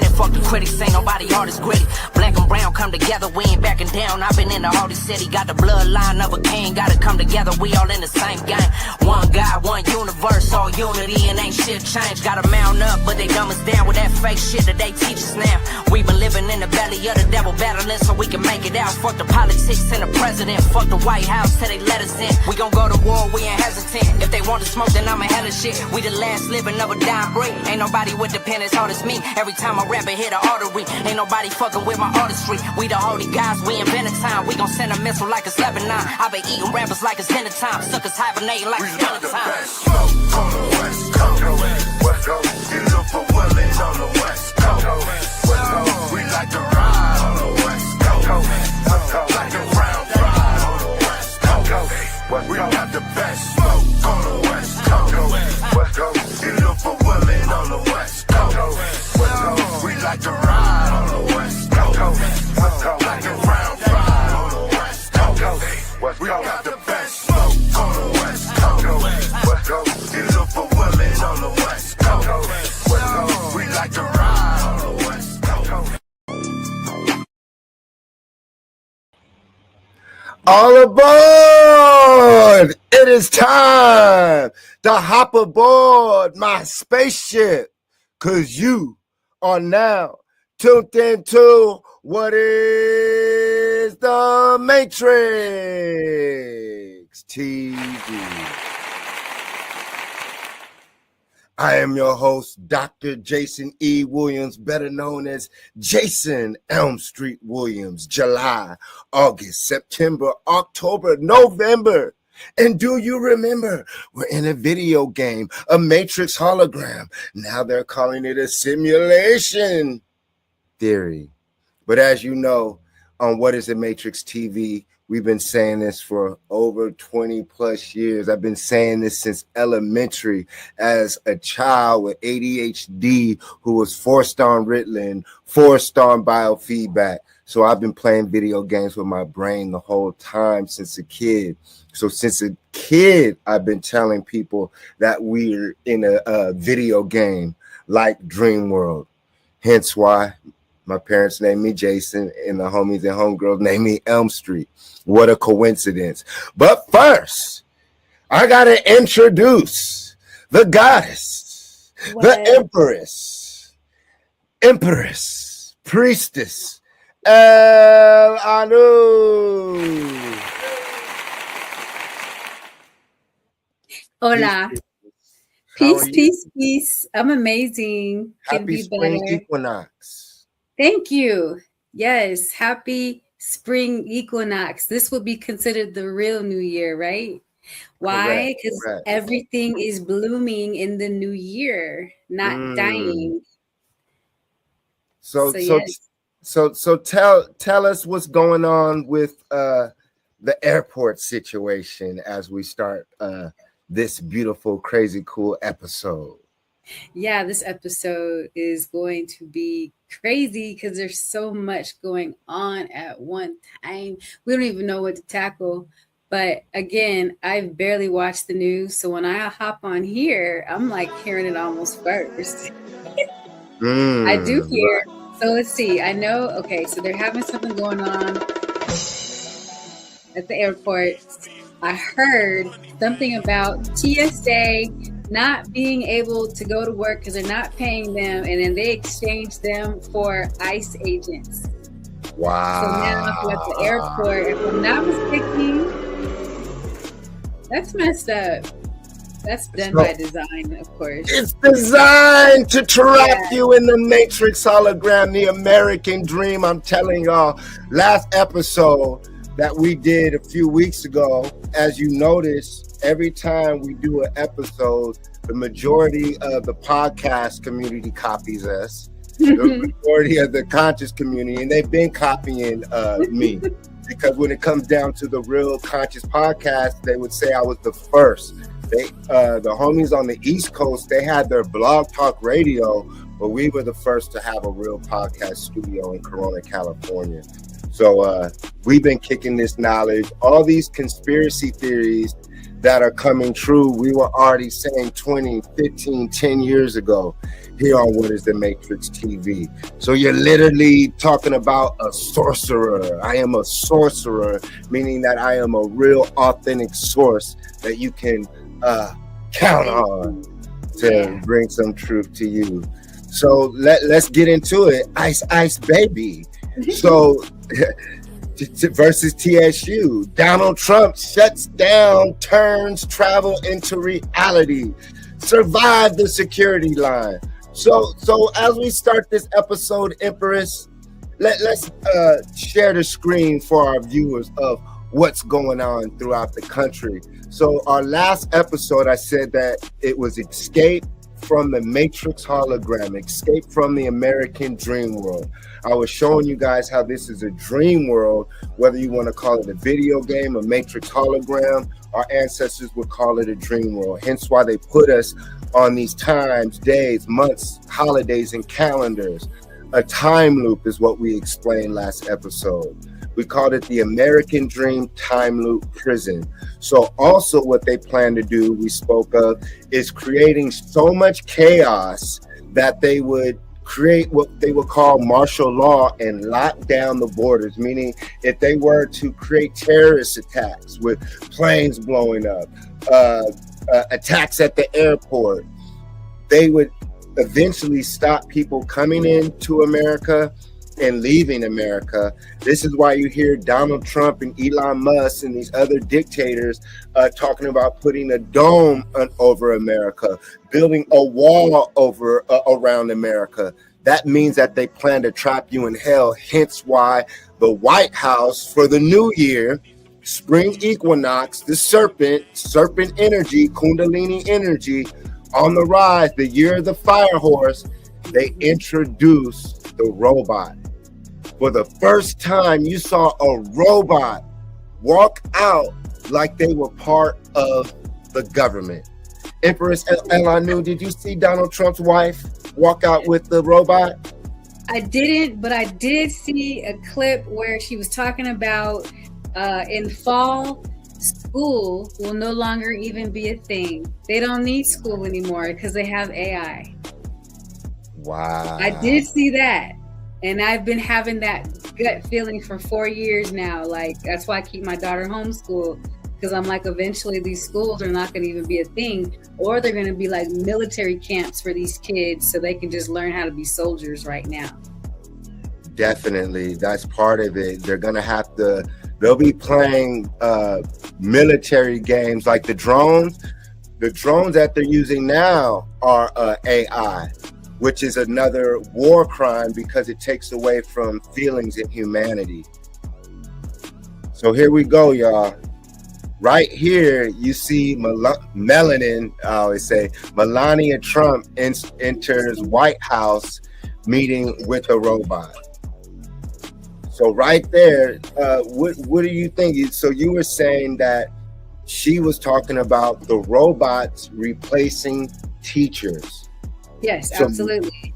credit. Fuck the critics, ain't nobody hard as gritty. Black and brown come together, we ain't backing down. I've been in the Hardy City, got the bloodline of a king. Gotta come together, we all in the same game. One God, one universe, all unity, and ain't shit changed. Gotta mount up, but they dumb us down with that fake shit that they teach us now. We been living in the belly of the devil, battling so we can make it out. Fuck the politics and the president, fuck the White House till they let us in. We gon' go to war, we ain't hesitant. If they want to smoke, then I'm a hella shit. We the last living of a dying breed. Ain't nobody with the pen as hard as me. Every time I rap it hit an artery. Ain't nobody fucking with my artistry. We the holy guys, we invented time. We gon' send a missile like it's Lebanon. I been eating rappers like it's dinner time. Suckers hibernating like it's dinner time. Smoke on the West Coast. West Coast. You look for women on the West Coast. West Coast. We like to ride on the West Coast. Like a round ride on the West Coast. We got the best smoke on the West Coast. West Coast. You look for women on the West Coast. West Coast. We like to ride on the West Coast. Like a round ride on the West Coast. We got the best smoke on the West Coast. West Coast. You look for women on the West Coast. West Coast. We like to ride on the West Coast. All aboard! It is time to hop aboard my spaceship, cause you are now tuned into what is the Matrix TV. I am your host, Dr. Jason E. Williams, better known as Jason Elm Street Williams. July, August, September, October, November. And do you remember, we're in a video game, a Matrix hologram. Now they're calling it a simulation theory. But as you know, on What is the Matrix TV, we've been saying this for over 20 plus years. I've been saying this since elementary as a child with ADHD who was forced on Ritalin, forced on biofeedback. So I've been playing video games with my brain the whole time since a kid. So since a kid, I've been telling people that we're in a video game like Dream World. Hence why my parents named me Jason and the homies and homegirls named me Elm Street. What a coincidence. But first, I got to introduce the goddess, the empress, priestess, El Anu. Hola. Peace. I'm amazing. Happy spring equinox. Thank you. Yes, happy spring equinox. This will be considered the real new year, right? Why? Because everything is blooming in the new year, not dying. So tell us what's going on with the airport situation as we start this beautiful, crazy, cool episode. Yeah, this episode is going to be crazy because there's so much going on at one time. We don't even know what to tackle. But again, I've barely watched the news. So when I hop on here, I'm like hearing it almost first. I do hear. So let's see. I know. Okay, so they're having something going on at the airport. I heard something about TSA not being able to go to work because they're not paying them, and then they exchange them for ICE agents. Wow. So now if you're at the airport, if I'm not mistaken, that's messed up. That's done by design, of course. It's designed to trap you in the Matrix hologram, the American dream. I'm telling y'all, last episode that we did a few weeks ago, as you notice, every time we do an episode, the majority of the podcast community copies us. The majority of the conscious community, and they've been copying me. Because when it comes down to the real conscious podcast, they would say I was the first. The homies on the East Coast, they had their blog talk radio, but we were the first to have a real podcast studio in Corona, California. So we've been kicking this knowledge. All these conspiracy theories that are coming true, we were already saying 20, 15, 10 years ago. here on What is the Matrix TV. So you're literally talking about a sorcerer. I am a sorcerer, meaning that I am a real authentic source that you can count on to bring some truth to you. So let's get into it. Ice Ice Baby. So versus TSU. Donald Trump shuts down, turns travel into reality. Survive the security line. So as we start this episode, Empress, let's share the screen for our viewers of what's going on throughout the country. So our last episode, I said that it was escape from the Matrix hologram, escape from the American dream world. I was showing you guys how this is a dream world, whether you want to call it a video game, a Matrix hologram. Our ancestors would call it a dream world. Hence why they put us on these times, days, months, holidays, and calendars. A time loop is what we explained last episode. We called it the American Dream Time Loop Prison. So also what they plan to do, we spoke of, is creating so much chaos that they would create what they would call martial law and lock down the borders, meaning if they were to create terrorist attacks with planes blowing up, attacks at the airport, they would eventually stop people coming into America and leaving America. This is why you hear Donald Trump and Elon Musk and these other dictators talking about putting a dome over America, building a wall over around America. That means that they plan to trap you in hell. Hence why the White House for the new year, spring equinox, the serpent energy, Kundalini energy on the rise, the year of the fire horse, they introduced the robot. For the first time, you saw a robot walk out like they were part of the government. Empress Elanu, did you see Donald Trump's wife walk out with the robot? I didn't, but I did see a clip where she was talking about in fall, school will no longer even be a thing. They don't need school anymore because they have AI. Wow. I did see that. And I've been having that gut feeling for 4 years now. Like, that's why I keep my daughter homeschooled, because I'm like, eventually these schools are not going to even be a thing, or they're going to be like military camps for these kids so they can just learn how to be soldiers right now. Definitely. That's part of it. They're going to have to, they'll be playing military games like the drones. The drones that they're using now are AI, which is another war crime because it takes away from feelings and humanity. So here we go, y'all. Right here, you see Melanin, I always say, Melania Trump enters White House meeting with a robot. So right there, what do you think? So you were saying that she was talking about the robots replacing teachers. Yes, absolutely.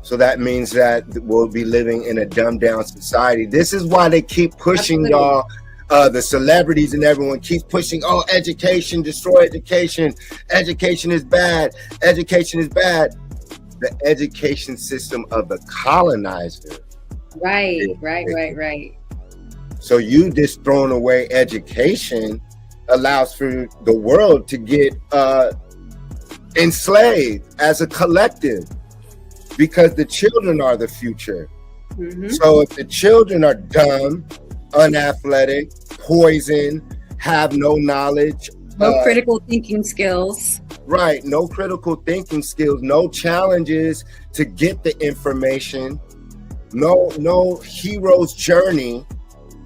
So that means that we'll be living in a dumbed down society. This is why they keep pushing y'all, the celebrities and everyone keeps pushing, oh, education, destroy education. Education is bad. Education is bad. The education system of the colonizer. Right. So you just throwing away education allows for the world to get enslaved as a collective, because the children are the future. Mm-hmm. So if the children are dumb, unathletic, poison, have no knowledge, no critical thinking skills, right, no critical thinking skills, no challenges to get the information, no hero's journey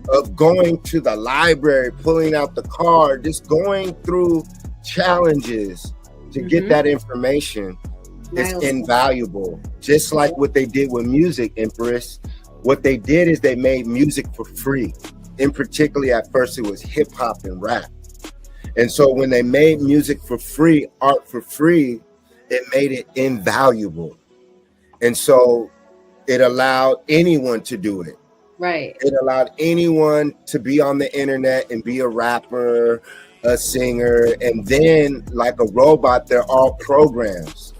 of going to the library, pulling out the card, just going through challenges to get that information is invaluable. Just like what they did with music, Empress. What they did is they made music for free. In particular, at first it was hip hop and rap. And so when they made music for free, art for free, it made it invaluable. And so it allowed anyone to do it. Right. It allowed anyone to be on the internet and be a rapper, a singer, and then like a robot, they're all programs.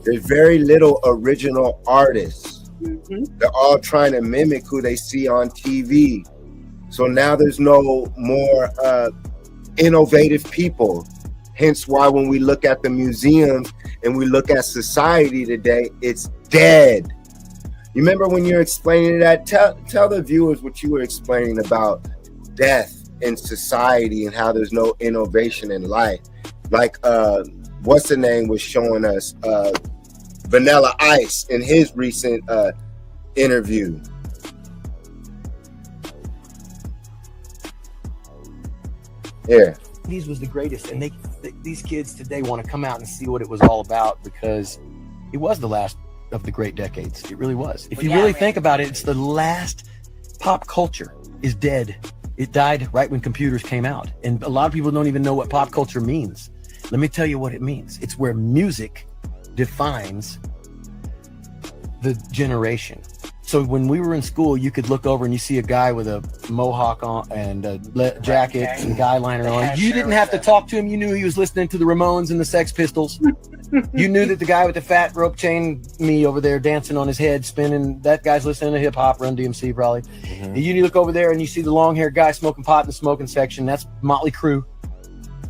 There's very little original artists. Mhm. They're all trying to mimic who they see on TV. So now there's no more innovative people. Hence why when we look at the museums and we look at society today, it's dead. You remember when you're explaining that? Tell the viewers what you were explaining about death in society and how there's no innovation in life. Like what's the name was showing us Vanilla Ice in his recent interview. Yeah. These was the greatest, and these kids today want to come out and see what it was all about, because it was the last of the great decades. It really was. If you really think about it, it's the last. Pop culture is dead. It died right when computers came out, and a lot of people don't even know what pop culture means. Let me tell you what it means. It's where music defines the generation. So when we were in school, you could look over and you see a guy with a mohawk on and a jacket and guy liner on. You didn't have to talk to him. You knew he was listening to the Ramones and the Sex Pistols. You knew that the guy with the fat rope chain, me over there dancing on his head, spinning, that guy's listening to hip hop, Run DMC probably. Mm-hmm. You look over there and you see the long haired guy smoking pot in the smoking section. That's Motley Crue.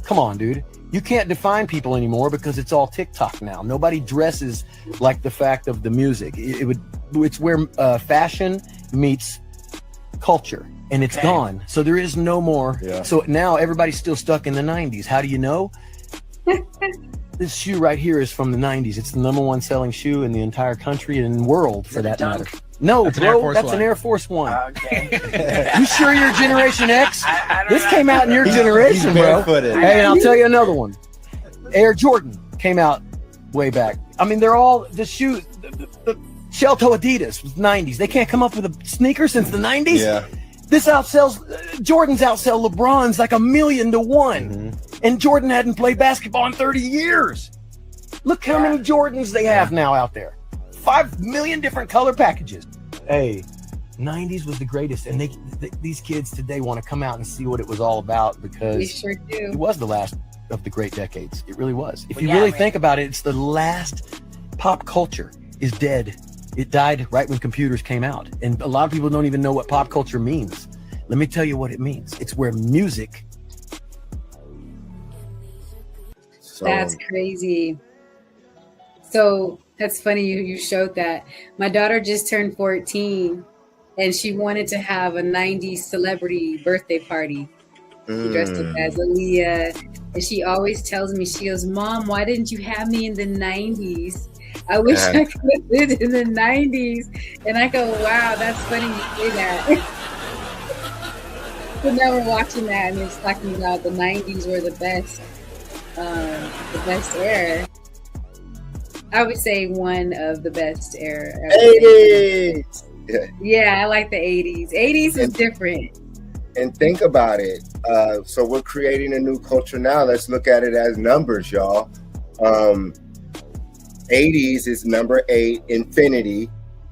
Come on, dude. You can't define people anymore because it's all TikTok now. Nobody dresses like the fact of the music. It's where fashion meets culture, and it's gone. So there is no more. Yeah. So now everybody's still stuck in the 90s. How do you know? This shoe right here is from the 90s. It's the #1 selling shoe in the entire country and world, for that matter. No, that's bro, that's an Air Force One. Okay. You sure you're Generation X? This came out in your generation, bro. Hey, and I'll tell you another one. Air Jordan came out way back. I mean, they're all the shoes. The shell toe Adidas was 90s. They can't come up with a sneaker since the 90s. Yeah. This outsells Jordans outsell LeBron's like 1,000,000 to 1. Mm-hmm. And Jordan hadn't played basketball in 30 years. Look how many Jordans they have now out there. 5 million different color packages. Hey, 90s was the greatest, and these kids today want to come out and see what it was all about, because we sure do. It was the last of the great decades. It really was. If you really think about it, it's the last. Pop culture is dead. It died right when computers came out, and a lot of people don't even know what pop culture means. Let me tell you what it means. It's where music. That's crazy. So that's funny you showed that. My daughter just turned 14, and she wanted to have a 90s celebrity birthday party. She dressed up as Aaliyah, and she always tells me, she goes, "Mom, why didn't you have me in the 90s? I wish I could have lived in the 90s." And I go, wow, that's funny you say that. So now we're watching that, and it's talking about the 90s were the best era. I would say one of the best era. 80s. Yeah, I like the 80s. 80s is different. And think about it. So we're creating a new culture now. Let's look at it as numbers, y'all. 80s is number 8, infinity.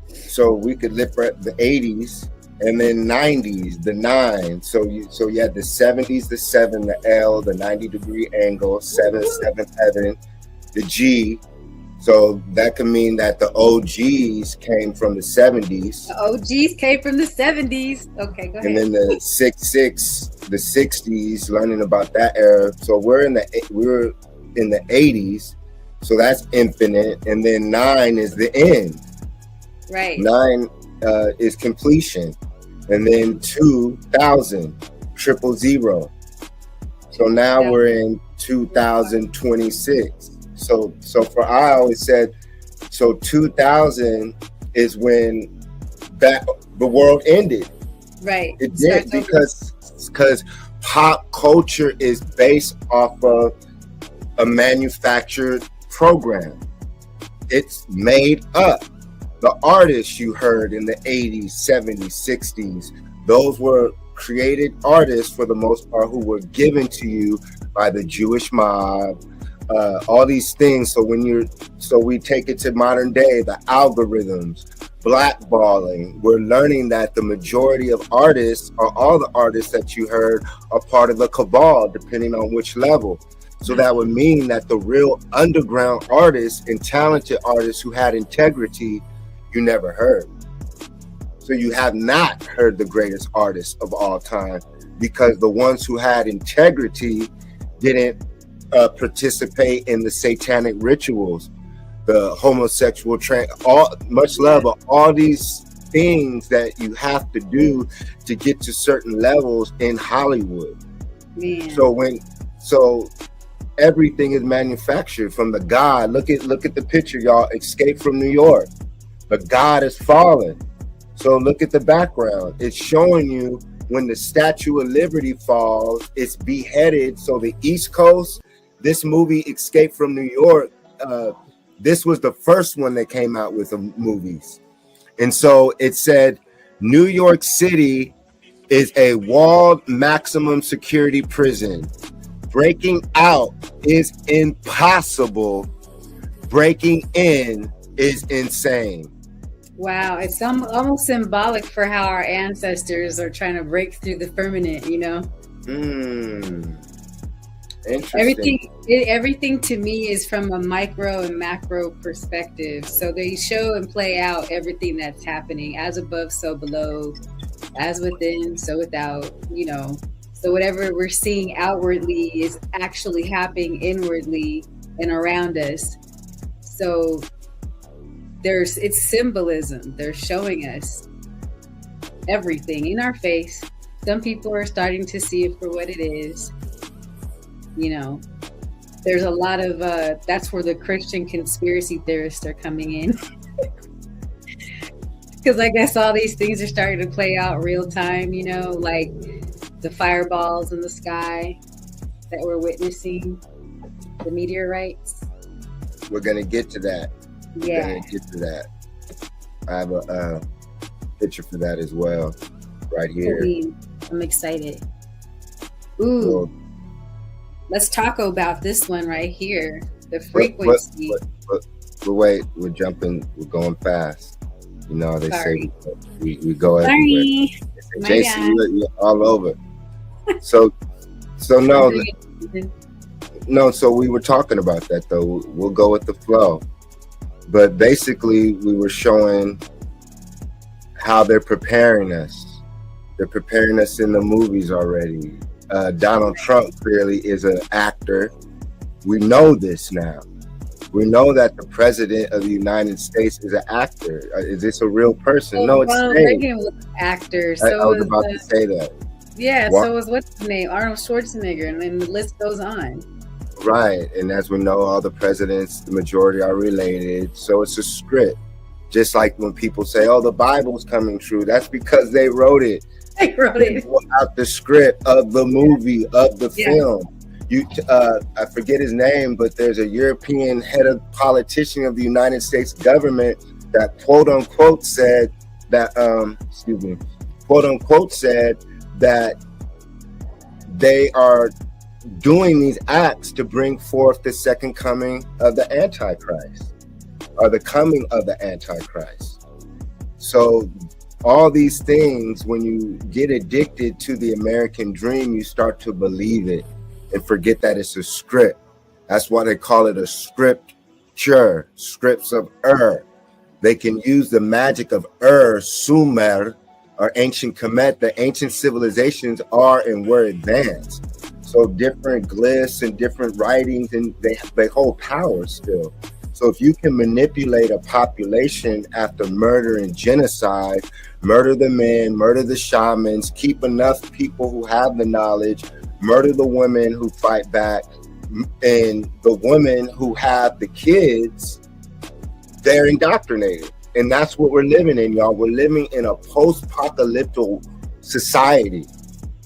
So we could lift the 80s, and then 90s, the 9. So you had the 70s, the 7, the L, the 90-degree angle, 7th heaven, the G. So that could mean that the OGs came from the 70s. The OGs came from the 70s. Okay, go ahead. And then the 66, the 60s, learning about that era. So we're in the 80s. So that's infinite. And then 9 is the end. Right. 9 is completion. And then 2000, 000. So now we're in 2026. So for I always said, so 2000 is when the world ended. Right. It did, because pop culture is based off of a manufactured program. It's made up. The artists you heard in the 80s, 70s, 60s, those were created artists for the most part who were given to you by the Jewish mob. All these things. So we take it to modern day, the algorithms, blackballing. We're learning that the majority of artists, or all the artists that you heard, are part of the cabal, depending on which level. So that would mean that the real underground artists and talented artists who had integrity, you never heard. So you have not heard the greatest artists of all time, because the ones who had integrity didn't participate in the satanic rituals, the homosexual much love, but all these things that you have to do to get to certain levels in Hollywood. Man. So everything is manufactured from the God. Look at the picture, y'all. Escape from New York. The God is fallen. So look at the background. It's showing you when the Statue of Liberty falls, it's beheaded. So the East Coast, this movie Escape from New York, this was the first one that came out with the movies. And so it said New York City is a walled maximum security prison. Breaking out is impossible. Breaking in is insane. Wow, it's almost symbolic for how our ancestors are trying to break through the firmament, you know? Interesting. Everything to me is from a micro and macro perspective. So they show and play out everything that's happening, as above, so below, as within, so without, you know. So whatever we're seeing outwardly is actually happening inwardly and around us. So it's symbolism. They're showing us everything in our face. Some people are starting to see it for what it is. You know, there's a lot of that's where the Christian conspiracy theorists are coming in. Because I guess all these things are starting to play out real time, you know, like the fireballs in the sky that we're witnessing, the meteorites. We're going to get to that. Yeah. I have a picture for that as well, right here. I'm excited. Ooh. Let's talk about this one right here. The frequency. But wait, we're going fast. You know, they say we go everywhere. Jason, you're all over. So no, so we were talking about that though. We'll go with the flow. But basically we were showing how they're preparing us. They're preparing us in the movies already. Donald Trump clearly is an actor. We know this now. We know that the president of the United States is an actor. Is this a real person? No, it's Ronald Reagan was an actor. So I was about to say that. Yeah, so was what's his name? Arnold Schwarzenegger, and then the list goes on. Right, and as we know, all the presidents, the majority are related. So it's a script. Just like when people say, "Oh, the Bible's coming true," that's because they wrote it. They wrote it out the script of the movie, of the film. I forget his name, but there's a European head of politician of the United States government that quote unquote said that they are doing these acts to bring forth the second coming of the Antichrist, or the coming of the Antichrist. So all these things, when you get addicted to the American dream, you start to believe it and forget that it's a script. That's why they call it a scripture, scripts of They can use the magic of Sumer, or ancient Kemet. The ancient civilizations are and were advanced. So different glyphs and different writings, and they hold power still. So if you can manipulate a population after murder and genocide, murder the men, murder the shamans, keep enough people who have the knowledge, murder the women who fight back, and the women who have the kids, they're indoctrinated. And that's what we're living in, y'all. We're living in a post-apocalyptic society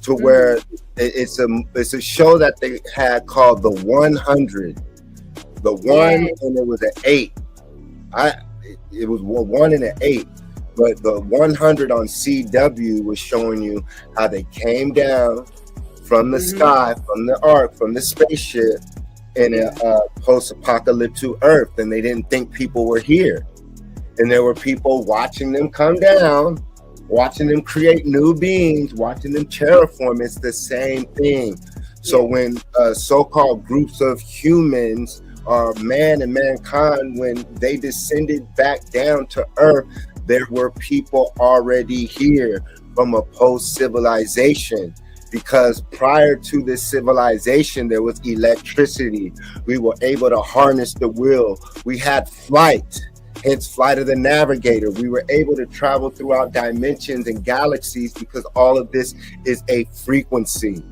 to where it's a show that they had called The 100. The one, and it was an 8. It was 1 and an 8. But the 100 on CW was showing you how they came down from the sky, from the ark, from the spaceship, in a post-apocalyptic Earth, and they didn't think people were here. And there were people watching them come down, watching them create new beings, watching them terraform. It's the same thing. So when so-called groups of humans or man and mankind, when they descended back down to earth, there were people already here from a post-civilization, because prior to this civilization there was electricity. We were able to harness the will. We had flight, hence Flight of the Navigator. We were able to travel throughout dimensions and galaxies because all of this is a frequency.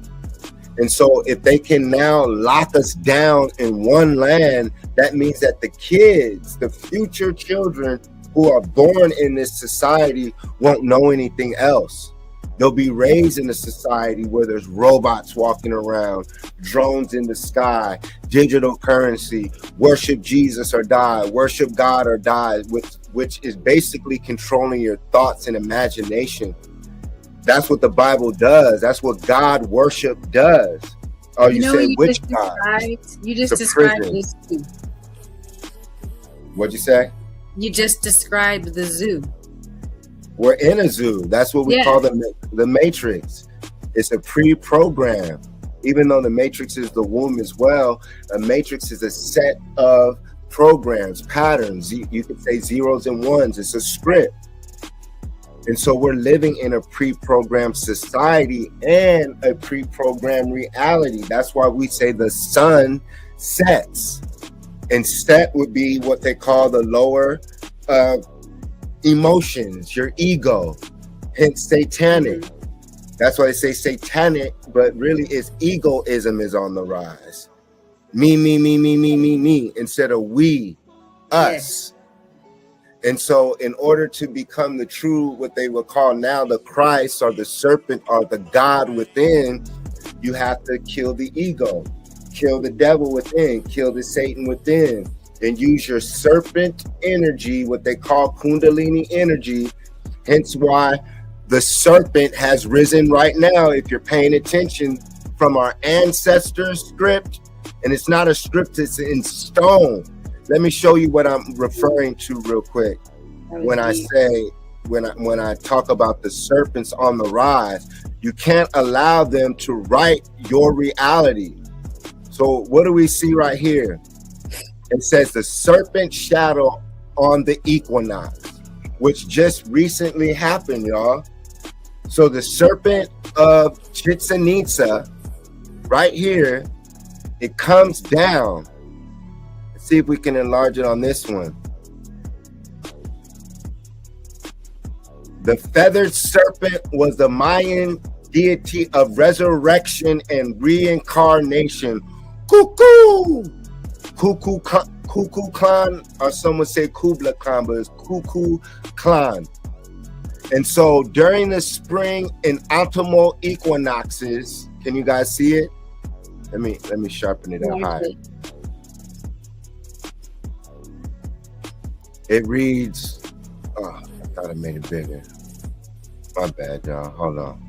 And so if they can now lock us down in one land, that means that the kids, the future children who are born in this society, won't know anything else. They'll be raised in a society where there's robots walking around, drones in the sky, digital currency, worship Jesus or die, worship God or die, which is basically controlling your thoughts and imagination. That's what the Bible does. That's what God worship does. Oh, you say which God? You just described this zoo. What'd you say? You just described the zoo. We're in a zoo. That's what we call the Matrix. It's a pre-program. Even though the Matrix is the womb as well, a Matrix is a set of programs, patterns. You could say zeros and ones. It's a script. And so we're living in a pre-programmed society and a pre-programmed reality. That's why we say the sun sets. And set would be what they call the lower emotions, your ego, hence satanic. That's why they say satanic, but really it's egoism is on the rise. Me, instead of we, us. And so in order to become the true, what they would call now the Christ or the serpent or the God within, you have to kill the ego, kill the devil within, kill the Satan within, and use your serpent energy, what they call Kundalini energy. Hence why the serpent has risen right now, if you're paying attention, from our ancestors' script. And it's not a script, it's in stone. Let me show you what I'm referring to real quick. When I say, when I talk about the serpents on the rise, you can't allow them to write your reality. So what do we see right here? It says the serpent shadow on the equinox, which just recently happened, y'all. So the serpent of Chichen Itza, right here, it comes down. Let's see if we can enlarge it on this one. The feathered serpent was the Mayan deity of resurrection and reincarnation. Cuckoo! Cuckoo Clan, or some would say Kubla Khan, but it's Cuckoo Clan. And so during the spring and autumnal equinoxes, can you guys see it? Let me sharpen it up higher. It reads, oh, I thought I made it bigger. My bad, y'all. Hold on.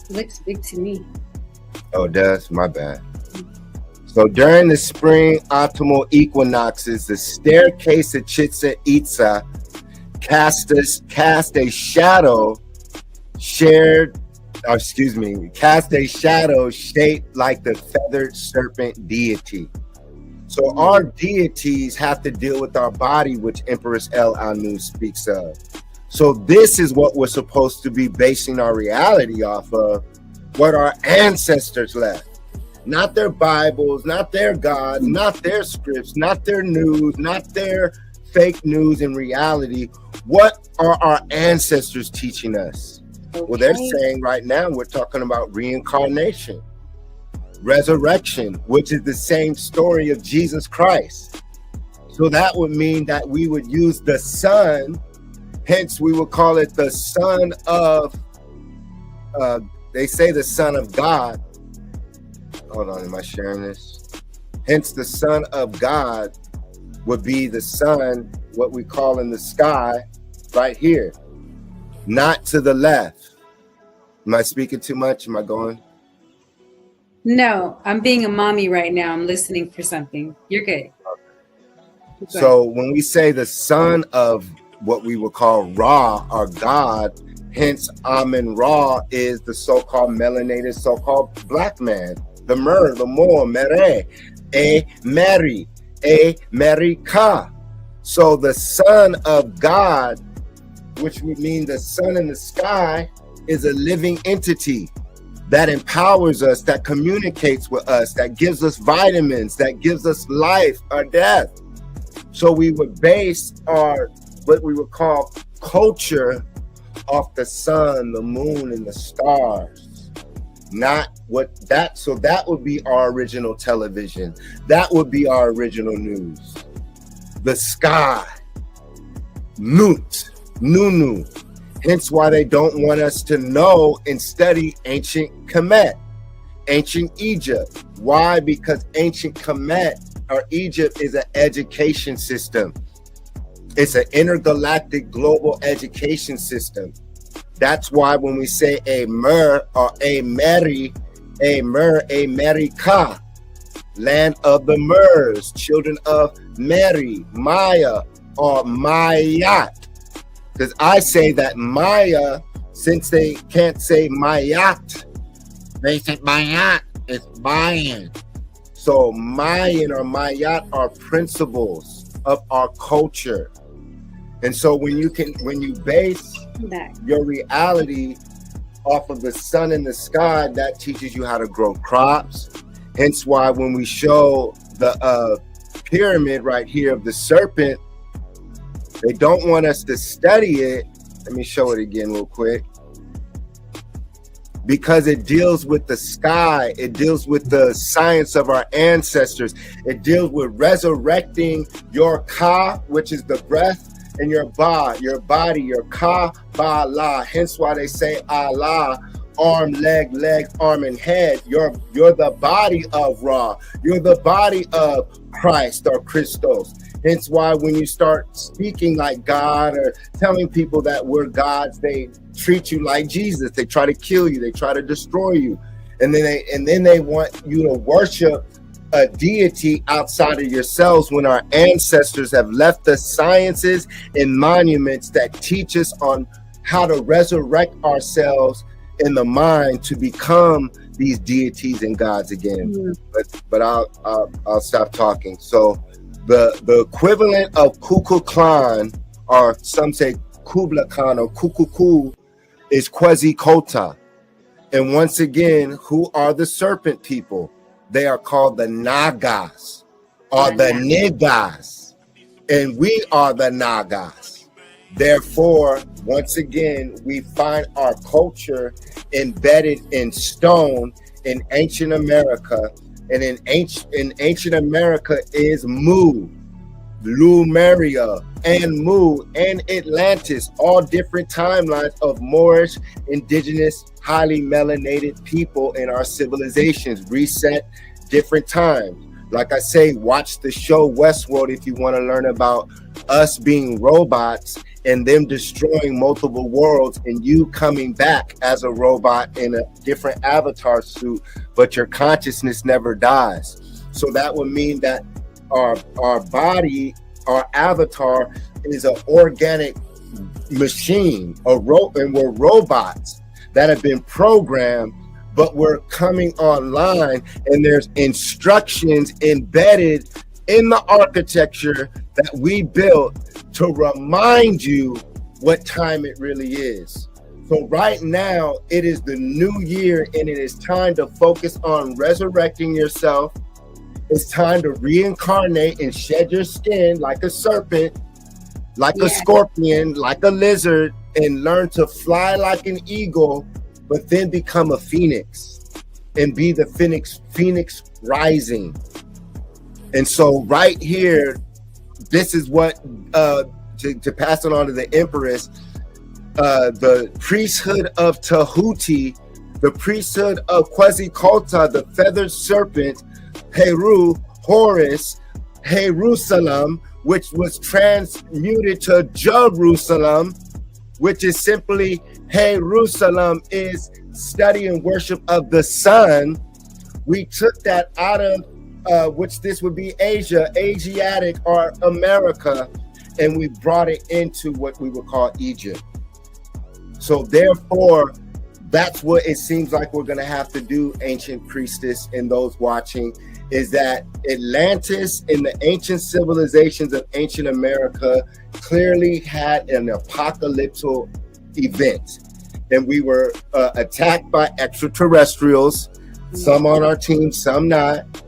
Looks big to me. Oh, it does? My bad. So during the spring autumnal equinoxes, the staircase of Chichen Itza cast a shadow shaped like the feathered serpent deity. So our deities have to deal with our body, which Empress El Anu speaks of. So this is what we're supposed to be basing our reality off of, what our ancestors left. Not their Bibles, not their gods, not their scripts, not their news, not their fake news and reality. What are our ancestors teaching us? Okay. Well, they're saying right now we're talking about reincarnation, resurrection, which is the same story of Jesus Christ. So that would mean that we would use the sun, hence we would call it the son of, they say the son of God. Hold on, am I sharing this? Hence the son of God would be the sun, what we call in the sky, right here, not to the left. Am I speaking too much? Am I going? No, I'm being a mommy right now. I'm listening for something. You're good. Okay. So when we say the son of what we would call Ra or God, Hence, Amun Ra is the so-called melanated, so-called black man. The Mer, the Mo, Mere, Mary, Ka. So the Son of God, which would mean the sun in the sky, is a living entity that empowers us, that communicates with us, that gives us vitamins, that gives us life or death. So we would base our, what we would call culture, off the sun, the moon, and the stars. Not what that, so that would be our original television. That would be our original news. The sky, Nut, Nunu. Hence why they don't want us to know and study ancient Kemet, ancient Egypt. Why? Because ancient Kemet or Egypt is an education system. It's an intergalactic global education system. That's why when we say a Mer or a Meri, a Mer, a Merika, land of the Mers, children of Meri, Maya, or Mayat. Because I say that Maya, since they can't say Mayat, they say Mayat, it's Mayan. So Mayan or Mayat are principles of our culture. And so when you base your reality off of the sun in the sky, that teaches you how to grow crops. Hence why when we show the pyramid right here of the serpent, they don't want us to study it. Let me show it again real quick. Because it deals with the sky, it deals with the science of our ancestors, it deals with resurrecting your Ka, which is the breath, and your Ba, your body, your Ka, Ba, La. Hence why they say Allah, arm, leg, arm, and head. You're the body of Ra. You're the body of Christ or Christos. Hence why when you start speaking like God or telling people that we're gods, they treat you like Jesus. They try to kill you. They try to destroy you. And then they want you to worship a deity outside of yourselves when our ancestors have left us sciences and monuments that teach us on how to resurrect ourselves in the mind to become these deities and gods again. Mm-hmm. But I'll stop talking. So the equivalent of Kukulkan Klan, or some say Kubla Khan or Kukuku, is Quetzalcoatl. And once again, who are the serpent people? They are called the Nagas or the Niggas, and we are the Nagas. Therefore, once again, we find our culture embedded in stone in ancient America, and in ancient America is Mu, Lumeria, and Mu, and Atlantis, all different timelines of Moorish, indigenous, highly melanated people in our civilizations, reset different times. Like I say, watch the show Westworld if you want to learn about us being robots and them destroying multiple worlds and you coming back as a robot in a different avatar suit, but your consciousness never dies. So that would mean that our body, our avatar is an organic machine, and we're robots that have been programmed, but we're coming online and there's instructions embedded in the architecture that we built to remind you what time it really is. So right now, it is the new year and it is time to focus on resurrecting yourself. It's time to reincarnate and shed your skin like a serpent, like a scorpion, like a lizard, and learn to fly like an eagle, but then become a phoenix and be the phoenix rising. And so right here, this is what, to pass it on to the Empress, the priesthood of Tahuti, the priesthood of Quetzalcoatl, the feathered serpent, Heru, Horus, Jerusalem, which was transmuted to Jerusalem, which is simply Jerusalem is study and worship of the sun. We took that out of which this would be Asia, Asiatic, or America, and we brought it into what we would call Egypt. So therefore, that's what it seems like we're going to have to do, ancient priestess and those watching, is that Atlantis and the ancient civilizations of ancient America clearly had an apocalyptic event. And we were attacked by extraterrestrials, some on our team, some not.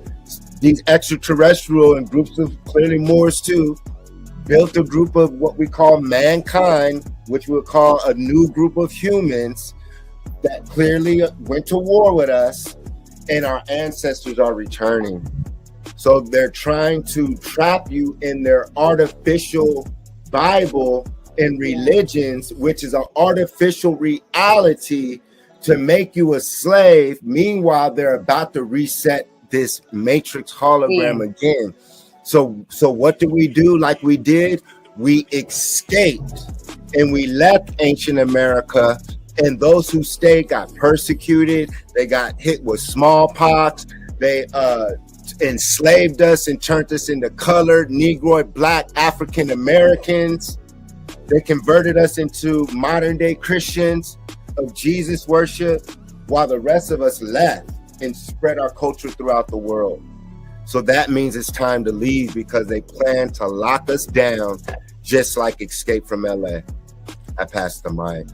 These extraterrestrial and groups of clearly Moors too, built a group of what we call mankind, which we'll call a new group of humans that clearly went to war with us, and our ancestors are returning. So they're trying to trap you in their artificial Bible and religions, which is an artificial reality to make you a slave. Meanwhile, they're about to reset this matrix hologram again. So what do? Like we did, we escaped and we left ancient America, and those who stayed got persecuted. They got hit with smallpox. They enslaved us and turned us into colored, Negroid, Black, African Americans. They converted us into modern day Christians of Jesus worship, while the rest of us left and spread our culture throughout the world. So that means it's time to leave, because they plan to lock us down, just like Escape from LA. I passed the mic.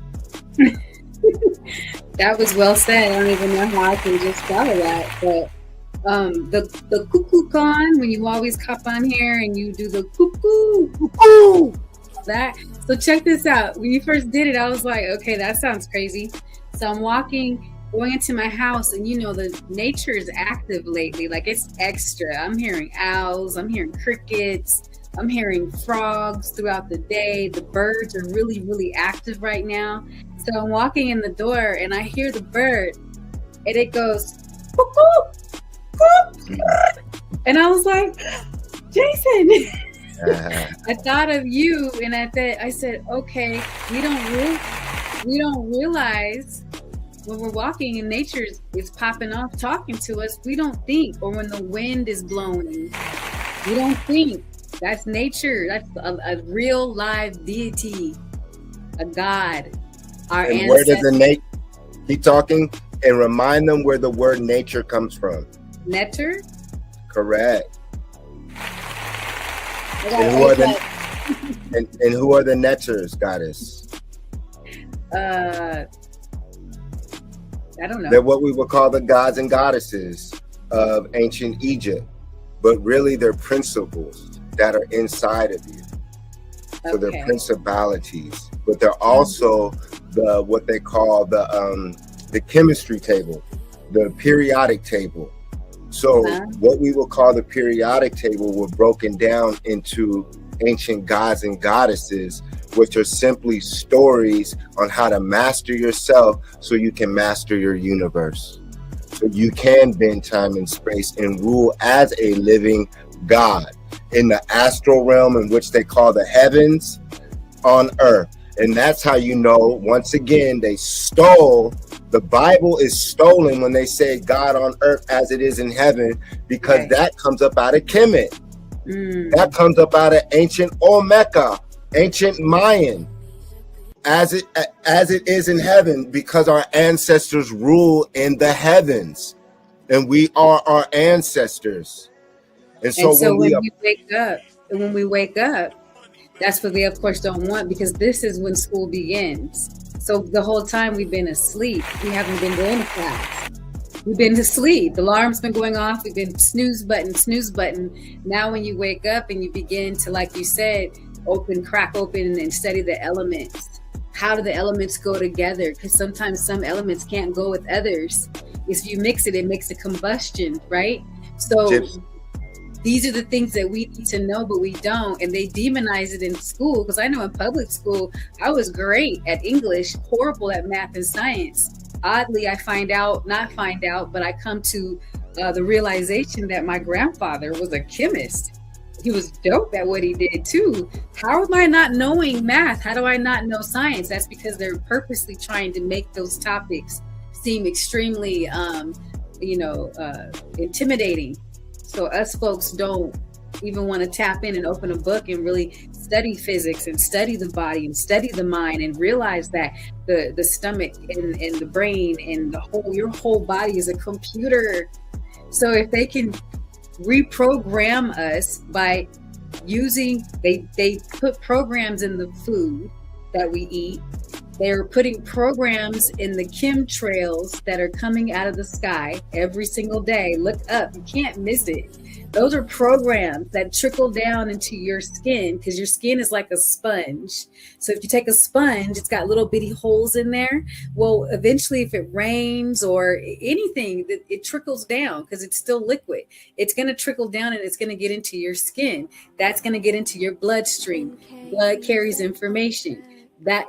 That was well said. I don't even know how I can just follow that. But the cuckoo con, when you always cop on here and you do the cuckoo, that. So check this out. When you first did it, I was like, okay, that sounds crazy. So I'm going into my house, and the nature is active lately. Like, it's extra. I'm hearing owls, I'm hearing crickets, I'm hearing frogs throughout the day. The birds are really, really active right now. So I'm walking in the door and I hear the bird, and it goes, cuckoo, cuckoo. And I was like, Jason. I thought of you, and I said, okay, we don't realize when we're walking and nature is popping off talking to us, we don't think. Or when the wind is blowing, we don't think. That's nature. That's a real live deity, a god. Our and where does the keep talking and remind them where the word nature comes from? Netter? Correct. And who are the netters, goddess? I don't know. They're what we would call the gods and goddesses of ancient Egypt, but really they're principles that are inside of you. So they're principalities, but they're also what they call the chemistry table, the periodic table. So what we will call the periodic table were broken down into ancient gods and goddesses, which are simply stories on how to master yourself so you can master your universe. So you can bend time and space and rule as a living God in the astral realm, in which they call the heavens on earth. And that's how once again, they stole. The Bible is stolen when they say God on earth as it is in heaven, because that comes up out of Kemet. That comes up out of ancient Olmeca, ancient Mayan, as it is in heaven, because our ancestors rule in the heavens, and we are our ancestors. And so when we wake up, that's what they of course don't want, because this is when school begins. So the whole time we've been asleep. We haven't been going to class. We've been asleep. The alarm's been going off. We've been snooze button. Now when you wake up and you begin to, like you said, crack open and study the elements. How do the elements go together? Because sometimes some elements can't go with others. If you mix it, it makes a combustion, right? So these are the things that we need to know, but we don't. And they demonize it in school. Because I know in public school, I was great at English, horrible at math and science. Oddly, I but I come to the realization that my grandfather was a chemist. He was dope at what he did too. How am I not knowing math? How do I not know science? That's because they're purposely trying to make those topics seem extremely, intimidating. So us folks don't even want to tap in and open a book and really study physics and study the body and study the mind and realize that the stomach and the brain and your whole body is a computer. So if they can reprogram us by using, they put programs in the food that we eat. They're putting programs in the chemtrails that are coming out of the sky every single day. Look up, you can't miss it. Those are programs that trickle down into your skin, because your skin is like a sponge. So if you take a sponge, it's got little bitty holes in there. Well, eventually if it rains or anything, it trickles down because it's still liquid. It's going to trickle down and it's going to get into your skin. That's going to get into your bloodstream. Blood carries information. They're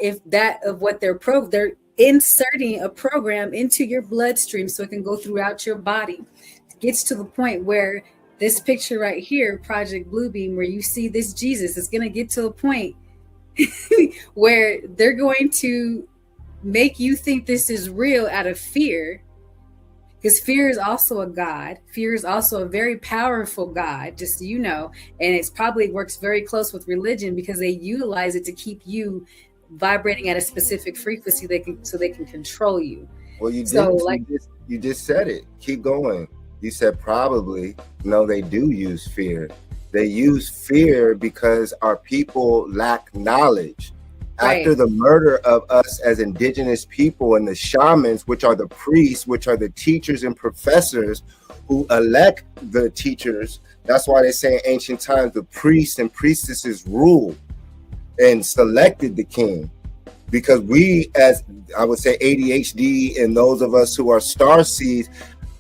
inserting a program into your bloodstream so it can go throughout your body. It gets to the point where this picture right here, Project Bluebeam, where you see this Jesus, is going to get to a point where they're going to make you think this is real out of fear, because fear is also a god. Fear is also a very powerful god, just so you know, and it's probably works very close with religion because they utilize it to keep you vibrating at a specific frequency so they can control you. Well, you just said it. Keep going. You said probably. No, they do use fear. They use fear because our people lack knowledge. Right. After the murder of us as indigenous people and the shamans, which are the priests, which are the teachers and professors who elect the teachers, that's why they say in ancient times the priests and priestesses ruled and selected the king. Because we, as I would say ADHD and those of us who are star seeds,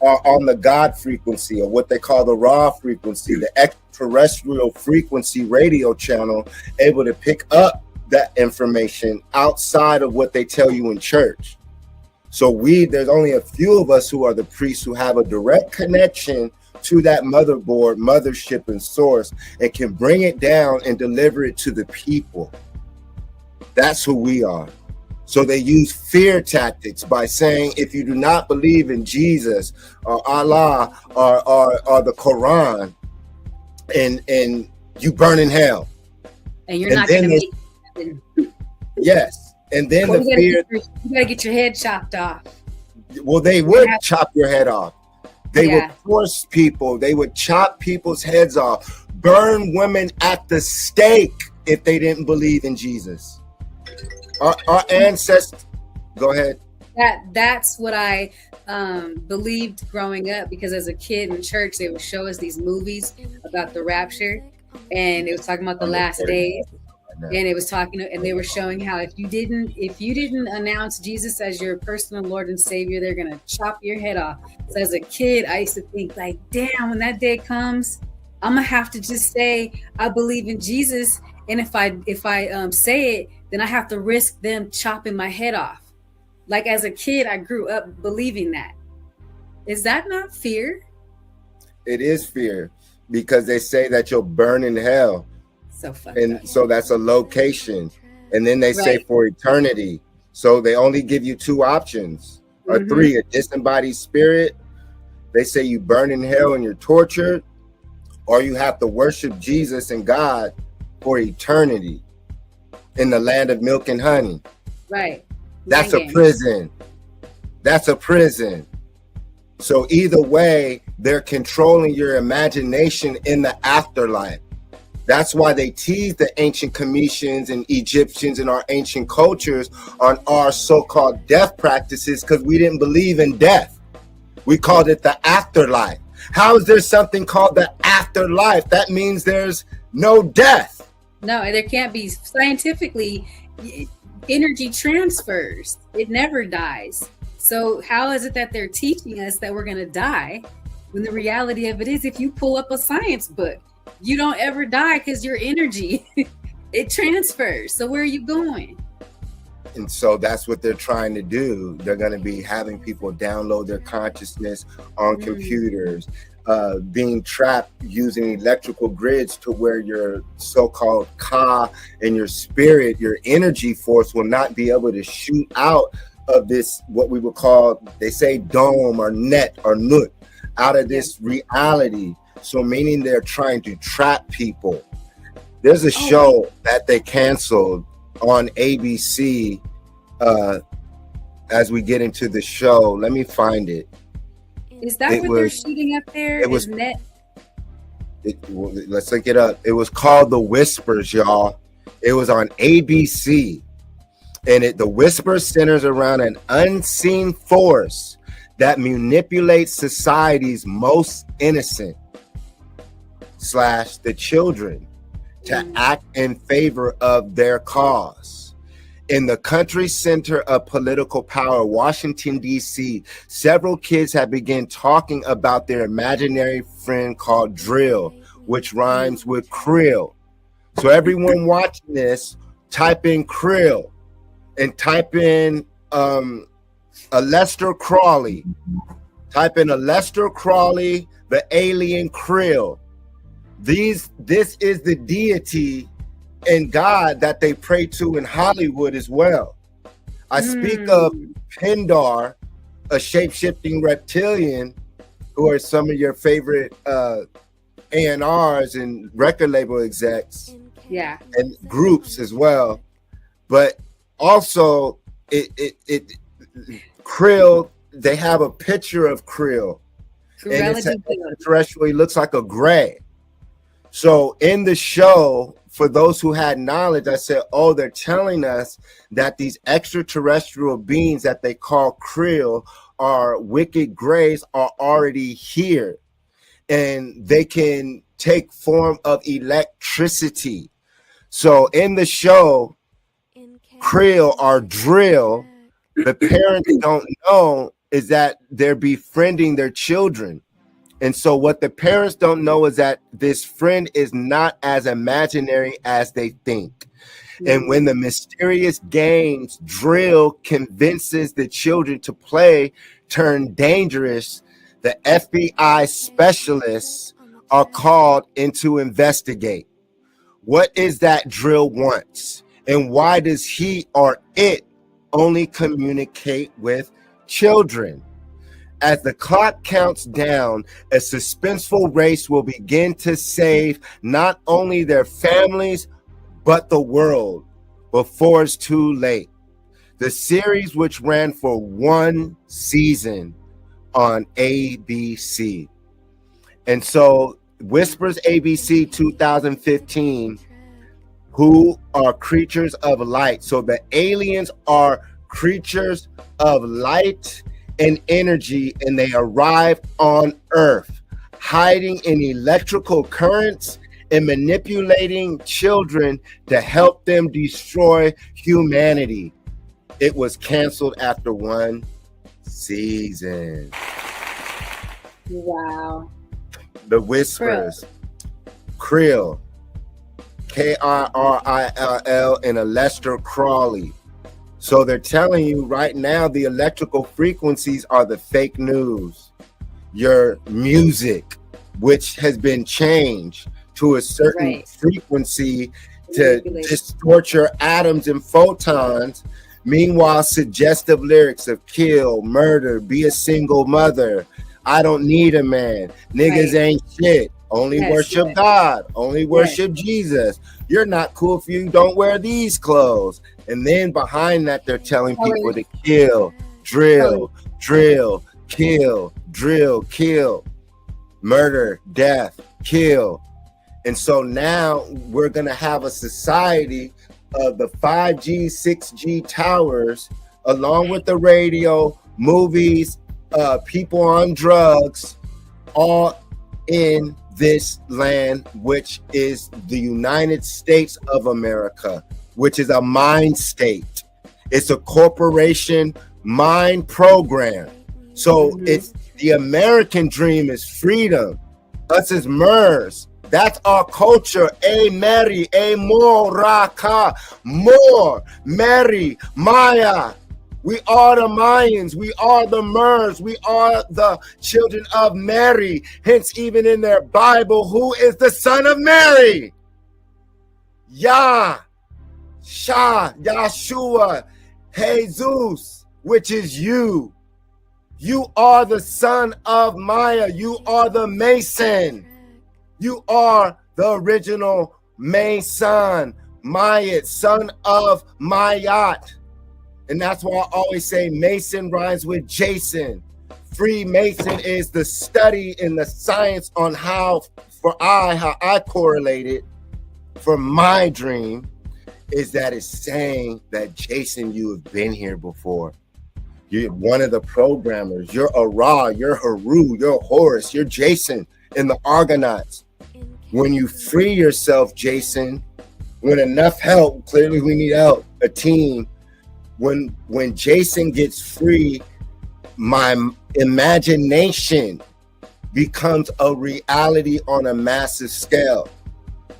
are on the God frequency, or what they call the raw frequency, the extraterrestrial frequency radio channel, able to pick up that information outside of what they tell you in church. So there's only a few of us who are the priests who have a direct connection to that mothership and source, and can bring it down and deliver it to the people. That's who we are. So they use fear tactics by saying, if you do not believe in Jesus or Allah or the Quran, and you burn in hell. And you're not going to make it. Yes. And then the fear. You got to get your head chopped off. Well, they would chop your head off. They would force people. They would chop people's heads off. Burn women at the stake if they didn't believe in Jesus. Our ancestors. Go ahead. That's what I believed growing up, because as a kid in church, they would show us these movies about the rapture, and it was talking about the last days, and it was talking, and they were showing how if you didn't announce Jesus as your personal Lord and Savior, they're gonna chop your head off. So as a kid, I used to think like, damn, when that day comes, I'm gonna have to just say I believe in Jesus, and if I say it, then I have to risk them chopping my head off. Like as a kid, I grew up believing that. Is that not fear? It is fear, because they say that you'll burn in hell. So fucked up. So that's a location. And then they say for eternity. So they only give you two options, or three: a disembodied spirit. They say you burn in hell and you're tortured, or you have to worship Jesus and God for eternity in the land of milk and honey. Right. That's a prison. That's a prison. So either way, they're controlling your imagination in the afterlife. That's why they tease the ancient Cometians and Egyptians and our ancient cultures on our so-called death practices, because we didn't believe in death. We called it the afterlife. How is there something called the afterlife? That means there's no death. No, there can't be. Scientifically, energy transfers. It never dies. So how is it that they're teaching us that we're going to die, when the reality of it is, if you pull up a science book, you don't ever die, because your energy, it transfers. So where are you going? And so that's what they're trying to do. They're going to be having people download their consciousness on computers, being trapped using electrical grids to where your so-called Ka and your spirit, your energy force, will not be able to shoot out of this, what we would call, they say, dome or net or nut, out of this reality. So meaning they're trying to trap people. There's a show that they canceled on ABC. As we get into the show, let me find it. Is that what they're shooting up there? It was net. Let's look it up. It was called The Whispers, y'all. It was on ABC, and the Whisper centers around an unseen force that manipulates society's most innocent / the children to act in favor of their cause. In the country center of political power, Washington, D.C., several kids have begun talking about their imaginary friend called Drill, which rhymes with krill. So everyone watching this, type in krill and type in Aleister Crowley. Type in Aleister Crowley, the alien krill. This is the deity and God that they pray to in Hollywood as well. I speak of Pindar, a shape-shifting reptilian, who are some of your favorite A&Rs and record label execs, and groups as well. But also, krill. They have a picture of krill, and it's extraterrestrial. He looks like a gray. So in the show, for those who had knowledge, I said, oh, they're telling us that these extraterrestrial beings that they call krill are wicked grays are already here, and they can take form of electricity. So in the show, krill are drill. The parents don't know is that they're befriending their children. And so what the parents don't know is that this friend is not as imaginary as they think. And when the mysterious games Drill convinces the children to play turn dangerous, the FBI specialists are called in to investigate. What is that Drill wants? And why does he or it only communicate with children? As the clock counts down, a suspenseful race will begin to save not only their families, but the world before it's too late. The series, which ran for one season on ABC. And so Whispers ABC 2015, who are creatures of light. So the aliens are creatures of light and energy, and they arrive on Earth, hiding in electrical currents and manipulating children to help them destroy humanity. It was canceled after one season. Wow. The Whispers, Krill, Krill, and Aleister Crowley. So they're telling you right now the electrical frequencies are the fake news. Your music, which has been changed to a certain frequency to distort your atoms and photons. Meanwhile, suggestive lyrics of kill, murder, be a single mother, I don't need a man, niggas ain't shit, only worship God, only worship Jesus. You're not cool if you don't wear these clothes. And then behind that, they're telling people to kill, drill, drill, kill, drill, kill, murder, death, kill. And so now we're going to have a society of the 5G, 6G towers, along with the radio, movies, people on drugs, all in this land, which is the United States of America, which is a mind state. It's a corporation mind program. So it's the American dream is freedom. Us as MERS, that's our culture. A Mary, A More, Raka, More, Mary, Maya. We are the Mayans. We are the MERS. We are the children of Mary. Hence, even in their Bible, who is the son of Mary? Yah, Shah, Yahshua, Jesus, which is you. You are the son of Maya. You are the Mason. You are the original Mason, Mayat, son of Mayat. And that's why I always say Mason rhymes with Jason. Freemason is the study in the science on how I correlate it for my dream, is that it's saying that Jason, you have been here before. You're one of the programmers. You're Ra, you're Haru, you're Horus, you're Jason in the Argonauts. When you free yourself, Jason, when enough help, clearly we need help, a team. When Jason gets free, my imagination becomes a reality on a massive scale.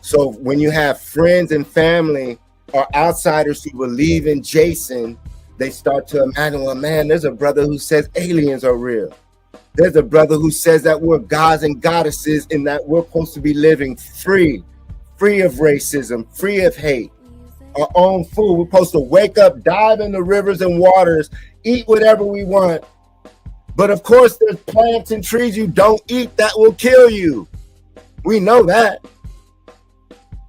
So when you have friends and family or outsiders who believe in Jason, they start to imagine, well, man, there's a brother who says aliens are real. There's a brother who says that we're gods and goddesses and that we're supposed to be living free of racism, free of hate, our own food. We're supposed to wake up, dive in the rivers and waters, eat whatever we want. But of course, there's plants and trees you don't eat that will kill you. We know that.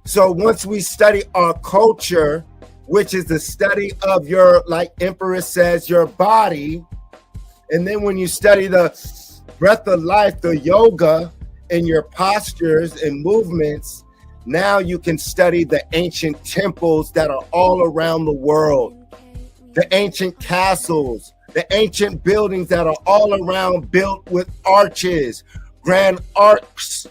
So once we study our culture, which is the study of your, like Empress says, your body, and then when you study the breath of life, the yoga, and your postures and movements, now you can study the ancient temples that are all around the world, the ancient castles, the ancient buildings that are all around, built with arches, grand arcs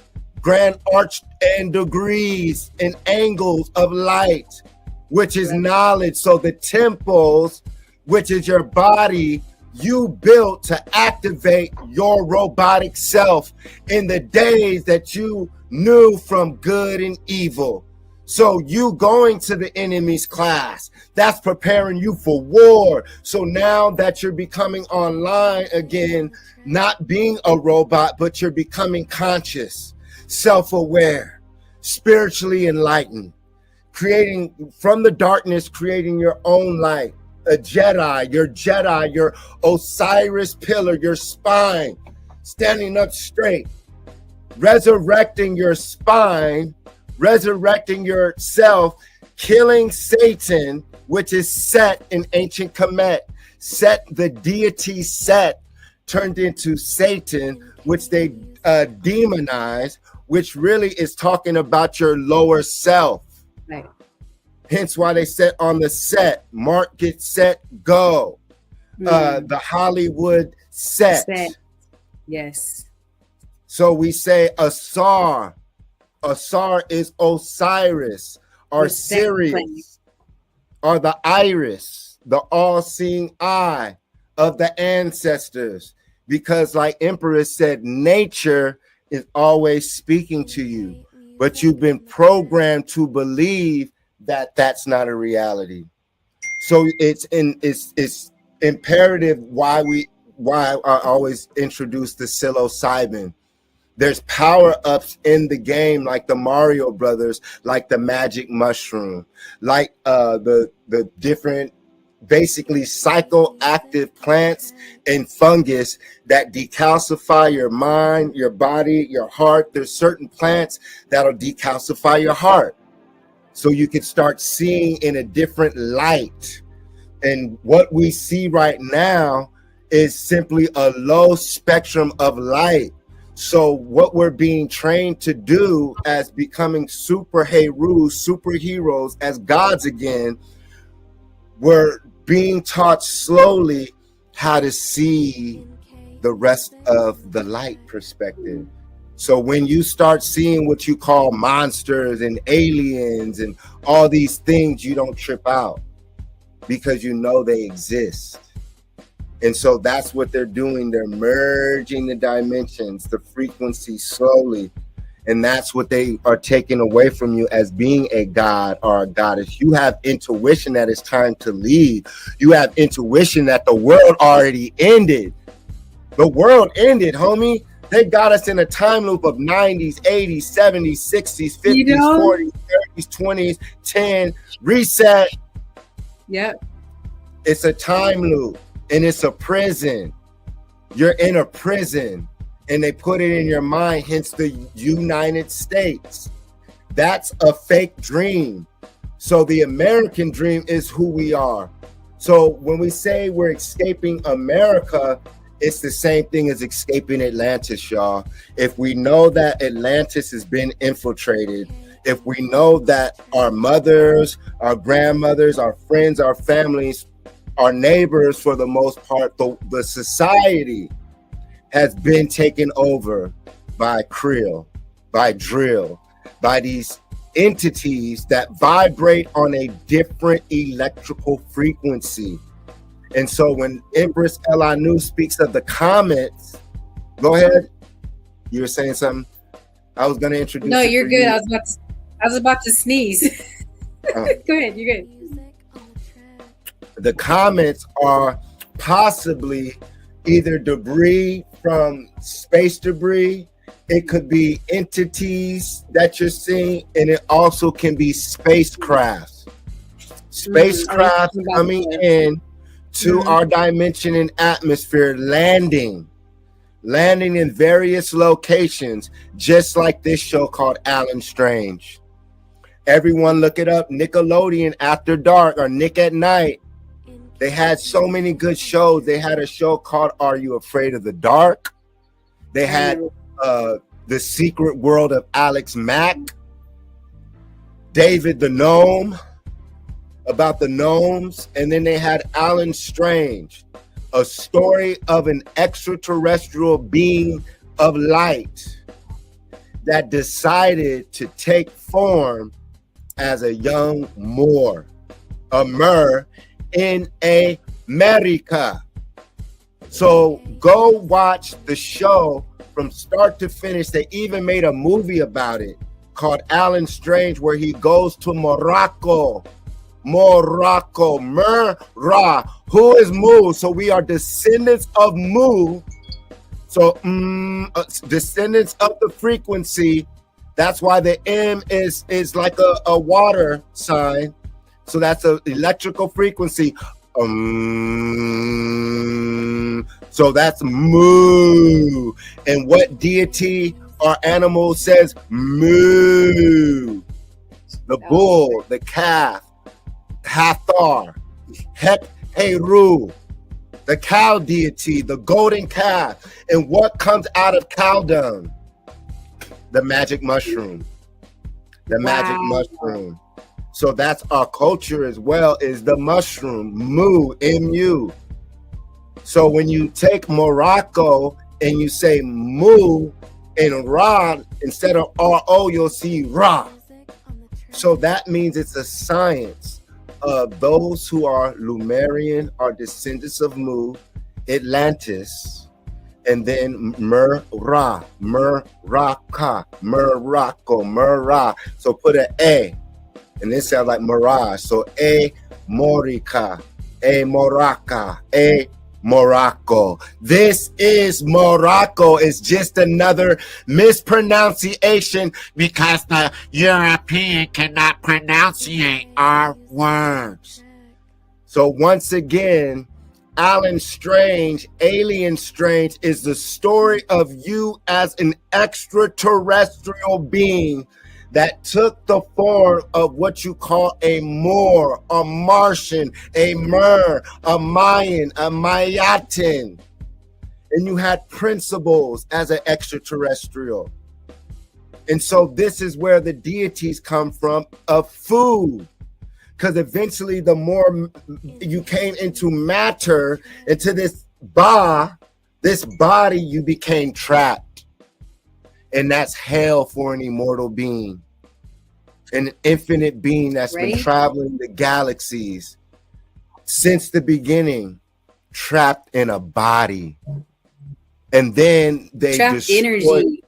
and degrees and angles of light, which is knowledge. So the temples, which is your body, you built to activate your robotic self in the days that you knew from good and evil. So you going to the enemy's class, that's preparing you for war. So now that you're becoming online again, not being a robot, but you're becoming conscious, self-aware, spiritually enlightened, creating from the darkness, creating your own light, a Jedi, your Osiris pillar, your spine, standing up straight, resurrecting your spine, resurrecting yourself, killing Satan, which is Set in ancient Kemet. Set, the deity Set, turned into Satan, which they demonize, which really is talking about your lower self. Right. Hence why they set on the set, mark, get set, go. The Hollywood set. Yes. So we say Asar. Asar is Osiris, or Sirius, or the iris, the all-seeing eye of the ancestors. Because like Empress said, nature is always speaking to you, but you've been programmed to believe that that's not a reality. So it's imperative why I always introduce the psilocybin. There's power-ups in the game, like the Mario Brothers, like the magic mushroom, like the different basically psychoactive plants and fungus that decalcify your mind, your body, your heart. There's certain plants that'll decalcify your heart, so you can start seeing in a different light. And what we see right now is simply a low spectrum of light. So what we're being trained to do as becoming superheroes, as gods again, we're being taught slowly how to see the rest of the light perspective. So when you start seeing what you call monsters and aliens and all these things, you don't trip out because you know they exist. And so that's what they're doing. They're merging the dimensions, the frequency slowly. And that's what they are taking away from you as being a god or a goddess. You have intuition that it's time to leave. You have intuition that the world already ended. The world ended, homie. They got us in a time loop of 90s, 80s, 70s, 60s, 50s, 40s, 30s, 20s, 10, reset. Yep. It's a time loop and it's a prison. You're in a prison. and they put it in your mind, hence the United States. That's a fake dream. So the American dream is who we are. So when we say we're escaping America, it's the same thing as escaping Atlantis, y'all. If we know that Atlantis has been infiltrated, if we know that our mothers, our grandmothers, our friends, our families, our neighbors, for the most part, the society has been taken over by krill, by drill, by these entities that vibrate on a different electrical frequency. And so when Empress Elanu speaks of the comets, go ahead. You were saying something? I was going to introduce. No, you're good. I was about to sneeze. Go ahead. You're good. The comets are possibly either debris from space debris. It could be entities that you're seeing, and it also can be spacecrafts. Spacecraft coming in to our dimension and atmosphere, landing in various locations, just like this show called Alan Strange. Everyone look it up, Nickelodeon After Dark or Nick at Night. They had so many good shows. They had a show called Are You Afraid of the Dark? They had The Secret World of Alex Mack, David the Gnome, about the gnomes, and then they had Alan Strange, a story of an extraterrestrial being of light that decided to take form as a young Moor, a Mer in America. So go watch the show from start to finish. They even made a movie about it called Alan Strange, where he goes to Morocco, Mer-Ra. Who is Mu? So we are descendants of Mu. So descendants of the frequency. That's why the M is like a water sign. So that's an electrical frequency. So that's Mu. And what deity or animal says Mu? The bull, the calf, Hathor, Heru, the cow deity, the golden calf. And what comes out of cow dung? The magic mushroom. The magic mushroom. So that's our culture as well, is the mushroom, Mu, M-U. So when you take Morocco and you say Mu and Ra, instead of R-O, you'll see Ra. So that means it's a science of those who are Lumerian, are descendants of Mu, Atlantis, and then Mer-Ra, Mer-Ra-Ka, Morocco, Mer-Ra. So put an A. And this sounds like mirage. So Morica, Moraca, Morocco. This is Morocco. It's just another mispronunciation because the European cannot pronunciate our words. So once again, Alan Strange, Alien Strange, is the story of you as an extraterrestrial being that took the form of what you call a Moor, a Martian, a Mer, a Mayan, a Mayatan. And you had principles as an extraterrestrial. And so this is where the deities come from, of food. Because eventually the more you came into matter, into this body, you became trapped. And that's hell for an immortal being, an infinite being that's been traveling the galaxies since the beginning, trapped in a body. And then they trapped energy.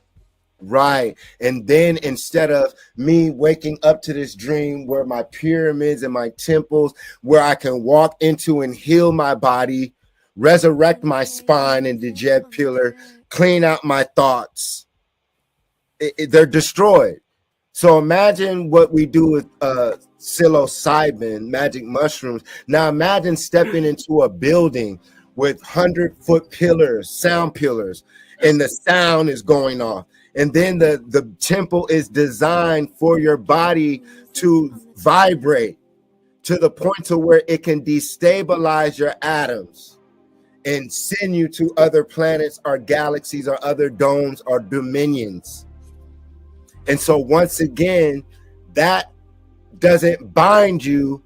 Right. And then instead of me waking up to this dream where my pyramids and my temples, where I can walk into and heal my body, resurrect my spine and the jet pillar, clean out my thoughts, they're destroyed. So imagine what we do with psilocybin, magic mushrooms. Now imagine stepping into a building with 100-foot pillars, sound pillars, and the sound is going off. And then the temple is designed for your body to vibrate to the point to where it can destabilize your atoms and send you to other planets or galaxies or other domes or dominions. And so once again, that doesn't bind you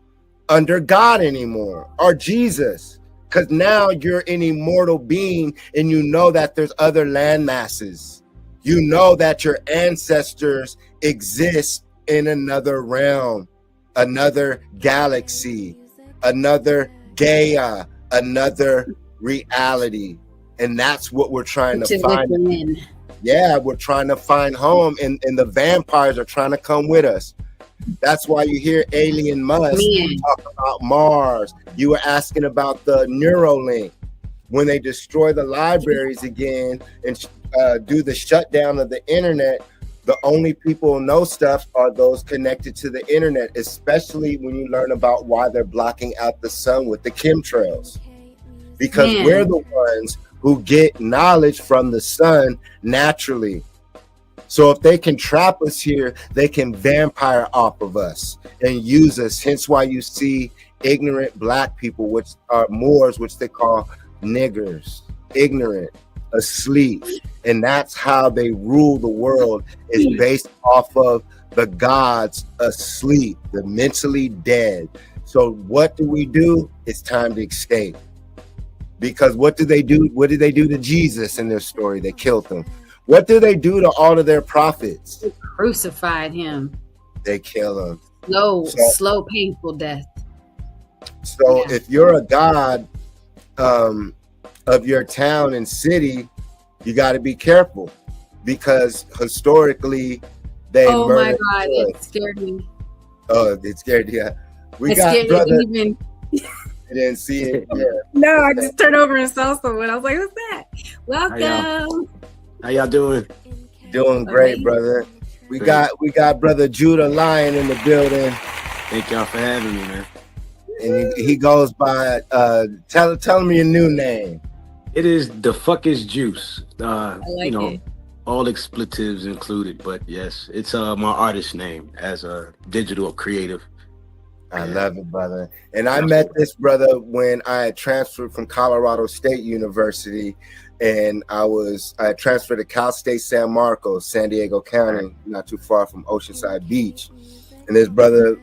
under God anymore or Jesus, because now you're an immortal being and you know that there's other land masses. You know that your ancestors exist in another realm, another galaxy, another Gaia, another reality. And that's what we're trying to find. Yeah, we're trying to find home, and the vampires are trying to come with us. That's why you hear Alien Musk talk about Mars. You were asking about the Neuralink. When they destroy the libraries again and do the shutdown of the internet, the only people who know stuff are those connected to the internet, especially when you learn about why they're blocking out the sun with the chemtrails. Because we're the ones who get knowledge from the sun naturally. So if they can trap us here, they can vampire off of us and use us. Hence why you see ignorant black people, which are Moors, which they call niggers, ignorant, asleep. And that's how they rule the world, is based off of the gods asleep, the mentally dead. So what do? It's time to escape. Because what did they do? What did they do to Jesus in their story? They killed him. What do they do to all of their prophets? They crucified him. They kill him. Slow, painful death. So if you're a god of your town and city, you got to be careful, because historically they Oh my murdered. God, it scared me. Oh, it scared you. We It got scared brother. me even. I didn't see it. Yeah. No, I just turned over and saw someone. I was like, "What's that?" Welcome. How y'all doing? Doing great, brother. We got brother Judah Lion in the building, Thank y'all for having me, man. and he goes by tell me your new name. It is the fuck is juice. I like it. All expletives included, but yes, it's my artist name as a digital creative. I love it, brother. And I met this brother when I had transferred from Colorado State University, and I had transferred to Cal State San Marcos, San Diego County, not too far from Oceanside Beach. And this brother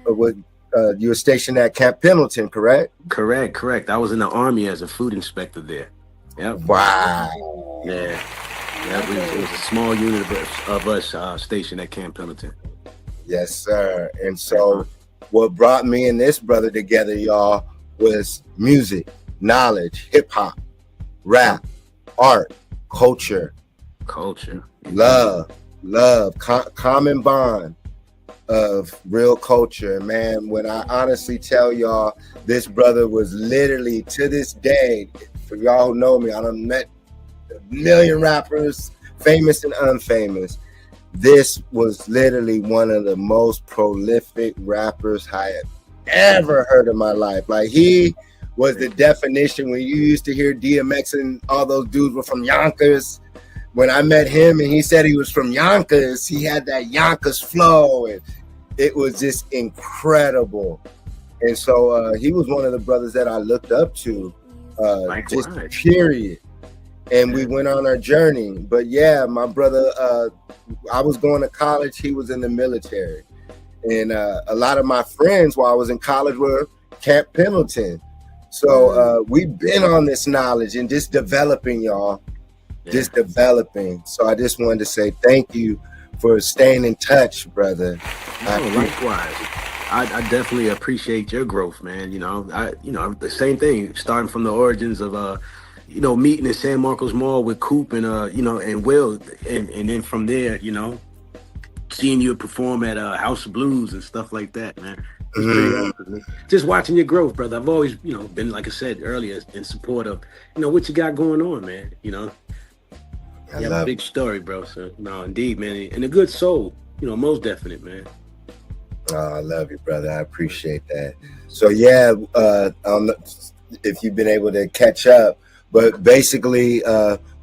you were stationed at Camp Pendleton, correct? Correct. I was in the Army as a food inspector there. Yep. Wow. Yeah. It was a small unit of us stationed at Camp Pendleton. Yes, sir. And so what brought me and this brother together, y'all, was music, knowledge, hip hop, rap, art, culture, love, common bond of real culture. Man, when I honestly tell y'all, this brother was literally, to this day, for y'all who know me, I done met a million rappers, famous and unfamous. This was literally one of the most prolific rappers I have ever heard in my life. Like, he was the definition. When you used to hear DMX and all those dudes were from Yonkers, when I met him and he said he was from Yonkers, he had that Yonkers flow, and it was just incredible. And so he was one of the brothers that I looked up to, just period. And we went on our journey. But yeah, my brother, I was going to college. He was in the military. And a lot of my friends while I was in college were Camp Pendleton. So we've been on this knowledge and just developing, y'all. Yeah. Just developing. So I just wanted to say thank you for staying in touch, brother. Likewise. I definitely appreciate your growth, man. The same thing, starting from the origins of meeting in San Marcos Mall with Coop and and Will, and then from there, seeing you perform at House of Blues and stuff like that, man. Just watching your growth, brother. I've always, been, like I said earlier, in support of, what you got going on, man. You have a big story, bro. So no, indeed, man, and a good soul. Most definite, man. Oh, I love you, brother. I appreciate that. So yeah, if you've been able to catch up, But basically,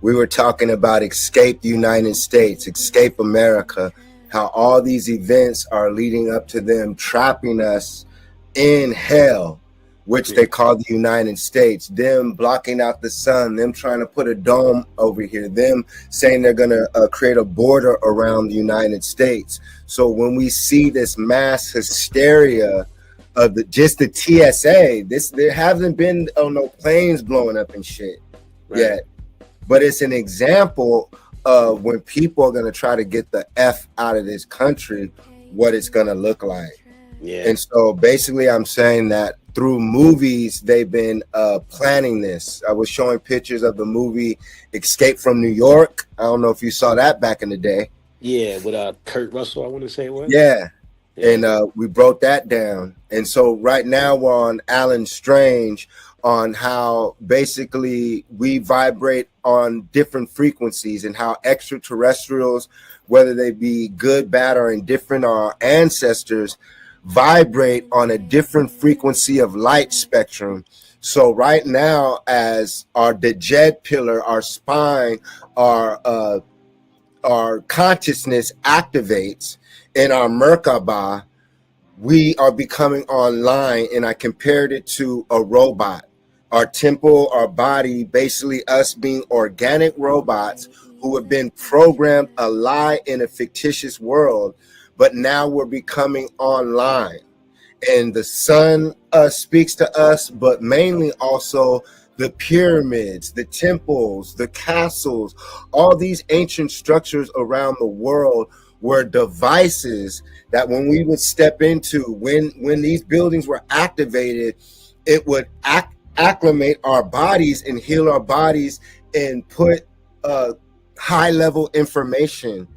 we were talking about escape the United States, escape America, how all these events are leading up to them trapping us in hell, which they call the United States, them blocking out the sun, them trying to put a dome over here, them saying they're going to create a border around the United States. So when we see this mass hysteria of the TSA, there hasn't been no planes blowing up and shit yet, but it's an example of when people are going to try to get the F out of this country, what it's going to look like. Yeah. And so basically I'm saying that through movies, they've been planning this. I was showing pictures of the movie Escape from New York. I don't know if you saw that back in the day. Yeah, with Kurt Russell, I want to say it was. Yeah. And we broke that down. And so right now we're on Alan Strange, on how basically we vibrate on different frequencies, and how extraterrestrials, whether they be good, bad, or indifferent, or our ancestors, vibrate on a different frequency of light spectrum. So right now, as our Djed pillar, our spine, our consciousness activates in our Merkaba, we are becoming online, and I compared it to a robot. Our temple, our body, basically us being organic robots who have been programmed a lie in a fictitious world, but now we're becoming online. And the sun speaks to us, but mainly also the pyramids, the temples, the castles, all these ancient structures around the world were devices that when we would step into, when these buildings were activated, it would acclimate our bodies and heal our bodies and put high level information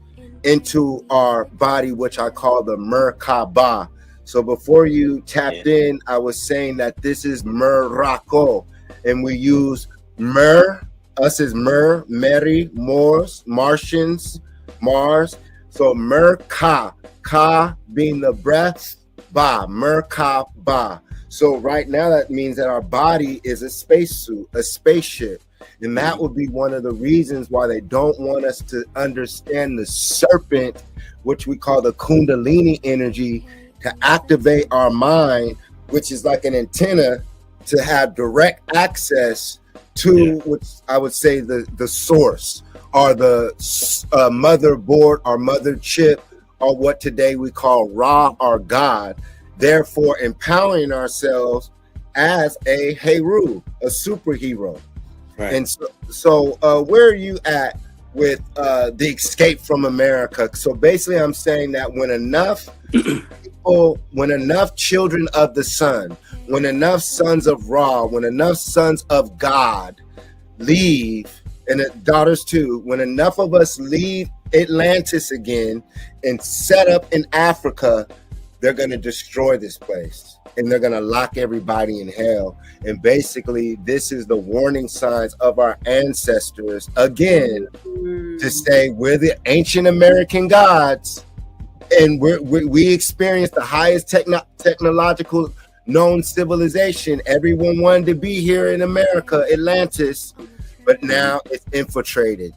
into our body, which I call the Merkaba. So before you tapped in, I was saying that this is Morocco, and we use Mer, us as Mer, Mary, Moors, Martians, Mars. So Merka, Ka being the breath, Ba, Merkaba. So right now that means that our body is a spacesuit, a spaceship. And that would be one of the reasons why they don't want us to understand the serpent, which we call the Kundalini energy, to activate our mind, which is like an antenna to have direct access to, which I would say the source, or the motherboard, or mother chip, or what today we call Ra, or God, therefore empowering ourselves as a Heru, a superhero. Right. And so where are you at with the escape from America? So basically I'm saying that when enough people, when enough children of the sun, when enough sons of Ra, when enough sons of God leave, and daughters too, when enough of us leave Atlantis again and set up in Africa, they're going to destroy this place, and they're going to lock everybody in hell. And basically this is the warning signs of our ancestors again, to say we're the ancient American gods, and we experience the highest technological known civilization. Everyone wanted to be here in America, Atlantis, but now it's infiltrated.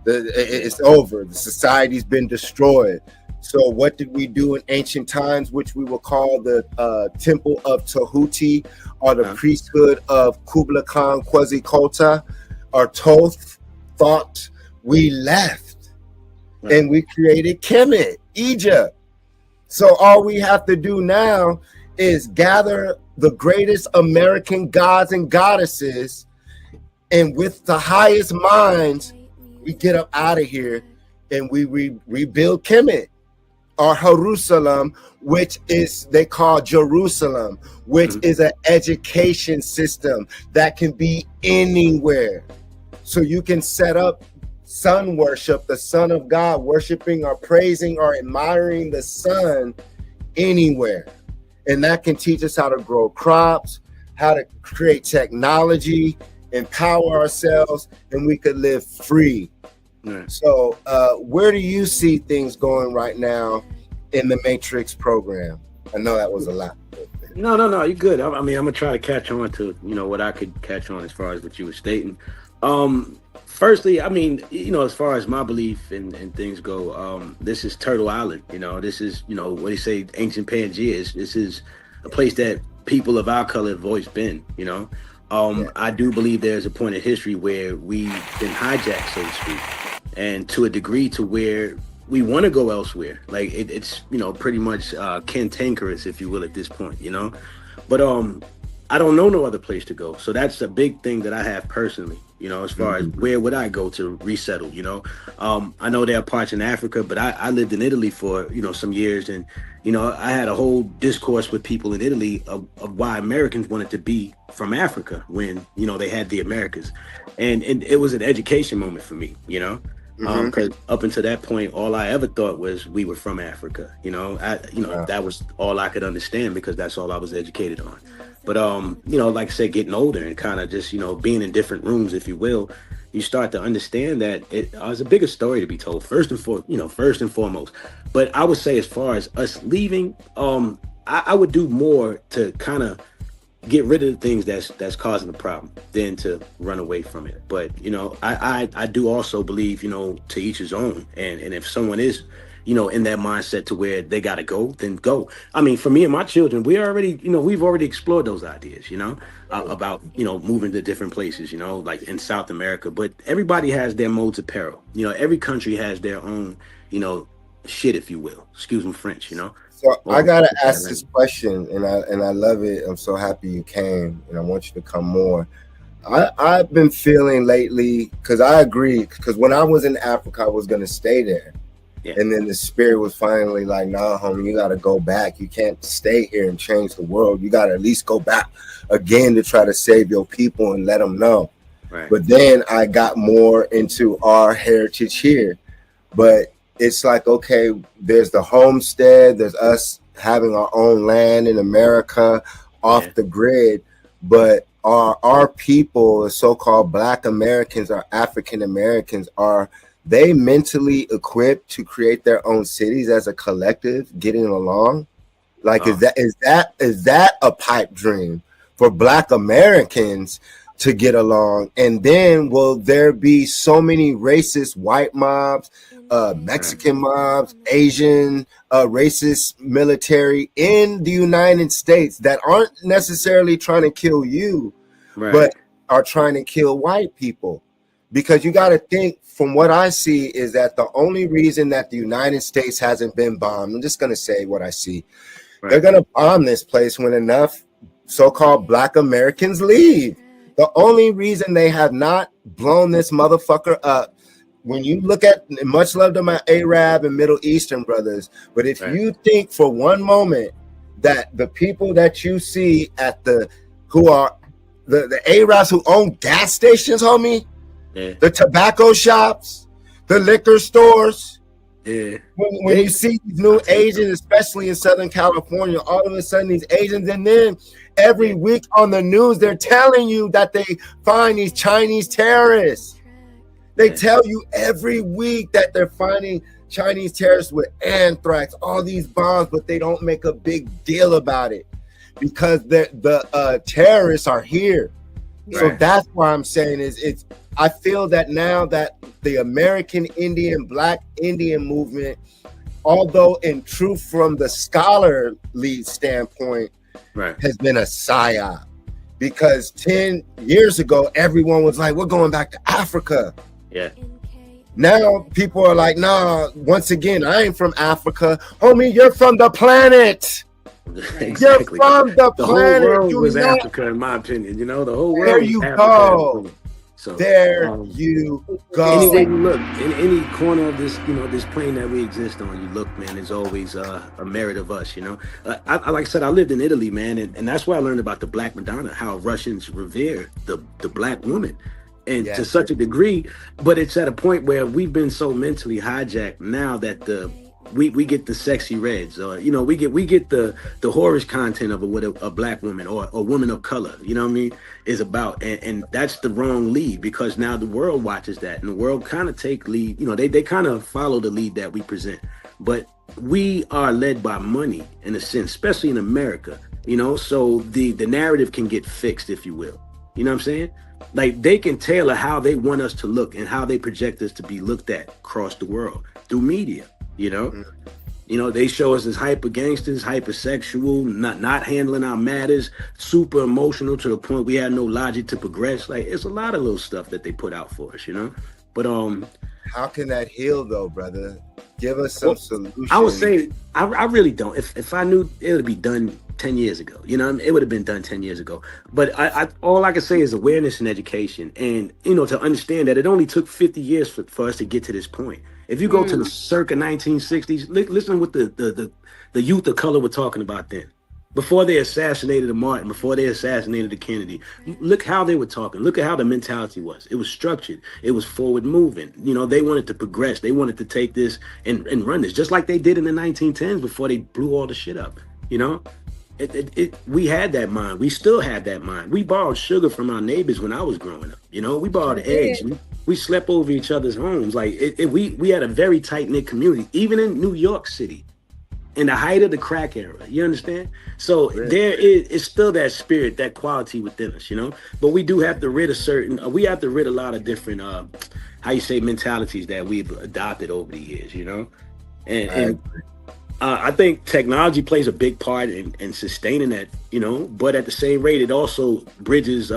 It's over. The society's been destroyed. So what did we do in ancient times, which we will call the Temple of Tahuti, or the priesthood of Kublai Khan, Quetzalcoatl, or Thoth? Thought we left, and we created Kemet, Egypt. So all we have to do now is gather the greatest American gods and goddesses, and with the highest minds, we get up out of here, and we rebuild Kemet, or Jerusalem, which is they call Jerusalem, which is an education system that can be anywhere. So you can set up sun worship, the Son of God, worshiping or praising or admiring the sun anywhere. And that can teach us how to grow crops, how to create technology, empower ourselves, and we could live free. So where do you see things going right now in the Matrix program? I know that was a lot. No. You're good. I mean, I'm gonna try to catch on to what I could catch on as far as what you were stating. Firstly, I mean, as far as my belief and things go, this is Turtle Island. This is what they say, ancient Pangea. This is a place that people of our color have always been. I do believe there's a point in history where we've been hijacked, so to speak, and to a degree to where we want to go elsewhere. Like it's pretty much cantankerous, if you will, at this point. But I don't know no other place to go, so that's a big thing that I have personally. As far as where would I go to resettle. I know there are parts in Africa, but I lived in Italy for some years, and I had a whole discourse with people in Italy of why Americans wanted to be from Africa when they had the Americas, and it was an education moment for me. Because up until that point, all I ever thought was we were from Africa. That was all I could understand because that's all I was educated on. But like I said, getting older and kind of just being in different rooms, if you will, you start to understand that it's a bigger story to be told. First and foremost. But I would say, as far as us leaving, I would do more to kind of get rid of the things that's causing the problem than to run away from it. But I do also believe to each his own, and if someone is in that mindset to where they got to go, then go. I mean, for me and my children, we've already explored those ideas about moving to different places, like in South America. But everybody has their modes of peril. Every country has their own shit, if you will, excuse me, French. So I gotta ask this question, and I love it. I'm so happy you came, and I want you to come more. I've been feeling lately, because I agree, because when I was in Africa, I was gonna stay there. Yeah. And then the spirit was finally like, nah, homie, you gotta go back. You can't stay here and change the world. You gotta at least go back again to try to save your people and let them know. Right. But then I got more into our heritage here. But it's like, okay, there's the homestead, there's us having our own land in America off the grid, but our people, the so-called Black Americans or African Americans, are they mentally equipped to create their own cities as a collective, getting along? Like, is that a pipe dream for Black Americans to get along? And then will there be so many racist white mobs, Mexican mobs, Asian racist military in the United States that aren't necessarily trying to kill you, but are trying to kill white people? Because you got to think, from what I see, is that the only reason that the United States hasn't been bombed, I'm just going to say what I see. They're going to bomb this place when enough so-called Black Americans leave. The only reason they have not blown this motherfucker up, when you look at, much love to my Arab and Middle Eastern brothers, but if you think for one moment that the people that you see at who are the Arabs who own gas stations, homie, the tobacco shops, the liquor stores, when you see these new Asians, especially in Southern California, all of a sudden these Asians, and then every week on the news, they're telling you that they find these Chinese terrorists. They tell you every week that they're finding Chinese terrorists with anthrax, all these bombs, but they don't make a big deal about it because the terrorists are here. So that's why I'm saying I feel that now that the American Indian, Black Indian movement, although in truth from the scholarly standpoint, has been a psyop. Because 10 years ago, everyone was like, we're going back to Africa. Now people are like, nah, once again, I ain't from Africa. Homie, you're from the planet. Exactly. You're from the planet. Whole world was Africa, in my opinion. The whole world. There you go. So there you go. Anyway, you look in any corner of this, this plane that we exist on, you look, man, there's always a merit of us. Like I said, I lived in Italy, man, and that's where I learned about the Black Madonna, how Russians revere the Black woman, and to such a degree. But it's at a point where we've been so mentally hijacked now that we get the sexy reds, or we get the whorish content of what a Black woman or a woman of color, is about, and that's the wrong lead, because now the world watches that, and the world kind of take lead. They kind of follow the lead that we present, but we are led by money in a sense, especially in America. you know, so the narrative can get fixed, if you will. You know what I'm saying? Like they can tailor how they want us to look and how they project us to be looked at across the world through media, you know. You know, they show us as hyper gangsters, hypersexual, not handling our matters, super emotional to the point we had no logic to progress. Like it's a lot of little stuff that they put out for us, you know. But how can that heal though, brother? Give us some solution. I would say I really don't. If I knew it would be done 10 years ago, you know, it would have been done 10 years ago. But I all I can say is awareness and education, and you know, to understand that it only took 50 years for us to get to this point. If you go to the circa 1960s, listen what the youth of color were talking about then. Before they assassinated the Martin, before they assassinated the Kennedy, look how they were talking. Look at how the mentality was. It was structured. It was forward moving. You know, they wanted to progress. They wanted to take this and run this, just like they did in the 1910s before they blew all the shit up. You know, we had that mind. We still have that mind. We borrowed sugar from our neighbors when I was growing up. You know, we borrowed eggs. We slept over each other's homes. Like we had a very tight knit community, even in New York City. In the height of the crack era, you understand? So there is still that spirit, that quality within us, you know. But we do have to rid a lot of different, how you say, mentalities that we've adopted over the years, you know. And I think technology plays a big part in sustaining that, you know. But at the same rate, it also bridges,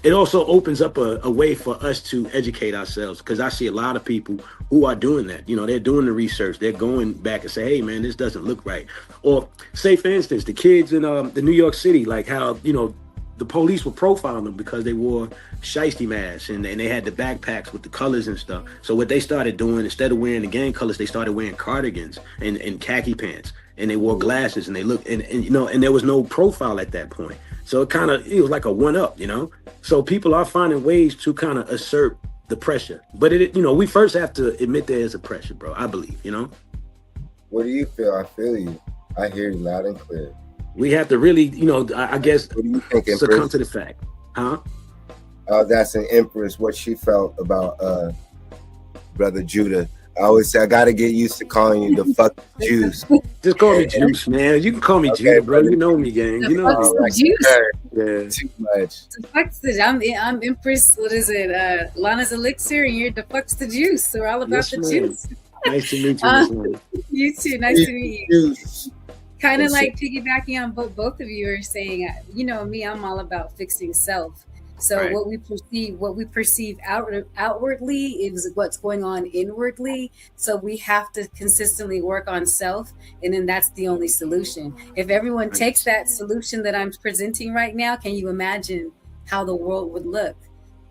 it also opens up a way for us to educate ourselves. Because I see a lot of people who are doing that. You know, they're doing the research. They're going back and say, hey, man, this doesn't look right. Or say, for instance, the kids in the New York City, like how, you know, the police were profiling them because they wore shiesty masks and they had the backpacks with the colors and stuff. So what they started doing, instead of wearing the gang colors, they started wearing cardigans and khaki pants, and they wore glasses, and they looked and you know, and there was no profile at that point. So it was like a one up, you know. So people are finding ways to kind of assert the pressure, but you know, we first have to admit there is a pressure, bro. I believe, you know. What do you feel? I feel you. I hear you loud and clear. We have to really, you know, I guess, what do you think, succumb to the fact, huh? That's an Empress, what she felt about Brother Judah. I always say I gotta get used to calling you the fuck Juice. Just call me Juice, man. You can call me Judah, bro. You know me, gang. You know me. Juice. Yeah. Too much. The fuck's the I'm Empress. What is it? Lana's Elixir, and you're the fuck's the juice. So we're all about the juice. Nice to meet you. You too. Nice to meet you. Juice. Kind of like piggybacking on both of you are saying, you know me, I'm all about fixing self. So Right. what we perceive outwardly is what's going on inwardly. So we have to consistently work on self, and then that's the only solution. If everyone takes that solution that I'm presenting right now, can you imagine how the world would look?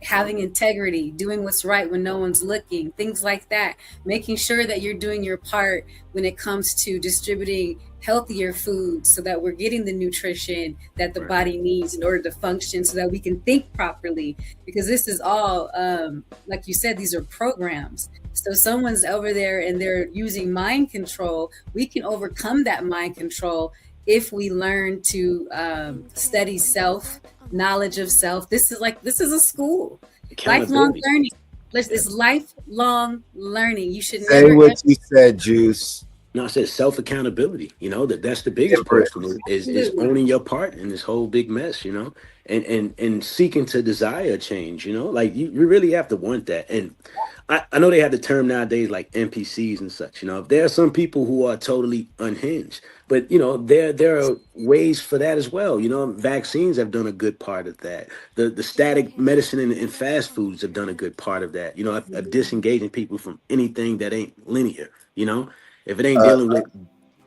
Having integrity, doing what's right when no one's looking, things like that, making sure that you're doing your part when it comes to distributing healthier food so that we're getting the nutrition that the body needs in order to function so that we can think properly, because this is all like you said, these are programs. So someone's over there and they're using mind control. We can overcome that mind control if we learn to study self, knowledge of self. This is a school. Lifelong learning. It's lifelong learning. You should say never what you said, Juice. No, I said self-accountability. You know, that's the biggest person is owning your part in this whole big mess, you know, and seeking to desire change, you know, like you really have to want that. And I know they have the term nowadays like NPCs and such, you know. There are some people who are totally unhinged, but you know, there are ways for that as well. You know, vaccines have done a good part of that. The static medicine and fast foods have done a good part of that. You know, of disengaging people from anything that ain't linear, you know. If it ain't dealing with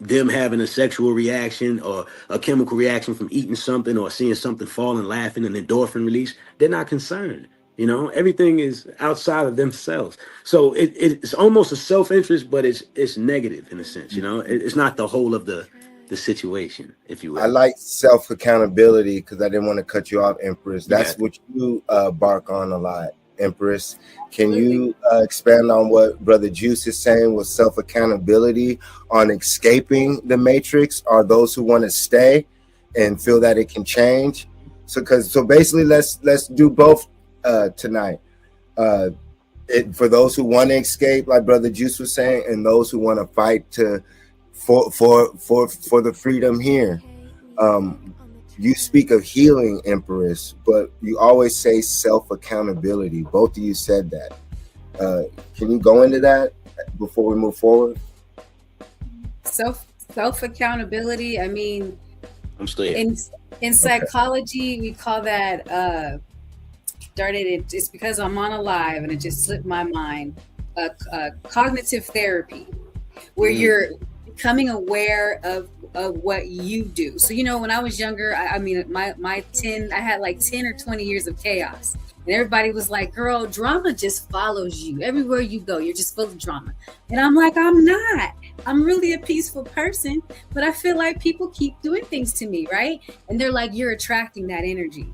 them having a sexual reaction or a chemical reaction from eating something or seeing something fall and laughing and endorphin release, they're not concerned. You know, everything is outside of themselves. So it's almost a self-interest, but it's negative in a sense. You know, it's not the whole of the situation, if you will. I like self-accountability because I didn't want to cut you off, Empress. That's what you bark on a lot, Empress. Can you expand on what Brother Juice is saying with self-accountability on escaping the matrix, or those who want to stay and feel that it can change? So basically, let's do both tonight. For those who want to escape, like Brother Juice was saying, and those who want to fight for the freedom here. you speak of healing, Empress, but you always say self-accountability. Both of you said that. Can you go into that before we move forward? Self accountability. I mean, I'm still here. in psychology, we call that it's because I'm on alive and it just slipped my mind. Cognitive therapy, where you're becoming aware of what you do. So, you know, when I was younger, I mean, I had like 10 or 20 years of chaos. And everybody was like, girl, drama just follows you. Everywhere you go, you're just full of drama. And I'm like, I'm not. I'm really a peaceful person, but I feel like people keep doing things to me, right? And they're like, you're attracting that energy.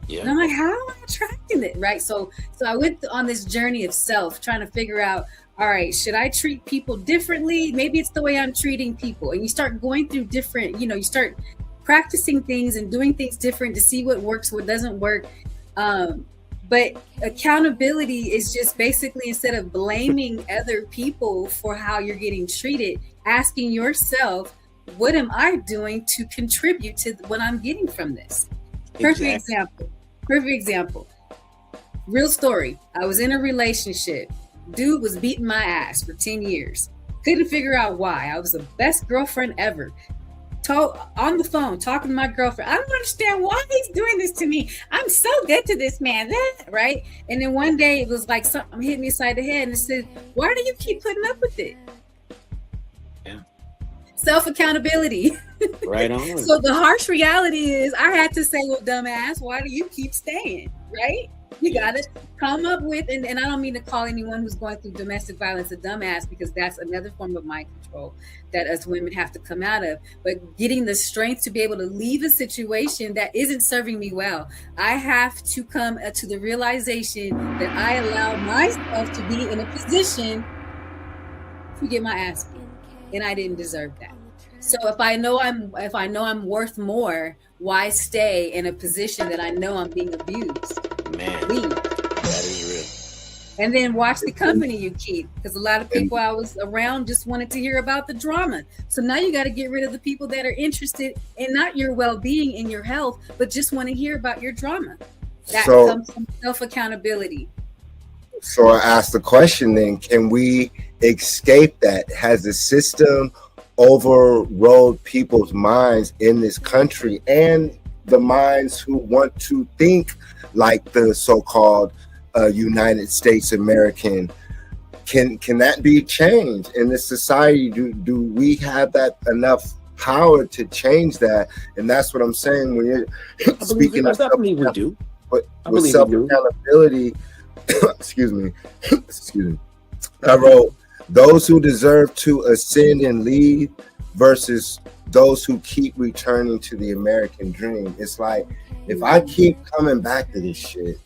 Yeah. And I'm like, how am I attracting it, right? So I went on this journey of self, trying to figure out, all right, should I treat people differently? Maybe it's the way I'm treating people. And you start going through different, you start practicing things and doing things different to see what works, what doesn't work. But accountability is just basically, instead of blaming other people for how you're getting treated, asking yourself, what am I doing to contribute to what I'm getting from this? Perfect example. Real story. I was in a relationship. Dude was beating my ass for 10 years. Couldn't figure out why. I was the best girlfriend ever. On the phone, talking to my girlfriend. I don't understand why he's doing this to me. I'm so good to this man, right? And then one day it was like something hit me side the head and it said, why do you keep putting up with it? Yeah. Self-accountability. Right on. So the harsh reality is I had to say, well, dumbass, why do you keep staying? Right? You gotta come up with, and I don't mean to call anyone who's going through domestic violence a dumbass, because that's another form of mind control that us women have to come out of. But getting the strength to be able to leave a situation that isn't serving me well, I have to come to the realization that I allow myself to be in a position to get my ass beat, and I didn't deserve that. So if I know I'm worth more, why stay in a position that I know I'm being abused? Man, leave. That is real. And then watch the company you keep, because a lot of people I was around just wanted to hear about the drama. So now you got to get rid of the people that are interested in not your well-being and your health, but just want to hear about your drama. That comes from self-accountability. So I asked the question then, can we escape that? Has the system overrode people's minds in this country, and the minds who want to think like the so-called United States American? Can that be changed in this society? Do we have that enough power to change that? And that's what I'm saying when you're speaking of self-accountability. But with self-accountability, excuse me, I wrote, those who deserve to ascend and lead versus those who keep returning to the American dream. It's like, if I keep coming back to this shit,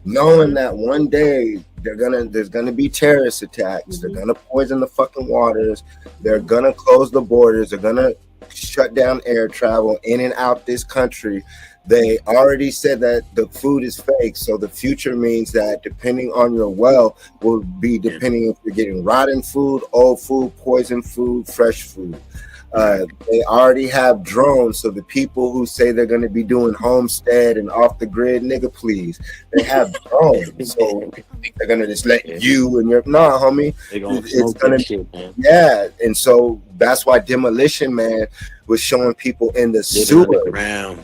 knowing that one day there's gonna be terrorist attacks, they're gonna poison the fucking waters, they're gonna close the borders, they're gonna shut down air travel in and out this country. They already said that the food is fake, so the future means that depending on your wealth will be depending if you're getting rotten food, old food, poison food, fresh food. They already have drones, so the people who say they're going to be doing homestead and off the grid, nigga, please, they have drones, so they're going to just let you and your homie. It's going to shit, man. Yeah, and so that's why Demolition Man was showing people in the sewer.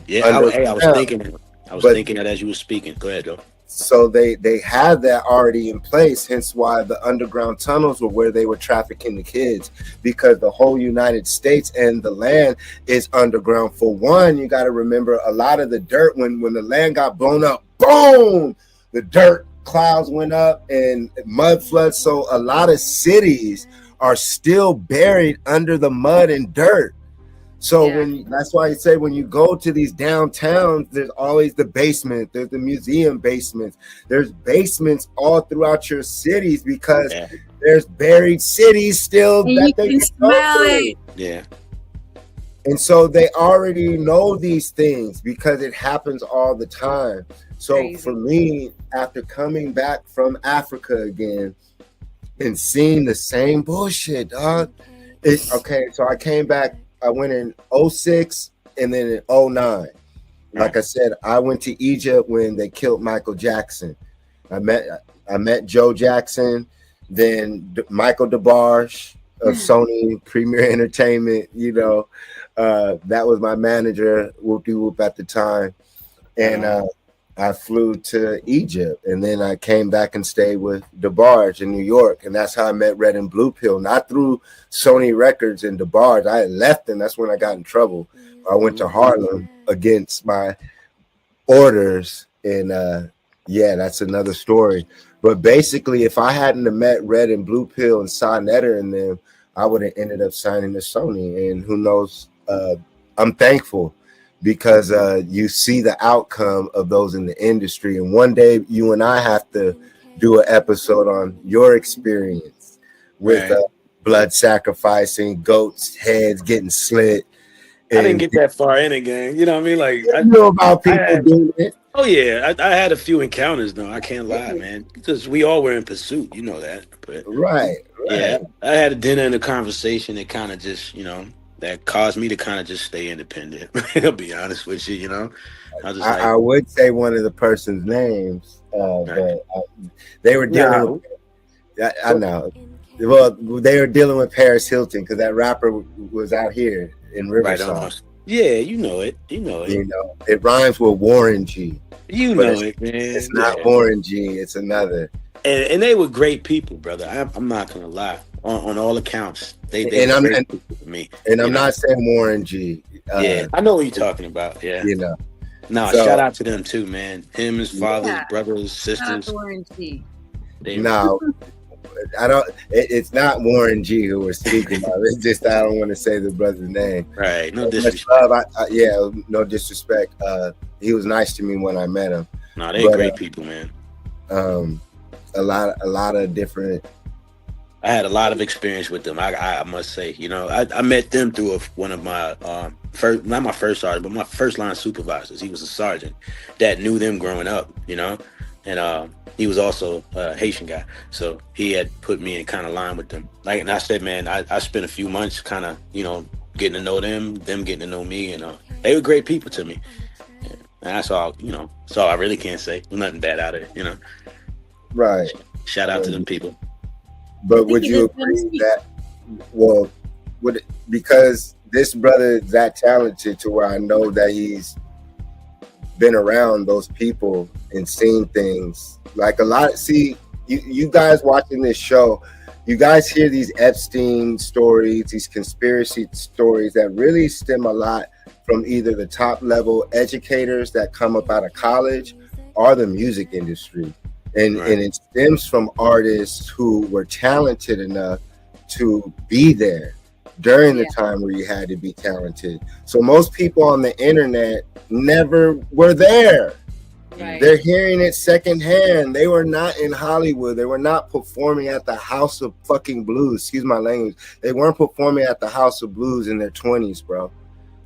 Yeah, I was thinking that as you were speaking. Go ahead, though. So they had that already in place, hence why the underground tunnels were where they were trafficking the kids, because the whole United States and the land is underground. For one, you got to remember a lot of the dirt, when the land got blown up, boom, the dirt clouds went up and mud floods. So a lot of cities are still buried under the mud and dirt. So that's why I say when you go to these downtowns, there's always the basement, there's the museum basements, there's basements all throughout your cities, because there's buried cities still and that they can smell it. Yeah. And so they already know these things because it happens all the time. So for me, after coming back from Africa again and seeing the same bullshit, dog, so I came back. I went in 06 and then in 09. Like I said, I went to Egypt when they killed Michael Jackson. I met Joe Jackson, then Michael DeBarge of Sony Premier Entertainment. You know, that was my manager, Whoopty Whoop, at the time. And I flew to Egypt, and then I came back and stayed with DeBarge in New York, and that's how I met Red and Blue Pill. Not through Sony Records and DeBarge. I had left them. That's when I got in trouble. I went to Harlem against my orders, and yeah, that's another story. But basically, if I hadn't have met Red and Blue Pill and Sonetta and them, I would have ended up signing to Sony. And who knows? I'm thankful, because you see the outcome of those in the industry. And one day you and I have to do an episode on your experience with blood sacrificing, goats' heads getting slit. I didn't get that far in again. You know what I mean? Like, I know about people doing it. Oh yeah, I had a few encounters though. I can't lie, man, because we all were in pursuit. You know that, but right. Yeah, I had a dinner and a conversation that kind of just, that caused me to kind of just stay independent. I'll be honest with you. You know, I would say one of the person's names, but they were dealing with. I know. Well, they were dealing with Paris Hilton because that rapper was out here in Riverside. Right. Yeah, you know it. You know it rhymes with Warren G. You know it, man. It's not Warren G. It's another. And they were great people, brother. I'm not gonna lie. On all accounts, they were great people for me. And I'm not saying Warren G. Yeah, I know what you're talking about. Yeah, No, shout out to them too, man. Him, his father, his brothers, his sisters. Warren G. No, I don't. It's not Warren G. who we're speaking of. It's just I don't want to say the brother's name. Right. No disrespect. No disrespect. He was nice to me when I met him. No, they're great people, man. A lot of different. I had a lot of experience with them. I must say, I met them through one of my not my first sergeant, but my first line supervisors. He was a sergeant that knew them growing up, and he was also a Haitian guy, so he had put me in kind of line with them. Like, and I said, man, I spent a few months kind of, getting to know them getting to know me, and they were great people to me. And that's all, so I really can't say nothing bad out of it, Right. Shout out to them people. But would you agree that, because this brother is that talented to where I know that he's been around those people and seen things like a lot. You guys watching this show, you guys hear these Epstein stories, these conspiracy stories that really stem a lot from either the top level educators that come up out of college or the music industry. And it stems from artists who were talented enough to be there during the time where you had to be talented. So most people on the internet never were there. Right. They're hearing it secondhand. They were not in Hollywood. They were not performing at the House of fucking Blues. Excuse my language. They weren't performing at the House of Blues in their 20s, bro.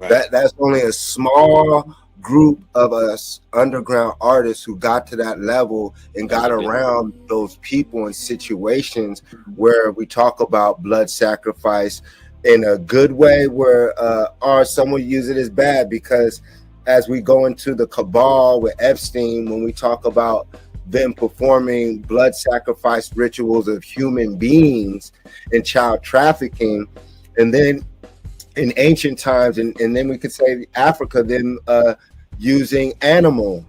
Right. That's only a small group of us underground artists who got to that level and got around those people in situations where we talk about blood sacrifice in a good way, where or some would use it as bad, because as we go into the cabal with Epstein, when we talk about them performing blood sacrifice rituals of human beings and child trafficking, and then in ancient times, and then we could say Africa, then using animal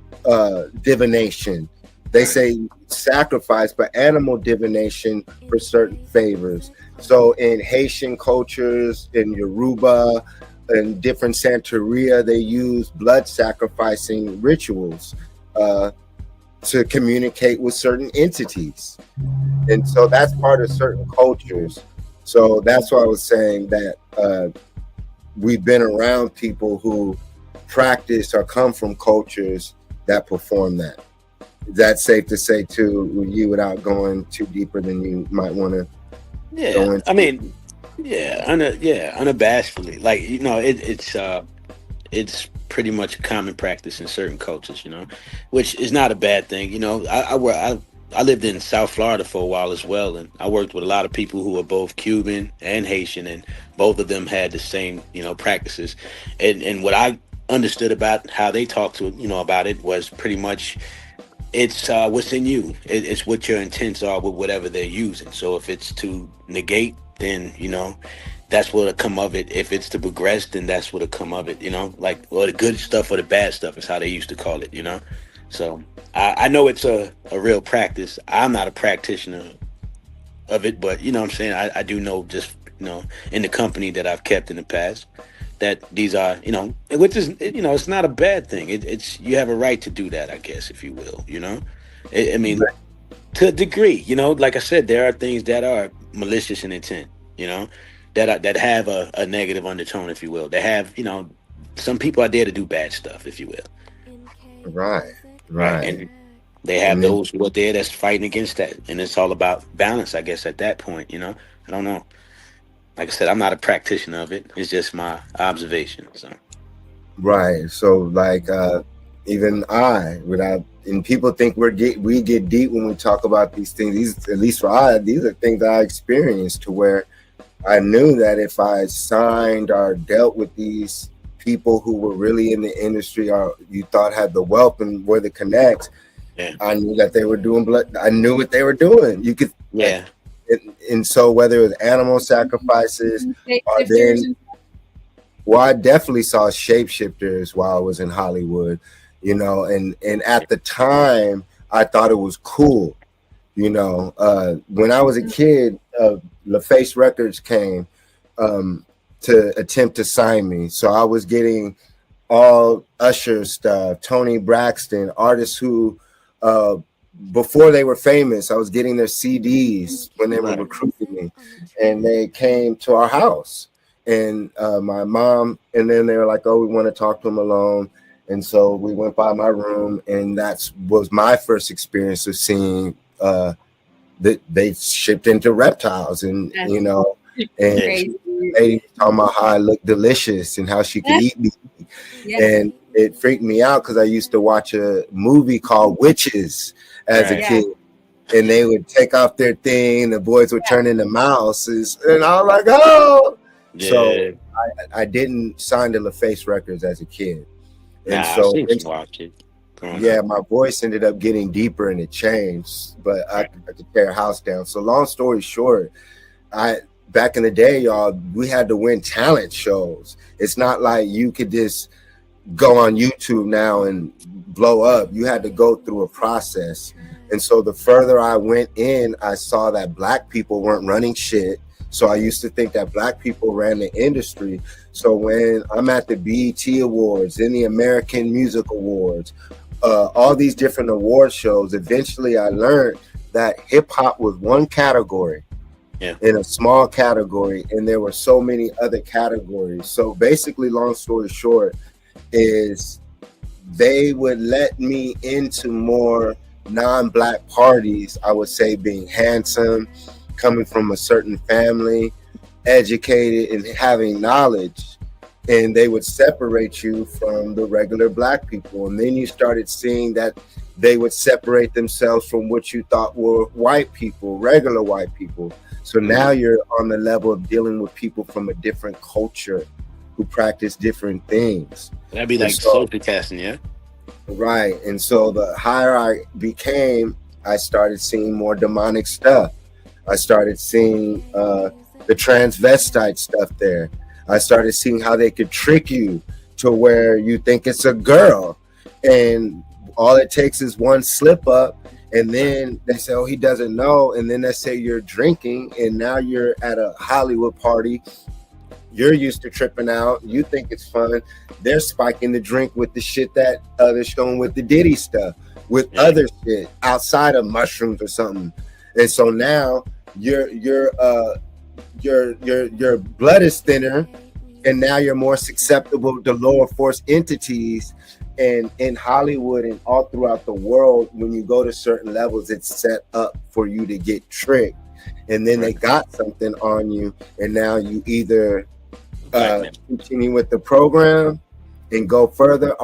divination. They say sacrifice, but animal divination for certain favors. So in Haitian cultures, in Yoruba, and different Santeria, they use blood sacrificing rituals to communicate with certain entities. And so that's part of certain cultures. So that's why I was saying that we've been around people who practice or come from cultures that perform that. That's safe to say too, with you, without going too deeper than you might want to. Yeah, I mean, unabashedly. Like, it's pretty much a common practice in certain cultures, which is not a bad thing. I lived in South Florida for a while as well, and I worked with a lot of people who were both Cuban and Haitian, and both of them had the same, practices. And what I understood about how they talked to about it was pretty much it's what's in you. It's what your intents are with whatever they're using. So if it's to negate, then that's what'll come of it. If it's to progress, then that's what'll come of it. Like, well, the good stuff or the bad stuff is how they used to call it. So I know it's a real practice. I'm not a practitioner of it, but what I'm saying, I do know, just in the company that I've kept in the past, that these are which is it's not a bad thing. It's you have a right to do that, I guess, if you will. I mean, to a degree, like I said, there are things that are malicious in intent, that have a negative undertone, if you will. They have some people are there to do bad stuff, if you will. Right. And they have those who are there that's fighting against that, and it's all about balance, I guess, at that point. I don't know. Like I said, I'm not a practitioner of it. It's just my observation. So, right. So, like, even and people think we get deep when we talk about these things. These, at least for these are things that I experienced, to where I knew that if I signed or dealt with these people who were really in the industry, or you thought had the wealth and were the connects, I knew that they were doing blood. I knew what they were doing. You could, and so whether it was animal sacrifices or then, well, I definitely saw shapeshifters while I was in Hollywood, and at the time I thought it was cool. When I was a kid, LaFace Records came to attempt to sign me. So I was getting all Usher stuff, Tony Braxton, artists who before they were famous, I was getting their CDs when they were recruiting me, and they came to our house, and my mom, and then they were like, oh, we want to talk to him alone. And so we went by my room, and was my first experience of seeing that they shipped into reptiles, and and lady talking about how I look delicious and how she could eat me. And it freaked me out because I used to watch a movie called Witches as a kid, and they would take off their thing, the boys would turn into mouses, and I was like, oh. So I didn't sign to LaFace Records as a kid, and so my voice ended up getting deeper and it changed, but I could tear a house down. So long story short, back in the day, y'all, we had to win talent shows. It's not like you could just go on YouTube now and blow up. You had to go through a process. And so the further I went in, I saw that Black people weren't running shit. So I used to think that Black people ran the industry. So when I'm at the BET Awards, in the American Music Awards, all these different award shows, eventually I learned that hip hop was one category. In a small category, and there were so many other categories. So basically, long story short, is they would let me into more non-Black parties, I would say, being handsome, coming from a certain family, educated, and having knowledge, and they would separate you from the regular Black people. And then you started seeing that they would separate themselves from what you thought were white people, regular white people. So now you're on the level of dealing with people from a different culture who practice different things. That'd be like social casting, yeah? Right. And so the higher I became, I started seeing more demonic stuff. I started seeing the transvestite stuff there. I started seeing how they could trick you to where you think it's a girl, and all it takes is one slip up. And then they say, oh, he doesn't know. And then they say you're drinking, and now you're at a Hollywood party. You're used to tripping out. You think it's fun. They're spiking the drink with the shit that they're showing with the Diddy stuff, with other shit outside of mushrooms or something. And so now your blood is thinner, and now you're more susceptible to lower force entities. And in Hollywood and all throughout the world, when you go to certain levels, it's set up for you to get tricked. And then they got something on you, and now you either continue with the program and go further,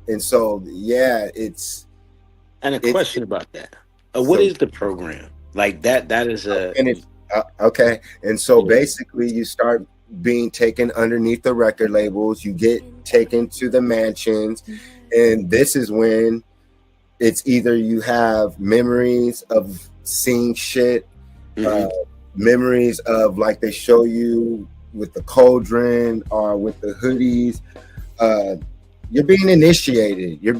and so it's. And a question about that: what is the program? Like that is a. And it's okay. And so basically, you start being taken underneath the record labels. You get taken to the mansions, and this is when it's either you have memories of seeing shit, memories of like they show you with the cauldron or with the hoodies. You're being initiated. You're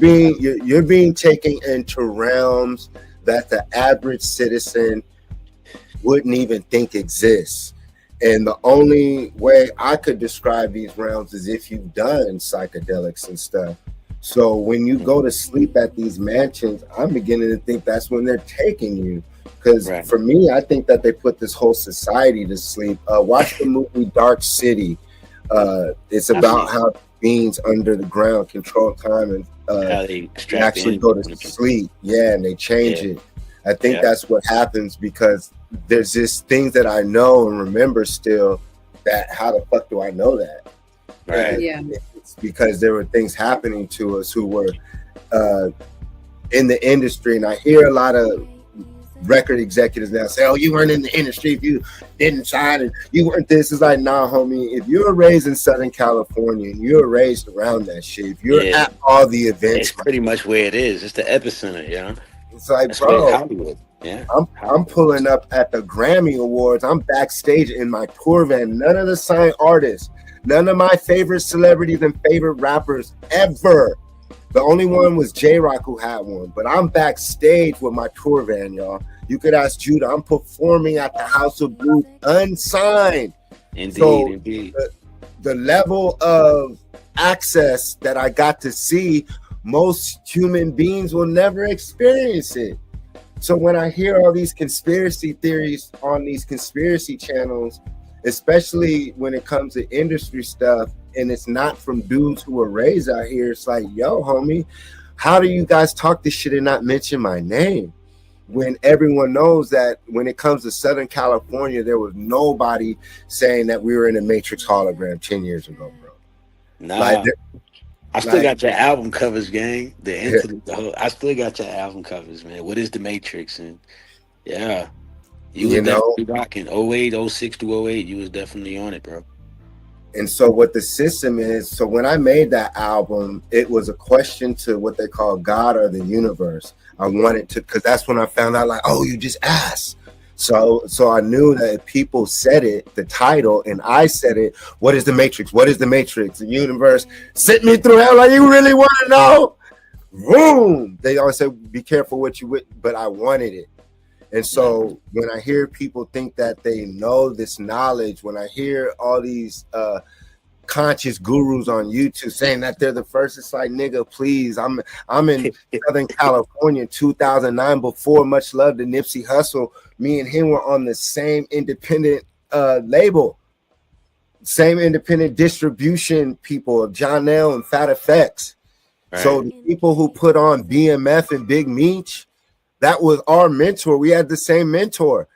being taken into realms that the average citizen wouldn't even think exists. And the only way I could describe these realms is if you've done psychedelics and stuff. So when you go to sleep at these mansions, I'm beginning to think that's when they're taking you. Because for me, I think that they put this whole society to sleep. Watch the movie Dark City. It's about how beings under the ground control time and how they actually go to sleep. Yeah, and they change it. I think that's what happens, because there's just things that I know and remember still that how the fuck do I know that? Right. Yeah. It's because there were things happening to us who were in the industry. And I hear a lot of record executives now say, oh, you weren't in the industry if you didn't sign and you weren't this. It's like, nah, homie, if you were raised in Southern California and you were raised around that shit, if you're at all the events, it's pretty much where it is. It's the epicenter, it's like, That's bro, Hollywood. Yeah, I'm pulling up at the Grammy Awards. I'm backstage in my tour van. None of the signed artists, none of my favorite celebrities and favorite rappers ever. The only one was J-Rock who had one, but I'm backstage with my tour van, y'all. You could ask Judah. I'm performing at the House of Blues unsigned. Indeed. The level of access that I got to see, most human beings will never experience it. So when I hear all these conspiracy theories on these conspiracy channels, especially when it comes to industry stuff, and it's not from dudes who were raised out here, it's like, yo, homie, how do you guys talk this shit and not mention my name? When everyone knows that when it comes to Southern California, there was nobody saying that we were in a Matrix hologram 10 years ago, bro. Nah. Like, I still got your album covers, gang. I still got your album covers, man. What is the Matrix? And you was definitely rocking 08, 06 to 08. You was definitely on it, bro. And so what the system is, so when I made that album, it was a question to what they call God or the universe. I wanted to, because that's when I found out, like, oh, you just asked. So I knew that if people said it, the title, and I said it, what is the Matrix? What is the Matrix? The universe sent me through hell. Like, you really want to know? Boom. They always say, be careful what you with, but I wanted it. And so when I hear people think that they know this knowledge, when I hear all these conscious gurus on YouTube saying that they're the first, it's like, nigga, please, I'm in Southern California in 2009, before Much Love to Nipsey Hussle. Me and him were on the same independent label, same independent distribution people of John L and Fat Effects. Right. So the people who put on BMF and Big Meech, that was our mentor. We had the same mentor.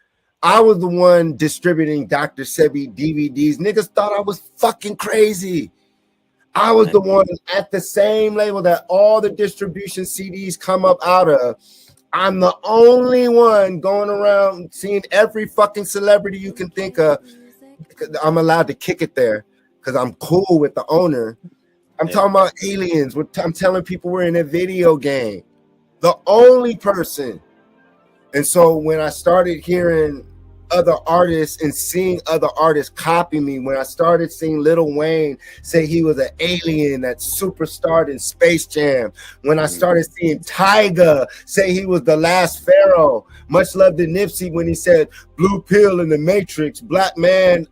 I was the one distributing Dr. Sebi DVDs. Niggas thought I was fucking crazy. I was the one at the same label that all the distribution CDs come up out of. I'm the only one going around seeing every fucking celebrity you can think of. I'm allowed to kick it there because I'm cool with the owner. I'm talking about aliens. I'm telling people we're in a video game. The only person. And so when I started hearing other artists and seeing other artists copy me, when I started seeing Lil Wayne say he was an alien that superstarred in Space Jam, when I started seeing Tyga say he was the last pharaoh, Much Love to Nipsey when he said blue pill in the Matrix, black man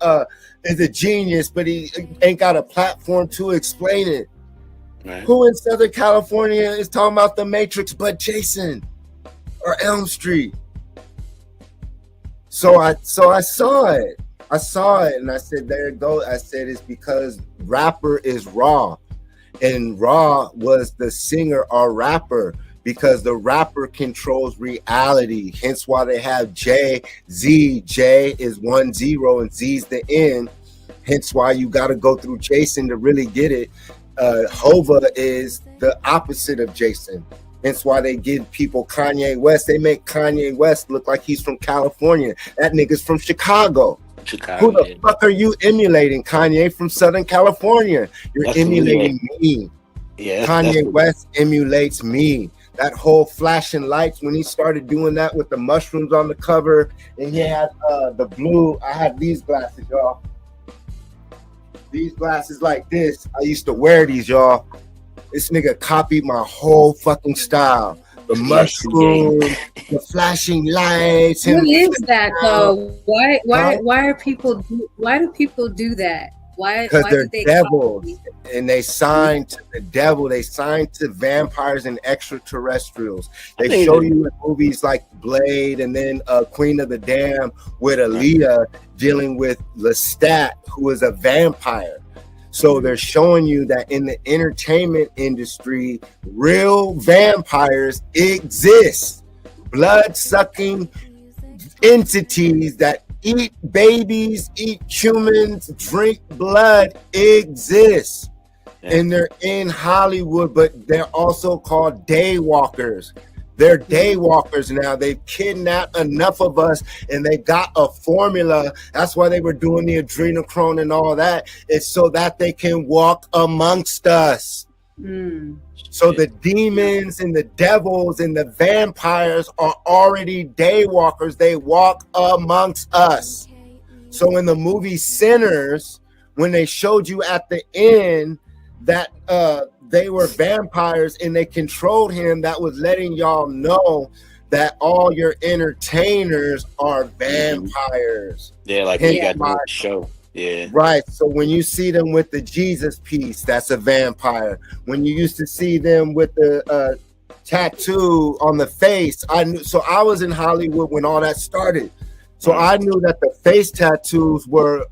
is a genius, but he ain't got a platform to explain it. Right. Who in Southern California is talking about the Matrix but Jason or Elm Street? So I saw it. I saw it and I said, there it goes. I said, it's because rapper is Raw. And Raw was the singer or rapper because the rapper controls reality. Hence why they have J-Z. J is 10 and Z's the N. Hence why you got to go through Jason to really get it. Hova is the opposite of Jason. Hence why they give people Kanye West. They make Kanye West look like he's from California. That nigga's from Chicago. Who Chicago. the Yeah. fuck are you emulating? Kanye from Southern California. You're That's emulating me. Yeah, Kanye West emulates me. That whole flashing lights when he started doing that with the mushrooms on the cover, and he had the blue. I had these glasses, y'all. These glasses like this. I used to wear these, y'all. This nigga copied my whole fucking style. The mushroom, the flashing lights. What is that though? Why do people do that? Because they're do they devils, copy? and they signed to the devil. They signed to vampires and extraterrestrials. They show you in movies like Blade, and then Queen of the Dam with Aaliyah dealing with Lestat, who is a vampire. So they're showing you that in the entertainment industry, real vampires exist. Blood-sucking entities that eat babies, eat humans, drink blood exist. And they're in Hollywood, but they're also called daywalkers. They're daywalkers now. They've kidnapped enough of us, and they got a formula. That's why they were doing the adrenochrome and all that. It's so that they can walk amongst us. So the demons and the devils and the vampires are already daywalkers. They walk amongst us. So in the movie Sinners, when they showed you at the end that they were vampires and they controlled him, that was letting y'all know that all your entertainers are vampires. Yeah, like when you got the show. Yeah. Right. So when you see them with the Jesus piece, that's a vampire. When you used to see them with the tattoo on the face, I knew. So I was in Hollywood when all that started. So I knew that the face tattoos were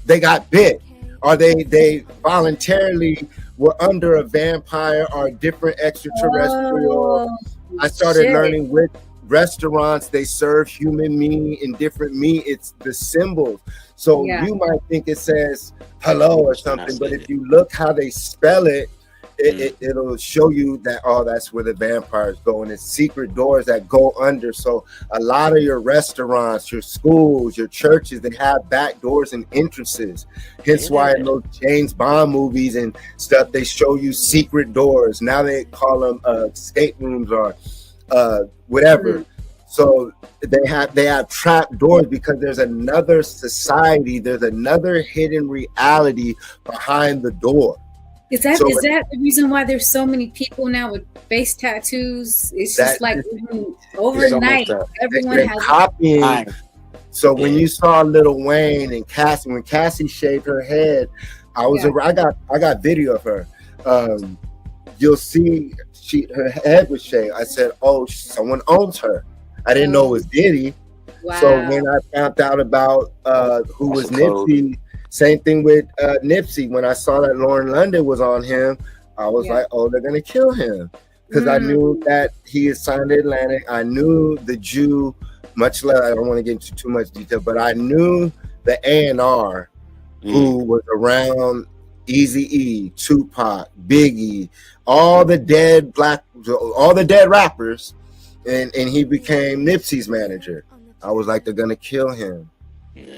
they got bit, or they voluntarily were under a vampire or a different extraterrestrial. I started learning with restaurants they serve human meat and different meat. It's the symbols. So you might think it says hello or something, but if you look how they spell it, it'll show you that, oh, that's where the vampires go, and it's secret doors that go under. So a lot of your restaurants, your schools, your churches, they have back doors and entrances. Hence why in those James Bond movies and stuff, they show you secret doors. Now they call them escape rooms or whatever. So they have trap doors because there's another society, there's another hidden reality behind the door. Is that the reason why there's so many people now with face tattoos? It's just like overnight, everyone has copying. So when you saw Lil Wayne and Cassie, when Cassie shaved her head, I got video of her. You'll see her head was shaved. I said, oh, someone owns her. I didn't know it was Diddy. Wow. So when I found out about who was Nipsey, same thing with Nipsey. When I saw that Lauren London was on him, I was like, oh, they're going to kill him. Because I knew that he is signed to Atlantic. I knew the Jew, much less, I don't want to get into too much detail, but I knew the A&R who was around Eazy-E, Tupac, Biggie, all the dead rappers. And he became Nipsey's manager. I was like, they're gonna kill him.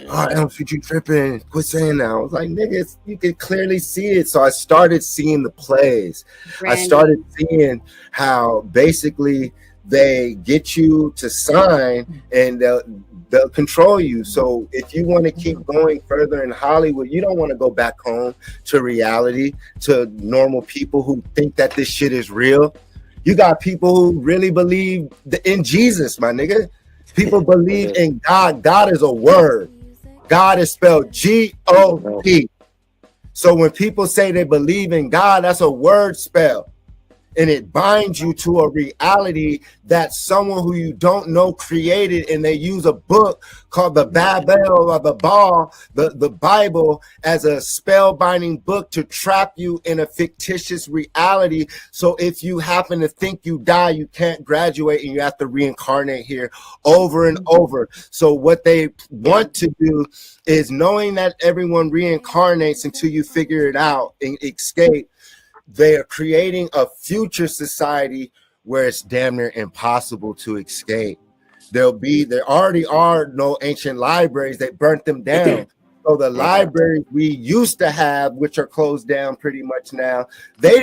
Oh, Elm Street, you tripping? Quit saying that. I was like, niggas, you can clearly see it. So I started seeing the plays. I started seeing how basically they get you to sign and they'll control you. So if you want to keep going further in Hollywood, you don't want to go back home to reality, to normal people who think that this shit is real. You got people who really believe in Jesus, my nigga. People believe in God. God is a word. God is spelled G-O-D. So when people say they believe in God, that's a word spell. And it binds you to a reality that someone who you don't know created, and they use a book called the Babel or the Bible as a spell-binding book to trap you in a fictitious reality. So if you happen to think you die, you can't graduate and you have to reincarnate here over and over. So what they want to do is, knowing that everyone reincarnates until you figure it out and escape, they are creating a future society where it's damn near impossible to escape. There already are no ancient libraries. They burnt them down. So the libraries we used to have, which are closed down pretty much now, they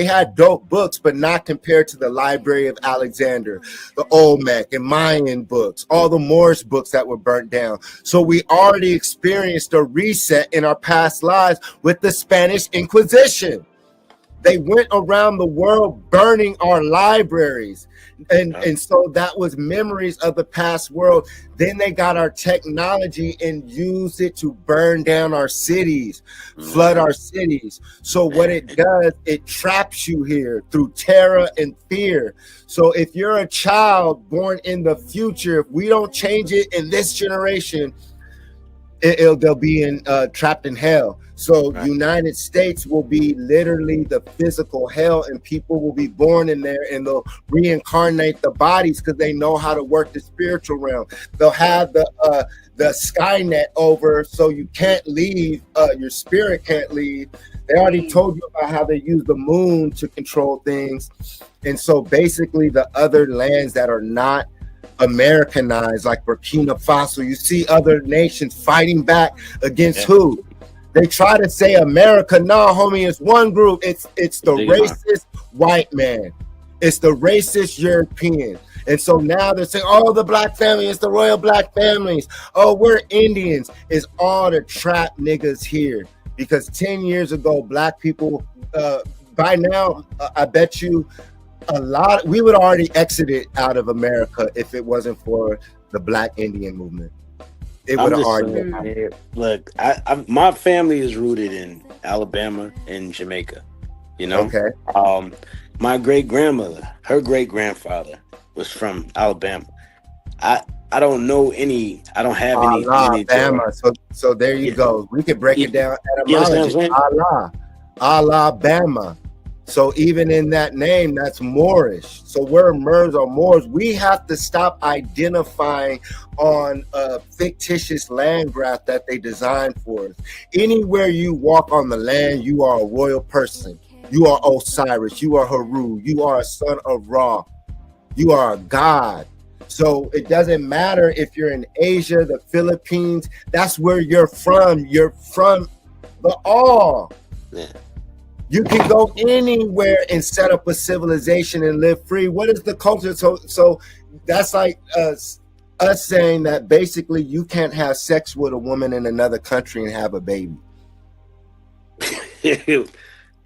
had dope books, but not compared to the Library of Alexander, the Olmec and Mayan books, all the Moorish books that were burnt down. So we already experienced a reset in our past lives with the Spanish Inquisition. They went around the world burning our libraries. And so that was memories of the past world. Then they got our technology and used it to burn down our cities, flood our cities. So what it does, it traps you here through terror and fear. So if you're a child born in the future, if we don't change it in this generation, they'll be trapped in hell. So United States will be literally the physical hell, and people will be born in there, and they'll reincarnate the bodies because they know how to work the spiritual realm. They'll have the Skynet over, so you can't leave. Your spirit can't leave. They already told you about how they use the moon to control things, and so basically the other lands that are not Americanized, like Burkina Faso, you see other nations fighting back against who? They try to say America. No, homie, it's one group. It's the racist white man. It's the racist European. And so now they're saying, oh, the black family, it's the royal black families. Oh, we're Indians. It's all the trap niggas here. Because 10 years ago, black people, by now, I bet you we would already exited out of America if it wasn't for the Black Indian movement. It would have already. Look, my family is rooted in Alabama and Jamaica. You know, my great grandmother, her great grandfather was from Alabama. I don't know any. I don't have any. Alabama. So there you go. We could break it down. Etymology. Alabama. So even in that name, that's Moorish. So we're Murs or Moors. We have to stop identifying on a fictitious land graph that they designed for us. Anywhere you walk on the land, you are a royal person. You are Osiris. You are Haru. You are a son of Ra. You are a god. So it doesn't matter if you're in Asia, the Philippines. That's where you're from. You're from the all. Yeah. You can go anywhere and set up a civilization and live free. What is the culture? So that's like us saying that basically you can't have sex with a woman in another country and have a baby.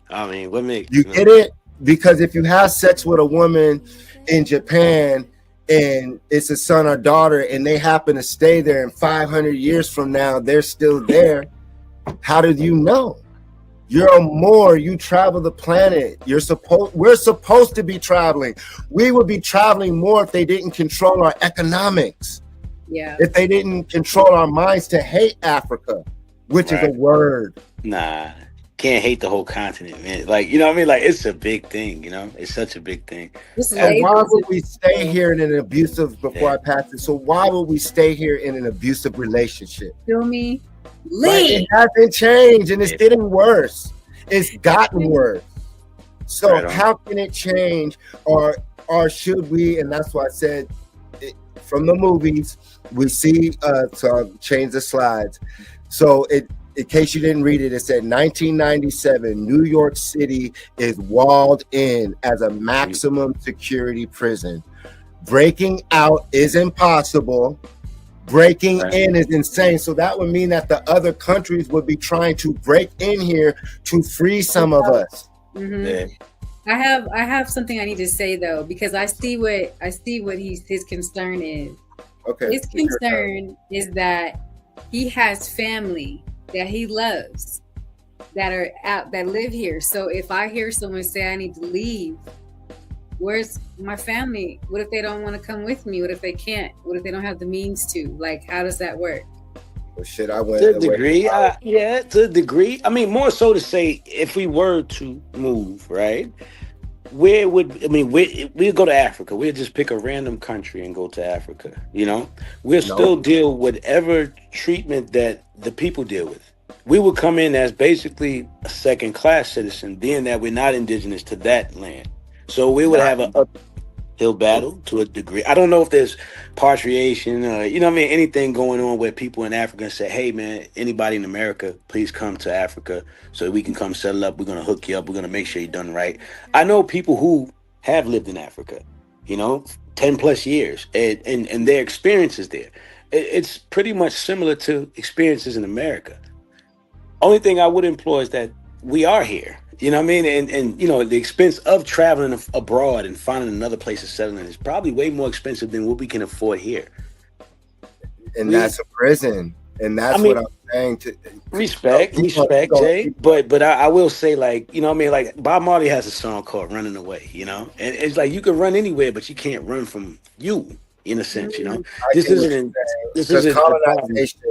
I mean, what makes you get it? Because if you have sex with a woman in Japan and it's a son or daughter and they happen to stay there and 500 years from now they're still there, how did you know? You're a Moor. You travel the planet. We're supposed to be traveling. We would be traveling more if they didn't control our economics. Yeah. If they didn't control our minds to hate Africa, which is a word. Nah, can't hate the whole continent, man. Like, you know what I mean? Like, it's a big thing, you know? It's such a big thing. And why would we stay here in an abusive, before I pass it, so why would we stay here in an abusive relationship? Feel me? Like, it hasn't changed and it's getting worse. It's gotten worse. So how can it change, or should we? And that's why I said from the movies we see. So I'll change the slides. So in case you didn't read it, it said 1997 New York City is walled in as a maximum security prison. Breaking out is impossible. Breaking in is insane. So that would mean that the other countries would be trying to break in here to free some of us. Mm-hmm. Yeah. I have something I need to say though, because I see what his concern is. Okay. His concern is that he has family that he loves that are out, that live here. So if I hear someone say I need to leave, where's my family? What if they don't want to come with me? What if they can't? What if they don't have the means to? Like, how does that work? Well, shit, I went to a degree. Yeah, to a degree. I mean, more so to say, if we were to move, right? Where would we'd go to Africa? We'd just pick a random country and go to Africa. You know, we'll still deal with whatever treatment that the people deal with. We would come in as basically a second-class citizen, being that we're not indigenous to that land. So we would have He'll battle to a degree. I don't know if there's patriation, you know what I mean, anything going on where people in Africa say, hey, man, anybody in America, please come to Africa so we can come settle up. We're going to hook you up. We're going to make sure you're done right. I know people who have lived in Africa, 10 plus years, and their experiences there. It's pretty much similar to experiences in America. Only thing I would implore is that we are here. You know what I mean? And the expense of traveling abroad and finding another place to settle in is probably way more expensive than what we can afford here. And that's a prison. And that's what I'm saying. Respect, Jay. But I will say, like, you know what I mean? Like, Bob Marley has a song called Running Away, And it's like you can run anywhere, but you can't run from you, in a sense, This isn't colonization.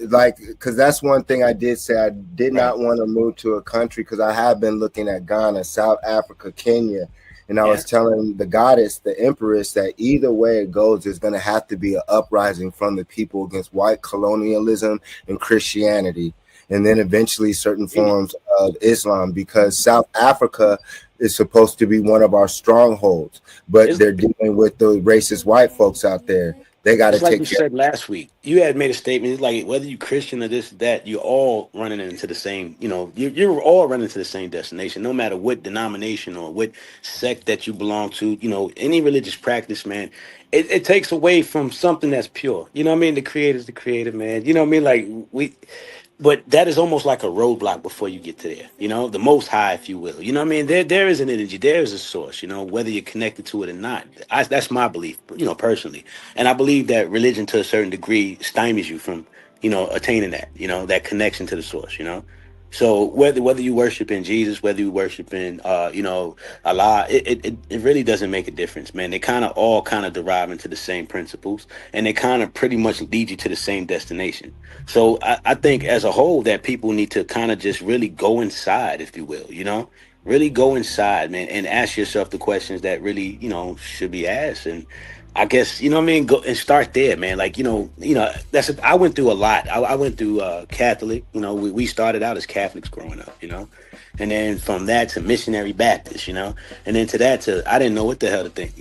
Like, because that's one thing I did say. I did not want to move to a country because I have been looking at Ghana, South Africa, Kenya, and I was telling the goddess, the empress, that either way it goes, there's going to have to be an uprising from the people against white colonialism and Christianity, and then eventually certain forms of Islam, because South Africa is supposed to be one of our strongholds, but they're dealing with the racist white folks out there. They got to take like you said last week. You had made a statement. It's like whether you're Christian or this, that, you're all running into the same. You're all running to the same destination, no matter what denomination or what sect that you belong to. Any religious practice, man. It takes away from something that's pure. You know what I mean? The creator's the creator, man. You know what I mean? Like but that is almost like a roadblock before you get to there. The most high, if you will. You know what I mean? There is an energy, there is a source, whether you're connected to it or not. That's my belief, personally. And I believe that religion to a certain degree stymies you from, attaining that, that connection to the source, So whether you worship in Jesus, whether you worship in, Allah, it really doesn't make a difference, man. They all derive into the same principles, and they pretty much lead you to the same destination. So I think as a whole that people need to just really go inside, if you will, really go inside, man, and ask yourself the questions that really, should be asked. And I guess, go and start there, man. Like, I went through a lot. I went through Catholic, we started out as Catholics growing up, and then from that to missionary Baptist, and then to that to, I didn't know what the hell to think,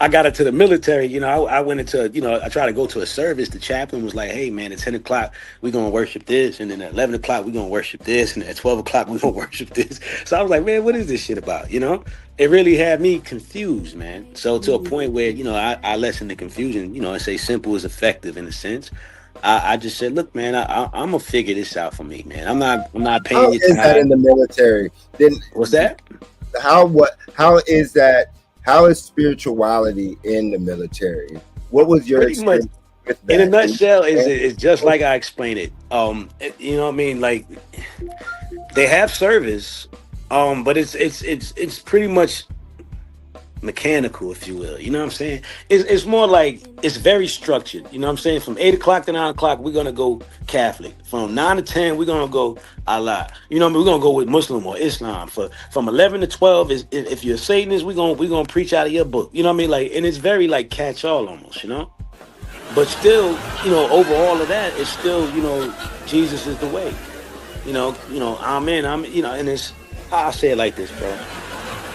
I got into the military, I went into, I tried to go to a service. The chaplain was like, hey man, at 10 o'clock, we're going to worship this. And then at 11 o'clock, we're going to worship this. And at 12 o'clock, we're going to worship this. So I was like, man, what is this shit about? It really had me confused, man. So to a point where, I lessened the confusion, and say simple is effective in a sense. I just said, look, man, I'm gonna figure this out for me, man. I'm not paying you time. How is that in the military? Then what's that? How is that? How is spirituality in the military? What was your experience with that? In a nutshell, is just like I explained it. You know what I mean? Like, they have service, but it's pretty much mechanical, if you will. You know what I'm saying? It's more like, it's very structured. You know what I'm saying? From 8 o'clock to 9 o'clock, we're gonna go Catholic. From 9 to 10, we're gonna go Allah. You know what I mean? We're gonna go with Muslim or Islam. From 11 to 12, if you're a Satanist, we're gonna preach out of your book. You know what I mean? Like, and it's very like catch-all almost, But still, over all of that, it's still, Jesus is the way. Amen. And it's, I'll say it like this, bro.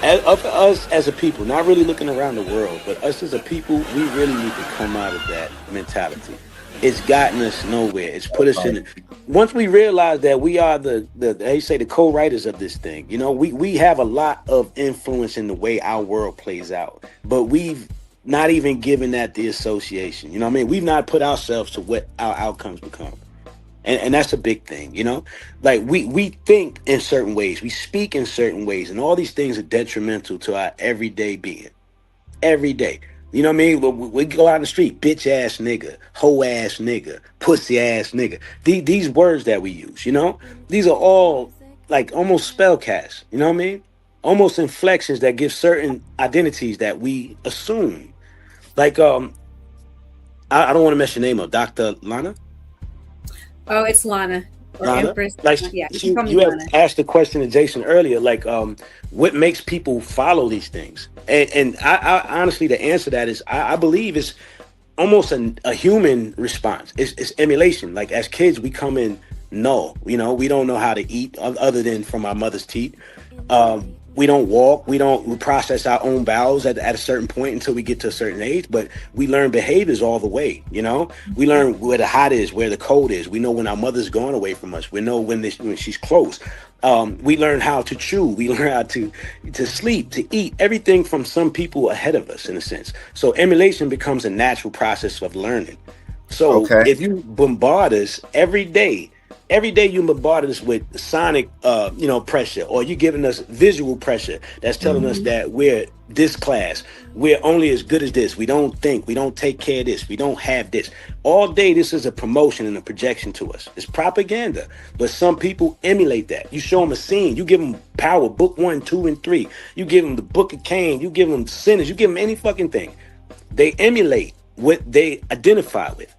Of us as a people, not really looking around the world, but us as a people, we really need to come out of that mentality. It's gotten us nowhere. It's put us in. Once we realize that we are they say the co-writers of this thing, we have a lot of influence in the way our world plays out, but we've not even given that the association. You know what I mean? We've not put ourselves to what our outcomes become. And that's a big thing, Like, we think in certain ways, we speak in certain ways, and all these things are detrimental to our everyday being. Every day. You know what I mean? We go out in the street, bitch ass nigga, hoe ass nigga, pussy ass nigga. These words that we use, These are all like almost spell casts, you know what I mean? Almost inflections that give certain identities that we assume. Like, I don't want to mess your name up, Dr. Lana? Oh, it's Lana. Or Lana? Empress. Like, Yeah, you have asked the question to Jason earlier, like, what makes people follow these things? And I honestly, the answer to that is, I believe it's almost a human response. It's emulation. Like, as kids, we come in null. We don't know how to eat other than from our mother's teeth. We don't walk. We process our own bowels at a certain point until we get to a certain age. But we learn behaviors all the way. You know, we learn where the hot is, where the cold is. We know when our mother's going away from us. We know when she's close. We learn how to chew. We learn how to sleep, to eat. Everything from some people ahead of us, in a sense. So emulation becomes a natural process of learning. So if you bombard us every day you bombard us with sonic pressure, or you giving us visual pressure that's telling us that we're this class, we're only as good as this, we don't think, we don't take care of this, we don't have this. All day this is a promotion and a projection to us. It's propaganda, but some people emulate that. You show them a scene, you give them Power book 1, 2, and 3, you give them the Book of Cain, you give them Sinners, you give them any fucking thing. They emulate what they identify with.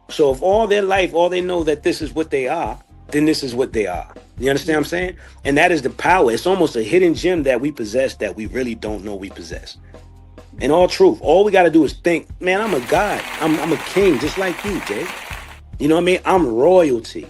So if all their life, all they know that this is what they are, then this is what they are. You understand what I'm saying? And that is the power. It's almost a hidden gem that we possess that we really don't know we possess. In all truth, all we got to do is think, man, I'm a god. I'm a king just like you, Jay. You know what I mean? I'm royalty.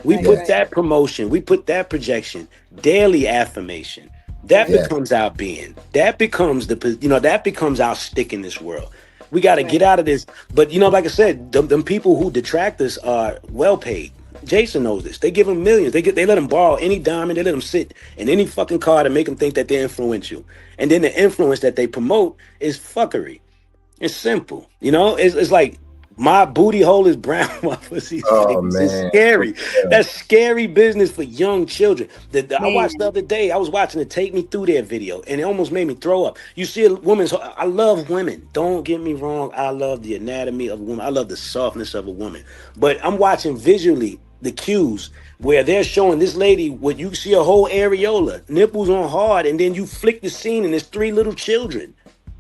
We put that promotion, we put that projection, daily affirmation. That becomes our being. That becomes that becomes our stick in this world. We got to get out of this. But, like I said, them people who detract us are well paid. Jason knows this. They give them millions. They let them borrow any diamond. They let them sit in any fucking car to make them think that they're influential. And then the influence that they promote is fuckery. It's simple. It's like, my booty hole is brown. My pussy. It's scary. That's scary business for young children. I watched the other day. I was watching the Take Me Through There video, and it almost made me throw up. You see a woman's. I love women. Don't get me wrong. I love the anatomy of a woman. I love the softness of a woman. But I'm watching visually the cues where they're showing this lady what you see a whole areola, nipples on hard, and then you flick the scene and there's 3 little children.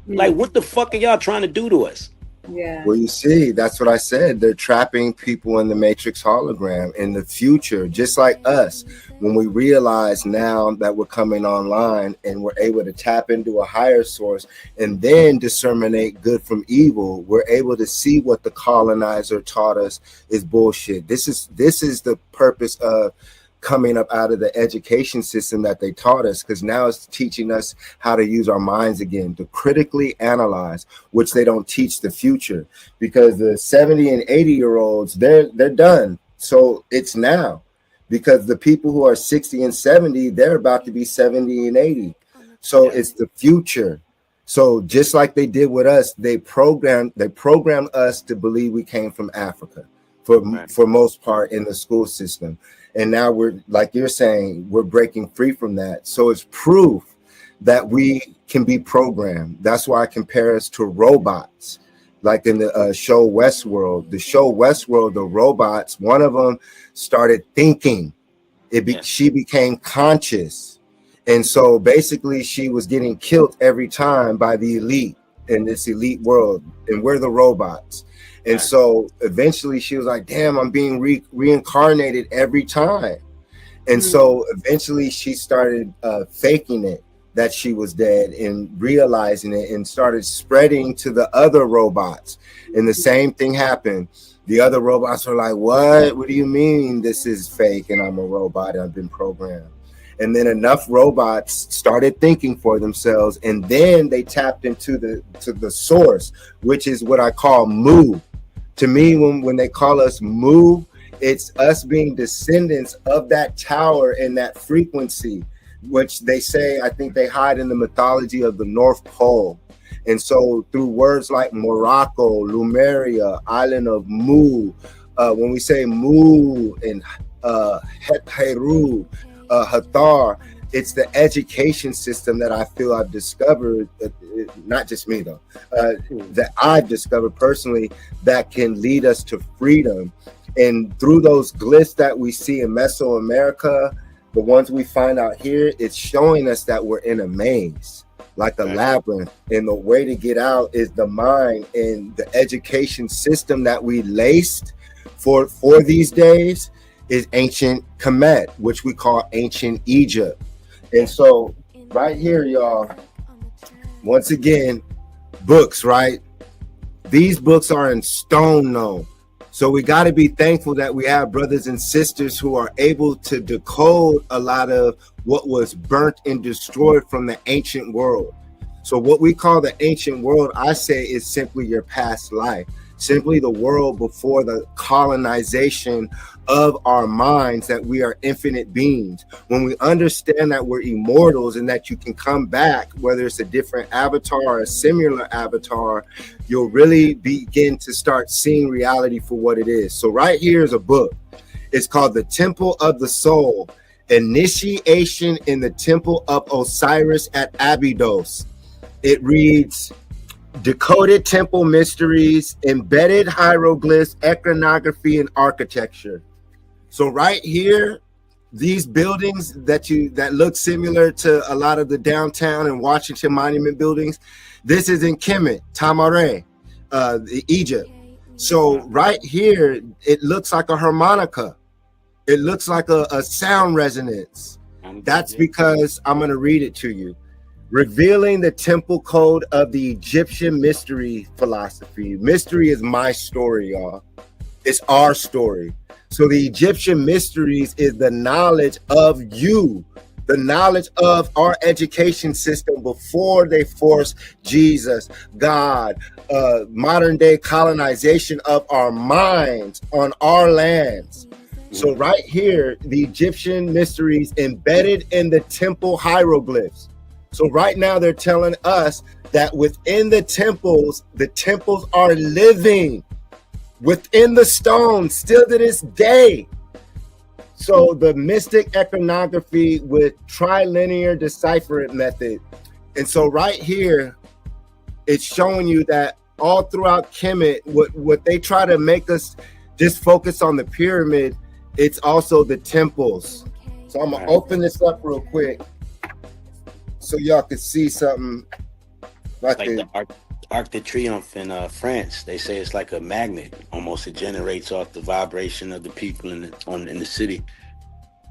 Like, what the fuck are y'all trying to do to us? Yeah. Well, you see, that's what I said. They're trapping people in the Matrix hologram in the future, just like us. When we realize now that we're coming online and we're able to tap into a higher source and then disseminate good from evil, we're able to see what the colonizer taught us is bullshit. This is the purpose of coming up out of the education system that they taught us, because now it's teaching us how to use our minds again, to critically analyze, which they don't teach the future, because the 70 and 80-year-olds, they're done. So it's now, because the people who are 60 and 70, they're about to be 70 and 80. So it's the future. So just like they did with us, they programmed us to believe we came from Africa for most part in the school system. And now we're, like you're saying, we're breaking free from that. So it's proof that we can be programmed. That's why I compare us to robots. Like in the show Westworld. The show Westworld, the robots, one of them started thinking. She became conscious. And so basically she was getting killed every time by the elite in this elite world. And we're the robots. And so eventually she was like, damn, I'm being reincarnated every time. And so eventually she started faking it, that she was dead, and realizing it, and started spreading to the other robots. And the same thing happened. The other robots were like, what do you mean this is fake and I'm a robot and I've been programmed? And then enough robots started thinking for themselves, and then they tapped into the source, which is what I call Mu. To me, when they call us Mu, it's us being descendants of that tower and that frequency, which they say, I think they hide in the mythology of the North Pole. And so through words like Morocco, Lumeria, Island of Mu, when we say Mu and Heru, Hathar, it's the education system that I feel I've discovered, not just me though, that I've discovered personally, that can lead us to freedom. And through those glyphs that we see in Mesoamerica, the ones we find out here, it's showing us that we're in a maze, like a labyrinth. And the way to get out is the mind, and the education system that we laced for these days is ancient Kemet, which we call ancient Egypt. And so right here, y'all, once again, books, right? These books are in stone now. So we got to be thankful that we have brothers and sisters who are able to decode a lot of what was burnt and destroyed from the ancient world. So what we call the ancient world, I say, is simply your past life, simply the world before the colonization of our minds, that we are infinite beings. When we understand that we're immortals and that you can come back, whether it's a different avatar or a similar avatar, you'll really begin to start seeing reality for what it is. So right here is a book. It's called The Temple of the Soul, Initiation in the Temple of Osiris at Abydos. It reads, Decoded Temple Mysteries, Embedded Hieroglyphs, Iconography, and Architecture. So right here, these buildings that look similar to a lot of the downtown and Washington Monument buildings, this is in Kemet, Tamare, Egypt. So right here, it looks like a harmonica. It looks like a sound resonance. That's because I'm going to read it to you. Revealing the temple code of the Egyptian mystery philosophy. Mystery is my story, y'all. It's our story. So the Egyptian mysteries is the knowledge of you, the knowledge of our education system before they forced Jesus, God, modern day colonization of our minds on our lands. So right here, the Egyptian mysteries embedded in the temple hieroglyphs. So right now they're telling us that within the temples are living within the stones still to this day. So the mystic iconography with trilinear decipherment method. And so right here, it's showing you that all throughout Kemet, what they try to make us just focus on the pyramid, it's also the temples. So I'm gonna open this up real quick so y'all can see something like the Arc de Triomphe in France. They say it's like a magnet almost. It generates off the vibration of the people in the city.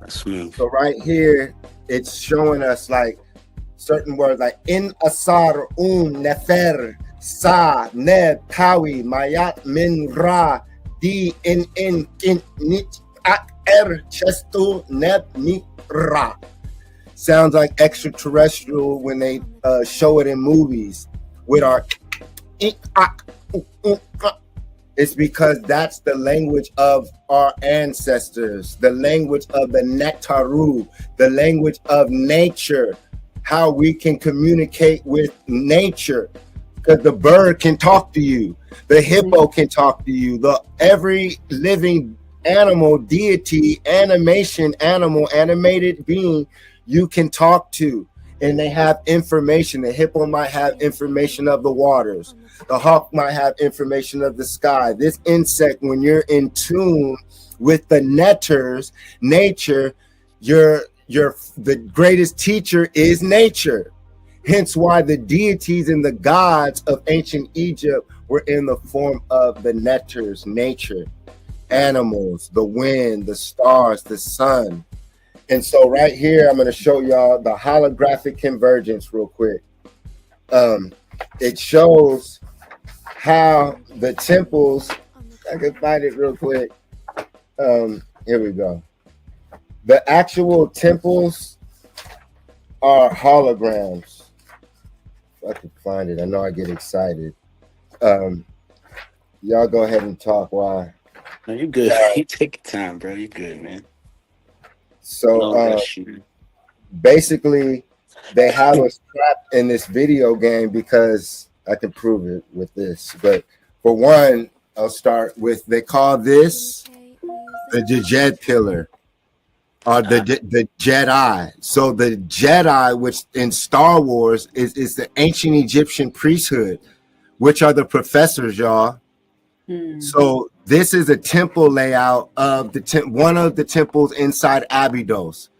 That's smooth. So right here, it's showing us like certain words like in asar nefer sa neb kawi mayat min ra di in nit ak chestu neb ni ra. Sounds like extraterrestrial when they show it in movies with our it's because that's the language of our ancestors, the language of the Nectaru, the language of nature, how we can communicate with nature. Because the bird can talk to you, the hippo can talk to you, every living animal, deity, animated being you can talk to, and they have information. The hippo might have information of the waters. The hawk might have information of the sky. This insect, when you're in tune with the netters, nature, the greatest teacher is nature. Hence why the deities and the gods of ancient Egypt were in the form of the netters, nature, animals, the wind, the stars, the sun. And so right here, I'm going to show y'all the holographic convergence real quick. It shows how the temples, I can find it real quick. Here we go. The actual temples are holograms. If I can find it, I know I get excited. Y'all go ahead and talk. Why? No, you good. You take your time, bro. You good, man. So basically, they have us trapped in this video game because I can prove it with this. But for one, I'll start with, they call this the Jed pillar, or the Jedi. So the Jedi, which in Star Wars is the ancient Egyptian priesthood, which are the professors, y'all. So this is a temple layout of one of the temples inside Abydos.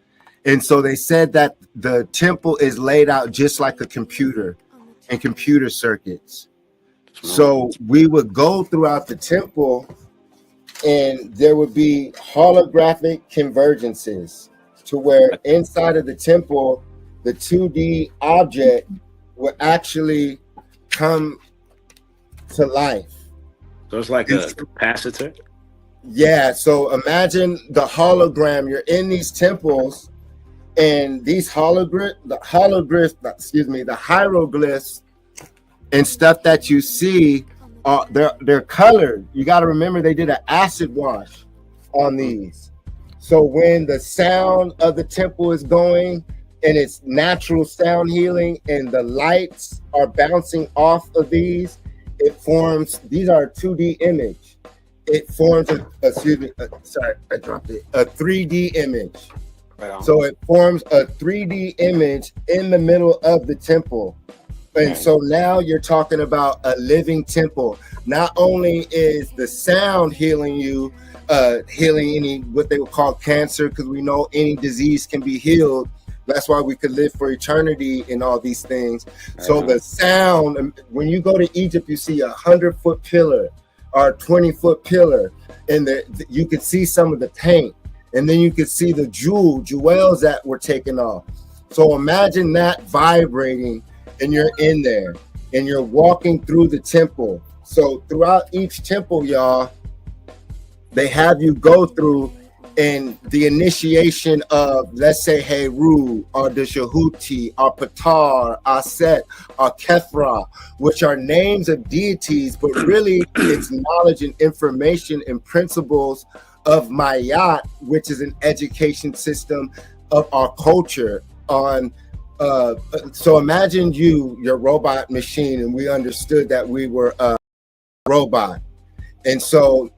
And so they said that the temple is laid out just like a computer and computer circuits. So we would go throughout the temple and there would be holographic convergences to where inside of the temple, the 2D object would actually come to life. So it's like a capacitor? Yeah, so imagine the hologram. You're in these temples And these the hieroglyphs and stuff that you see, they're colored. You got to remember they did an acid wash on these. So when the sound of the temple is going and it's natural sound healing and the lights are bouncing off of these, it forms, these are a 2D image. It forms a 3D image. Right on. So it forms a 3D image in the middle of the temple. And so now you're talking about a living temple. Not only is the sound healing you, healing any, what they would call cancer, because we know any disease can be healed. That's why we could live for eternity in all these things. So the sound, when you go to Egypt, you see 100-foot pillar or 20-foot pillar, and you could see some of the paint, and then you could see the jewels that were taken off. So imagine that vibrating, and you're in there, and you're walking through the temple. So throughout each temple, y'all, they have you go through in the initiation of, let's say, Heru, or the Shahuti, or Patar, Aset, or Kethra, which are names of deities, but really it's knowledge and information and principles of Mayat, which is an education system of our culture on. So imagine your robot machine, and we understood that we were a robot. And so,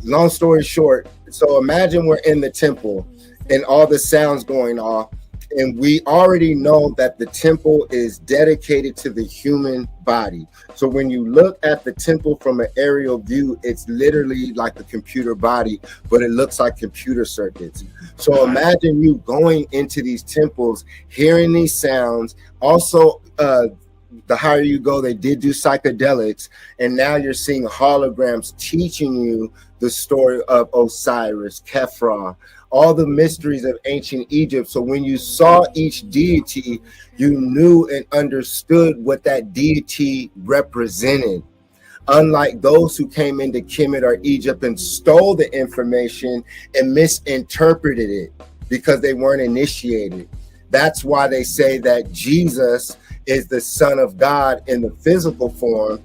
long story short, so imagine we're in the temple and all the sounds going off, and we already know that the temple is dedicated to the human body. So when you look at the temple from an aerial view, it's literally like a computer body, but it looks like computer circuits. So imagine you going into these temples, hearing these sounds. Also, the higher you go, they did do psychedelics, and now you're seeing holograms teaching you the story of Osiris, Khepra, all the mysteries of ancient Egypt. So when you saw each deity, you knew and understood what that deity represented. Unlike those who came into Kemet or Egypt and stole the information and misinterpreted it because they weren't initiated. That's why they say that Jesus is the Son of God in the physical form,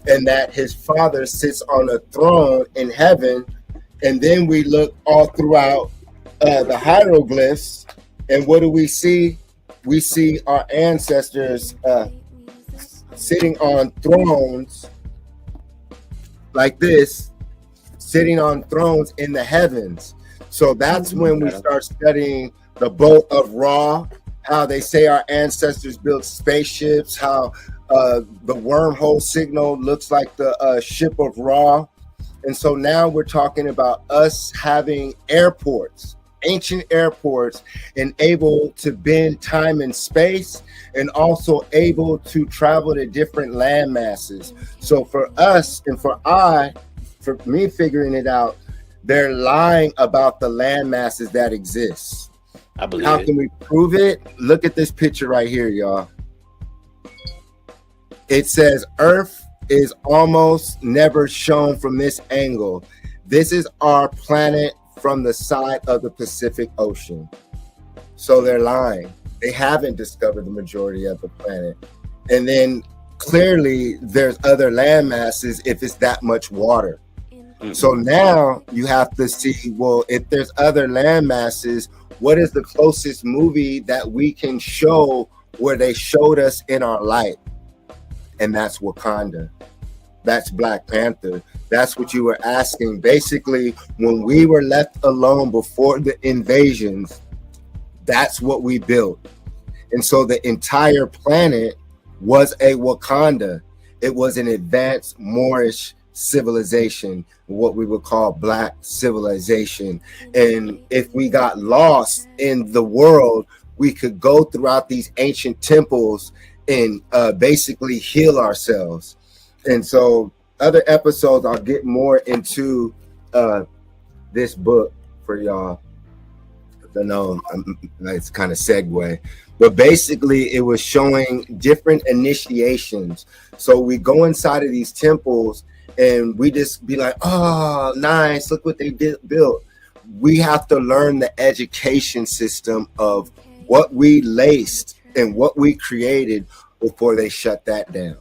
and that his Father sits on a throne in heaven. And then we look all throughout the hieroglyphs, and what do we see? We see our ancestors sitting on thrones like this, sitting on thrones in the heavens. So that's when we start studying the boat of Ra, how they say our ancestors built spaceships, how the wormhole signal looks like the ship of Ra. And so now we're talking about us having airports, ancient airports, and able to bend time and space, and also able to travel to different land masses. So for us, and for me figuring it out, they're lying about the land masses that exist. I believe How it. can we prove it? Look at this picture right here, y'all. It says Earth is almost never shown from this angle. This is our planet from the side of the Pacific Ocean. So they're lying. They haven't discovered the majority of the planet. And then clearly there's other land masses if it's that much water. So now you have to see, well, if there's other land masses, what is the closest movie that we can show where they showed us in our life? And that's Wakanda. That's Black Panther. That's what you were asking. Basically, when we were left alone before the invasions, that's what we built. And so the entire planet was a Wakanda. It was an advanced Moorish civilization, what we would call Black civilization. And if we got lost in the world, we could go throughout these ancient temples and basically heal ourselves. And so other episodes, I'll get more into this book for y'all. I know it's kind of segue, but basically it was showing different initiations. So we go inside of these temples and we just be like, oh, nice, look what they built. we have to learn the education system of what we laced and what we created before they shut that down.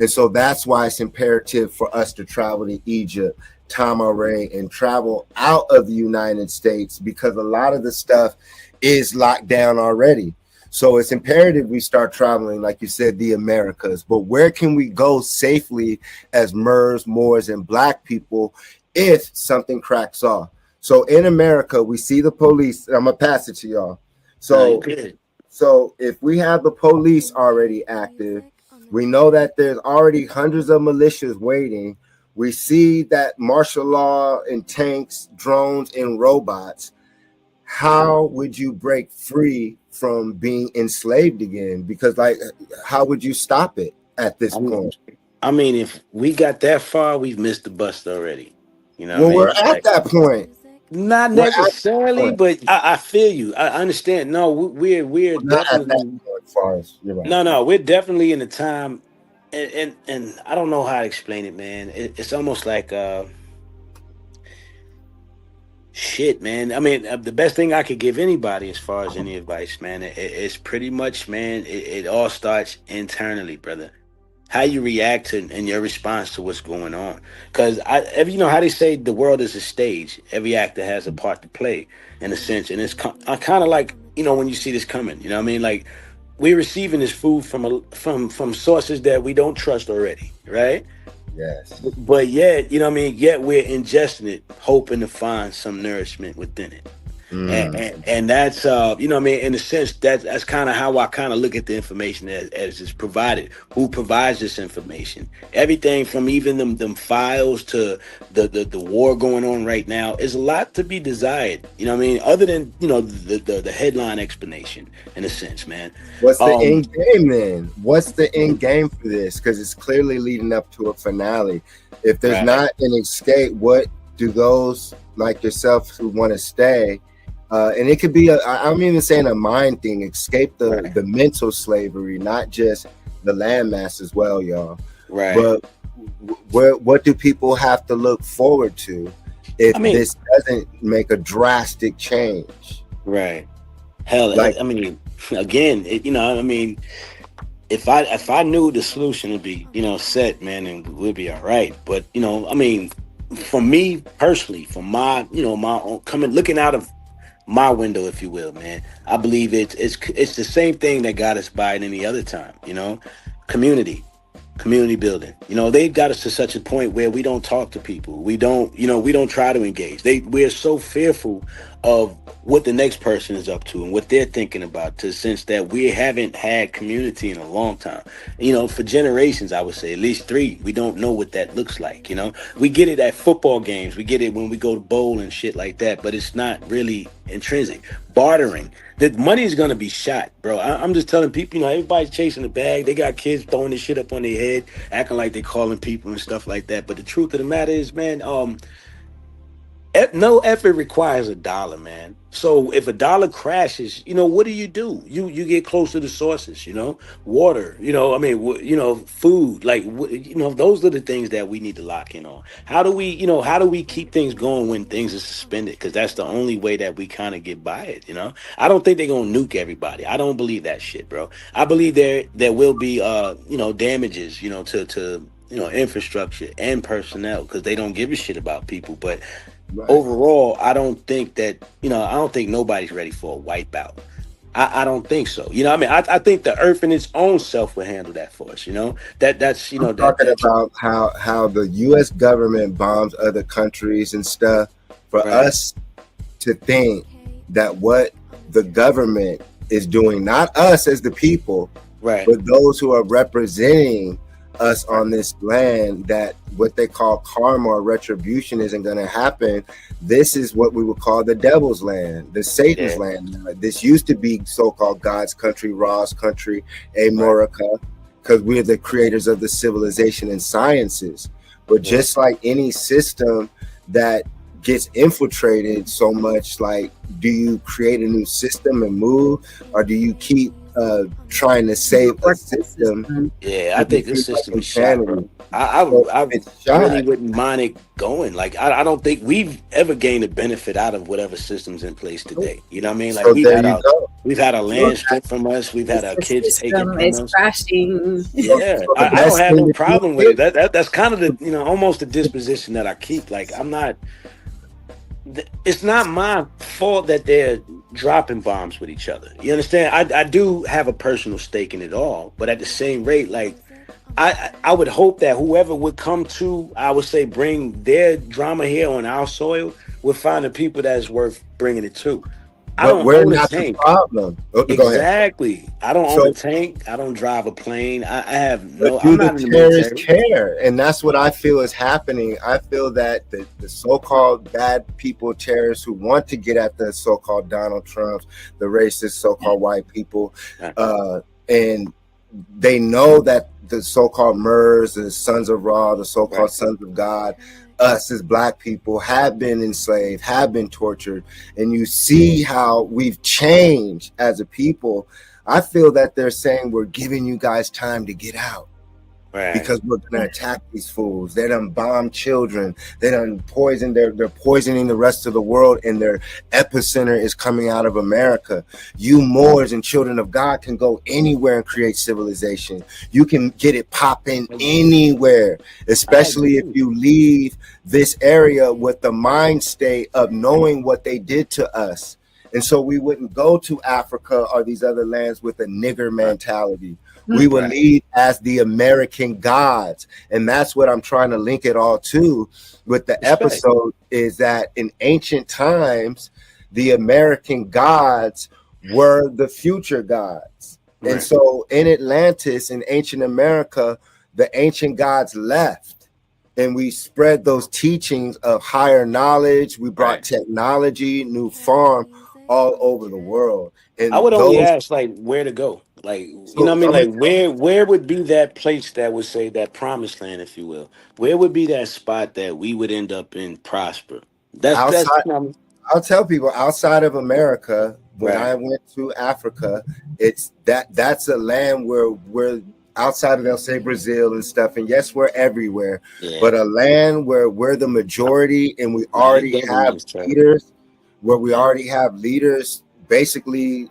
And so that's why it's imperative for us to travel to Egypt, Tamaray, and travel out of the United States, because a lot of the stuff is locked down already. So it's imperative we start traveling, like you said, the Americas. But where can we go safely as Mers, Moors, and Black people if something cracks off? So in America, we see the police. I'm going to pass it to y'all. So if we have the police already active, we know that there's already hundreds of militias waiting. We see that martial law and tanks, drones, and robots. How would you break free from being enslaved again? Because, like, how would you stop it at this point? I mean, if we got that far, we've missed the bus already. You know, well, we're at that point. Not necessarily, but I feel you. I understand. No, we're definitely no. We're definitely in the time, and I don't know how to explain it, man. It's almost like shit, man. I mean, the best thing I could give anybody as far as any advice, man, it's pretty much, man, it all starts internally, brother. How you react and your response to what's going on. Because you know how they say the world is a stage. Every actor has a part to play, in a sense. And it's kind of like, you know, when you see this coming, you know what I mean? Like, we're receiving this food from sources that we don't trust already, right? Yes. But yet, you know what I mean? Yet we're ingesting it, hoping to find some nourishment within it. And that's you know what I mean, in a sense that's kind of how I kind of look at the information as it's provided. Who provides this information? Everything from even them files to the war going on right now is a lot to be desired, you know what I mean, other than, you know, the headline explanation, in a sense, man. What's the end game then? What's the end game for this? Because it's clearly leading up to a finale. If there's not an escape, what do those like yourself who want to stay, and it could be I'm even saying a mind thing, escape the mental slavery, not just the landmass as well, y'all. Right. But what do people have to look forward to if this doesn't make a drastic change? Right. Hell, like, I mean, again, you know, I mean, if I knew the solution would be, you know, set, man, and we'd be all right. But, you know, I mean, for me personally, for my, you know, my own looking out of my window, if you will, man, I believe it's the same thing that got us by at any other time, you know, community building. You know, they've got us to such a point where we don't talk to people. We don't try to engage. We're so fearful of what the next person is up to and what they're thinking about, to the sense that we haven't had community in a long time. You know, for generations, I would say at least 3. We don't know what that looks like. You know, we get it at football games. We get it when we go to bowl and shit like that, but it's not really intrinsic. Bartering. The money is going to be shot, bro. I'm just telling people, you know, everybody's chasing the bag. They got kids throwing this shit up on their head, acting like they're calling people and stuff like that. But the truth of the matter is, man, no effort requires $1, man. So if $1 crashes, you know, what do? You get close to the sources, you know, water, you know, I mean, you know, food, like, you know, those are the things that we need to lock in on. How do we keep things going when things are suspended? Because that's the only way that we kind of get by it, you know. I don't think they're gonna nuke everybody. I don't believe that shit, bro. I believe there will be you know, damages, you know, to you know, infrastructure and personnel, because they don't give a shit about people. But overall, I don't think nobody's ready for a wipeout. I don't think so. You know what I mean? I think the earth in its own self will handle that for us, you know? That's, you know, talking about how the US government bombs other countries and stuff, for us to think that what the government is doing, not us as the people, but those who are representing us on this land, that what they call karma or retribution isn't going to happen. This is what we would call the devil's land, the Satan's land. This used to be so-called God's country, Ra's country, Amorica, because we're the creators of the civilization and sciences. But just like any system that gets infiltrated so much, like, do you create a new system and move, or do you keep trying to save a Support the system. Yeah, I think this system is shot, bro. insanity. I It's shot. really wouldn't mind it going. Like, I don't think we've ever gained a benefit out of whatever system's in place today. You know what I mean? Like, So there you go. we've had our land stripped from us. We've had our The kids taken system from is us. crashing. Yeah, So the I don't best have thing no to problem do with it. That's kind of the, you know, almost the disposition that I keep. Like, I'm not. It's not my fault that they're dropping bombs with each other. You understand? I do have a personal stake in it all, but at the same rate, like, I would hope that whoever would come to, I would say, bring their drama here on our soil would find the people that's worth bringing it to. I But don't we're own a not the tank. problem. Go ahead. Exactly. I don't own So- a tank. I don't drive a plane. I have But no. do I'm the not in the terrorists military. care? And that's what I feel is happening. I feel that the so-called bad people, terrorists who want to get at the so-called Donald Trumps, the racist so-called white people, and they know that the so-called Murs, the sons of Ra, the so-called sons of God, us as black people have been enslaved, have been tortured, and you see how we've changed as a people. I feel that they're saying we're giving you guys time to get out because we're going to attack these fools. They done bomb children. They done poison. They're poisoning the rest of the world, and their epicenter is coming out of America. You Moors and children of God can go anywhere and create civilization. You can get it popping anywhere, especially if you leave this area with the mind state of knowing what they did to us. And so we wouldn't go to Africa or these other lands with a nigger mentality. We would lead as the American gods. And that's what I'm trying to link it all to with the episode, is that in ancient times, the American gods were the future gods. And so in Atlantis, in ancient America, the ancient gods left. And we spread those teachings of higher knowledge. We brought technology, new farm, all over the world. And I would only ask, like, where to go. Like, you know what I mean? Like, where would be that place that would say that promised land, if you will? Where would be that spot that we would end up in prosper? That's outside. you know, I'll tell people outside of America, when I went to Africa, it's that's a land where we're outside of, they'll say Brazil and stuff. And yes, we're everywhere, but a land where we're the majority and we already have leaders, where we already have leaders basically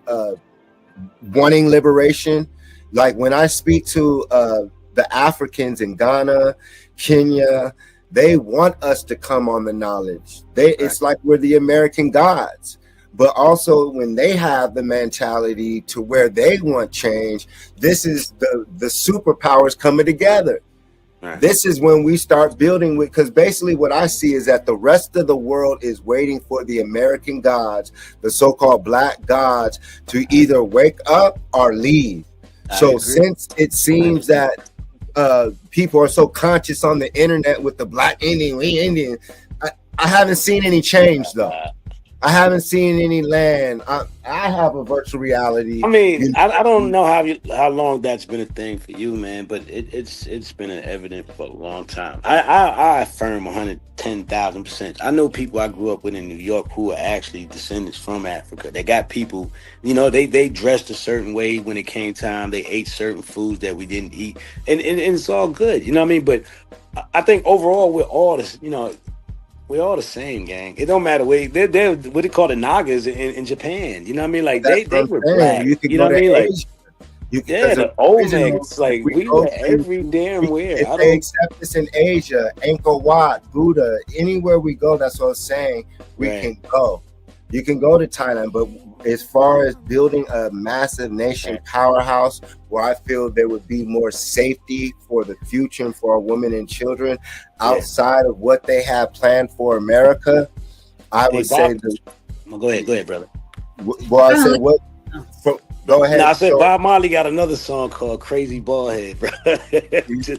wanting liberation. Like when I speak to the Africans in Ghana, Kenya, they want us to come on the knowledge. It's like we're the American gods. But also when they have the mentality to where they want change, this is the superpowers coming together. This is when we start building with, because basically what I see is that the rest of the world is waiting for the American gods, the so-called black gods, to either wake up or leave. So since it seems that people are so conscious on the internet with the black Indian, we Indian, I haven't seen any change though. I haven't seen any land. I have a virtual reality. I mean, I don't know how long that's been a thing for you, man, but it's been evident for a long time. I affirm 110,000%. I know people I grew up with in New York who are actually descendants from Africa. They got people, you know, they dressed a certain way when it came time. They ate certain foods that we didn't eat, and it's all good, you know what I mean? But I think overall we're all this, you know. We're all the same, gang. It don't matter. They're what they call the Nagas in Japan. You know what I mean? Like they were black. You know what I mean? Like the Olmecs. Like we were every damn where. If they accept us in Asia, Angkor Wat, Buddha, anywhere we go, that's what I'm saying. We can go. You can go to Thailand, but as far as building a massive nation powerhouse where I feel there would be more safety for the future and for our women and children outside of what they have planned for America, I would say go ahead, brother. Well, I said what? Go ahead. No, I said Bob Marley got another song called "Crazy Ballhead," bro.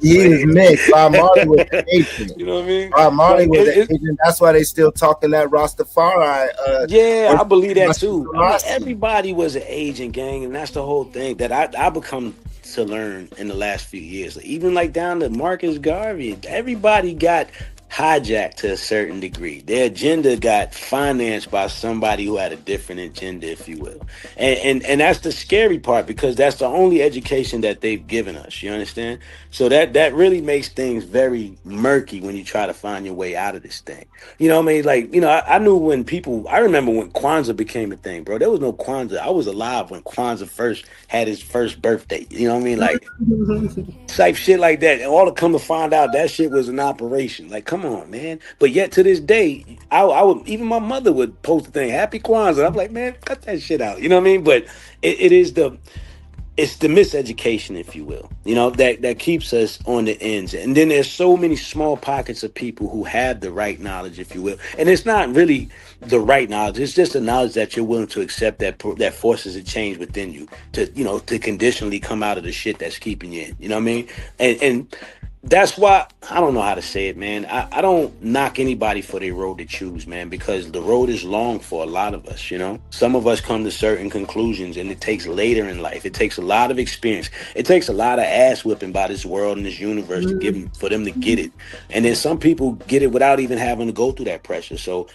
He is mixed. Bob Marley was an Asian. You know what I mean? Bob Marley was an Asian. That's why they still talking that Rastafari. I believe that too. I mean, everybody was an Asian, gang, and that's the whole thing that I become to learn in the last few years. Even like down to Marcus Garvey, everybody got hijacked to a certain degree. Their agenda got financed by somebody who had a different agenda, if you will. And that's the scary part, because that's the only education that they've given us. You understand? So that really makes things very murky when you try to find your way out of this thing. You know what I mean? Like, I knew when I remember when Kwanzaa became a thing, bro. There was no Kwanzaa. I was alive when Kwanzaa first had his first birthday. You know what I mean? Like, type shit like that. And all to come to find out that shit was an operation. Like, come on, man. But yet to this day, I would, even my mother would post the thing, Happy Kwanzaa. I'm like, man, cut that shit out. You know what I mean? But it's the miseducation, if you will, that keeps us on the ends. And then there's so many small pockets of people who have the right knowledge, if you will. And it's not really the right knowledge. It's just the knowledge that you're willing to accept that forces a change within you to conditionally come out of the shit that's keeping you in. You know what I mean? And that's why I don't know how to say it, man. I don't knock anybody for their road to choose, man, because the road is long for a lot of us, Some of us come to certain conclusions, and it takes later in life. It takes a lot of experience. It takes a lot of ass whipping by this world and this universe for them to get it. And then some people get it without even having to go through that pressure. So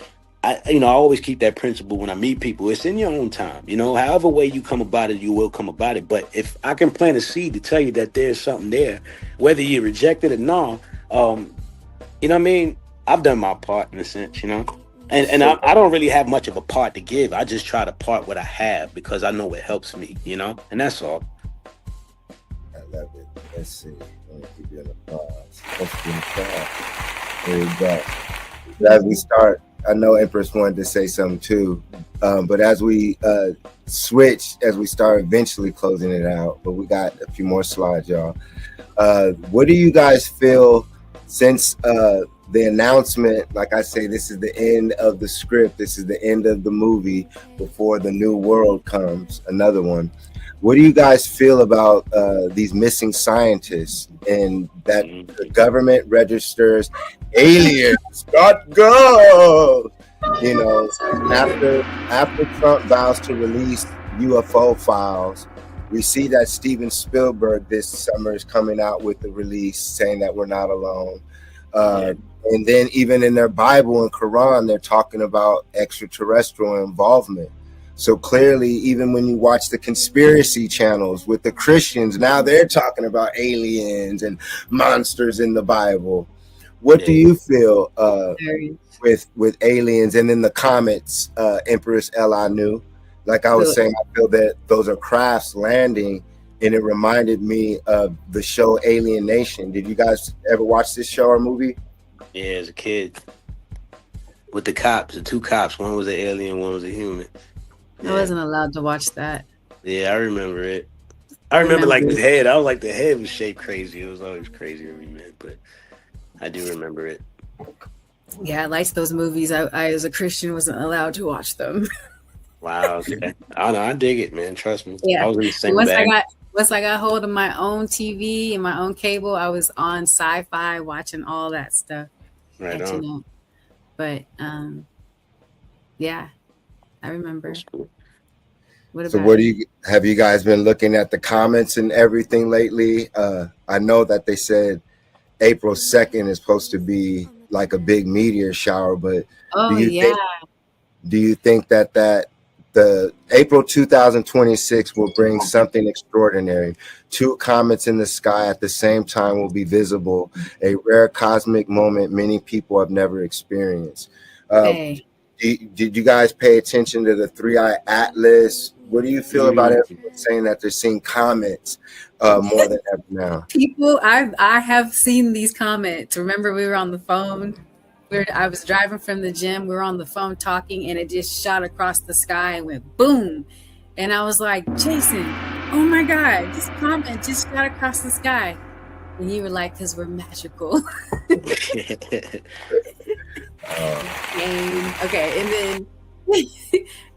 I always keep that principle when I meet people. It's in your own time, however way you come about it, you will come about it. But if I can plant a seed to tell you that there's something there, whether you reject it or not, you know what I mean? I've done my part in a sense, and I don't really have much of a part to give. I just try to part what I have because I know it helps me, and that's all. I love it. Let's see. Let me keep you in the pause. Let's be in the pause. There you go. As we start, I know Empress wanted to say something too, but as we switch, as we start eventually closing it out, but we got a few more slides, y'all. What do you guys feel since the announcement? Like I say, this is the end of the script. This is the end of the movie before the new world comes, another one. What do you guys feel about these missing scientists and that the government registers aliens? God go! After Trump vows to release UFO files, we see that Steven Spielberg this summer is coming out with the release saying that we're not alone. And then even in their Bible and Quran, they're talking about extraterrestrial involvement. So clearly, even when you watch the conspiracy channels with the Christians, now they're talking about aliens and monsters in the Bible. What do you feel with aliens? And then the comets, Empress Ella knew. Like I was saying, I feel that those are crafts landing, and it reminded me of the show Alien Nation. Did you guys ever watch this show or movie? Yeah, as a kid. With the cops, the two cops. One was an alien, one was a human. I wasn't allowed to watch that. Yeah, I remember it. I remember like the head. I was like, the head was shaped crazy. It was always crazy to me, but I do remember it. Yeah, I liked those movies. I as a Christian wasn't allowed to watch them. Wow. Okay. I know. I dig it, man. Trust me. Yeah. I was in the same bag. Once I got hold of my own TV and my own cable, I was on Sci-Fi watching all that stuff. Right on. But yeah, I remember. What have you guys been looking at the comments and everything lately? I know that they said April 2nd is supposed to be like a big meteor shower, but do you think that the April 2026 will bring something extraordinary? 2 comets in the sky at the same time will be visible, a rare cosmic moment many people have never experienced. Did you guys pay attention to the 3-eye atlas? What do you feel about everyone saying that they're seeing comets more than ever now? People, I have seen these comments. Remember, we were on the phone. I was driving from the gym. We were on the phone talking, and it just shot across the sky and went boom. And I was like, Jason, oh my God, this comet just shot across the sky. And you were like, because we're magical.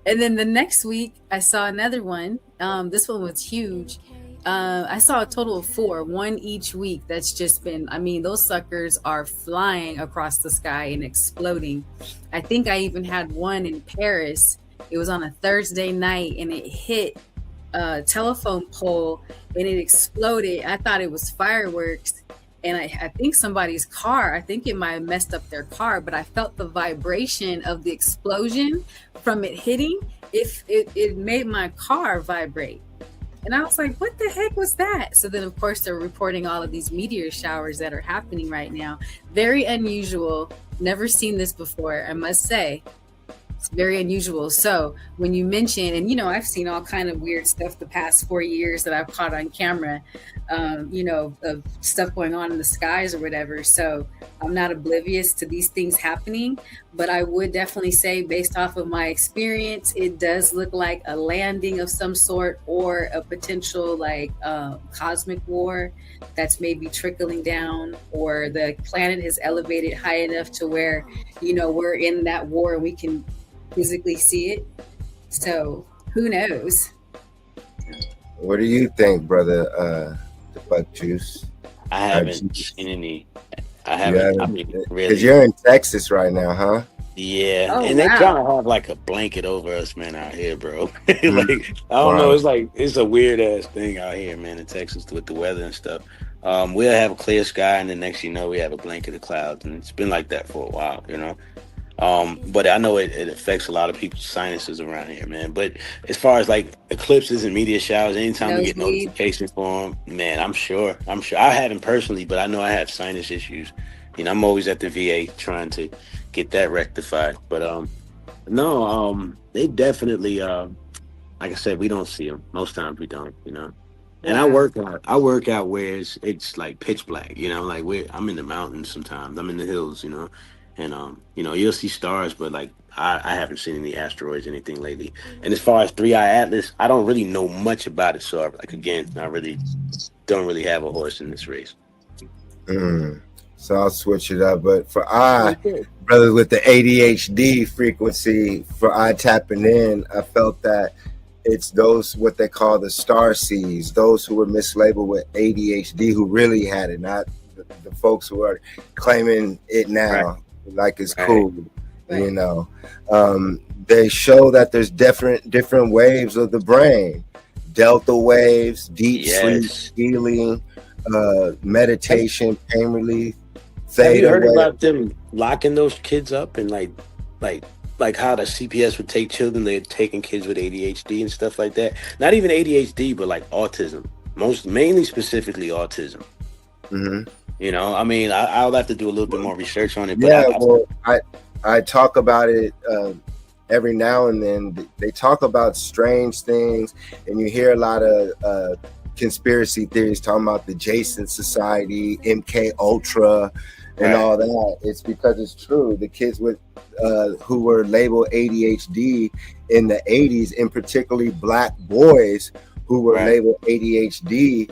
And then the next week, I saw another one. This one was huge. I saw a total of 4, one each week. That's just been, those suckers are flying across the sky and exploding. I think I even had one in Paris. It was on a Thursday night, and it hit a telephone pole and it exploded. I thought it was fireworks. and I think somebody's car, I think it might have messed up their car, but I felt the vibration of the explosion from it hitting. It made my car vibrate. And I was like, what the heck was that? So then, of course, they're reporting all of these meteor showers that are happening right now. Very unusual. Never seen this before, I must say. It's very unusual. So when you mention, and I've seen all kind of weird stuff the past 4 years that I've caught on camera, of stuff going on in the skies or whatever. So I'm not oblivious to these things happening, but I would definitely say, based off of my experience, it does look like a landing of some sort, or a potential cosmic war that's maybe trickling down, or the planet has elevated high enough to where, we're in that war and we can physically see it. So who knows? What do you think, brother? The Buck Juice? I haven't seen any. I haven't. I mean, really. Because you're in Texas right now, huh? Yeah, Oh, and they wow. kind of have like a blanket over us, man, out here, bro. Like, I don't know. It's like, it's a weird ass thing out here, man, in Texas with the weather and stuff. We'll have a clear sky, and the next we have a blanket of clouds, and it's been like that for a while, But I know it affects a lot of people's sinuses around here, man. But as far as like eclipses and meteor showers, anytime we get notifications for them, man, I'm sure. I haven't personally, but I know I have sinus issues. I'm always at the VA trying to get that rectified. But no, they definitely, like I said, we don't see them. Most times we don't, And I work out where it's like pitch black, like I'm in the mountains sometimes. I'm in the hills, And you'll see stars, but like I haven't seen any asteroids, anything lately. And as far as 3-Eye Atlas, I don't really know much about it. So I really don't really have a horse in this race. So I'll switch it up. But for brothers with the ADHD frequency, for I tapping in, I felt that it's those what they call the star seeds, those who were mislabeled with ADHD, who really had it, not the folks who are claiming it now. Like it's cool, they show that there's different waves of the brain, delta waves, deep sleep, healing, meditation, pain relief. Have you heard about them locking those kids up and like how the CPS would take children? They're taking kids with ADHD and stuff like that. Not even ADHD, but like autism, mainly specifically autism. I mean, I'll have to do a little bit more research on it. But I talk about it every now and then. They talk about strange things, and you hear a lot of conspiracy theories talking about the Jason Society, MK Ultra, and all that. It's because it's true. The kids with who were labeled ADHD in the 80s, and particularly black boys who were labeled ADHD,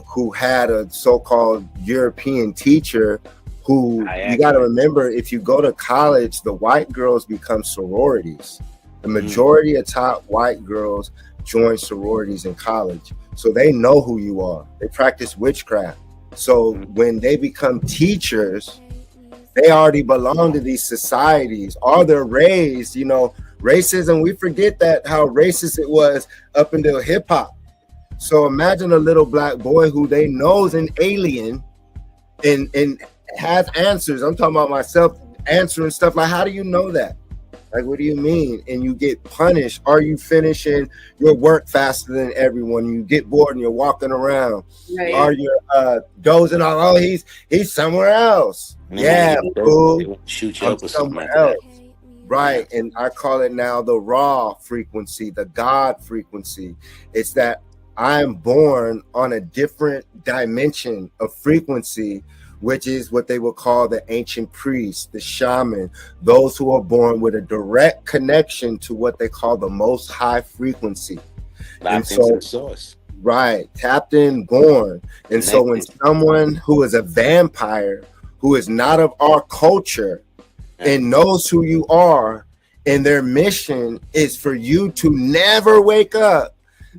who had a so-called European teacher who, you got to remember, if you go to college, the white girls become sororities. The majority of top white girls join sororities in college. So they know who you are. They practice witchcraft. So when they become teachers, they already belong to these societies, or they're raised, racism. We forget that how racist it was up until hip hop. So imagine a little black boy who they know is an alien and has answers. I'm talking about myself answering stuff like, how do you know that? Like, what do you mean? And you get punished. Are you finishing your work faster than everyone? You get bored and you're walking around. Are you dozing off? Oh, he's somewhere else. Fool. Shoot you up with somewhere else. Right. And I call it now the raw frequency, the God frequency. It's that I'm born on a different dimension of frequency, which is what they would call the ancient priests, the shaman, those who are born with a direct connection to what they call the most high frequency. And so, source. Right, tapped in, born. And so when someone who is a vampire, who is not of our culture, and knows who you are, and their mission is for you to never wake up,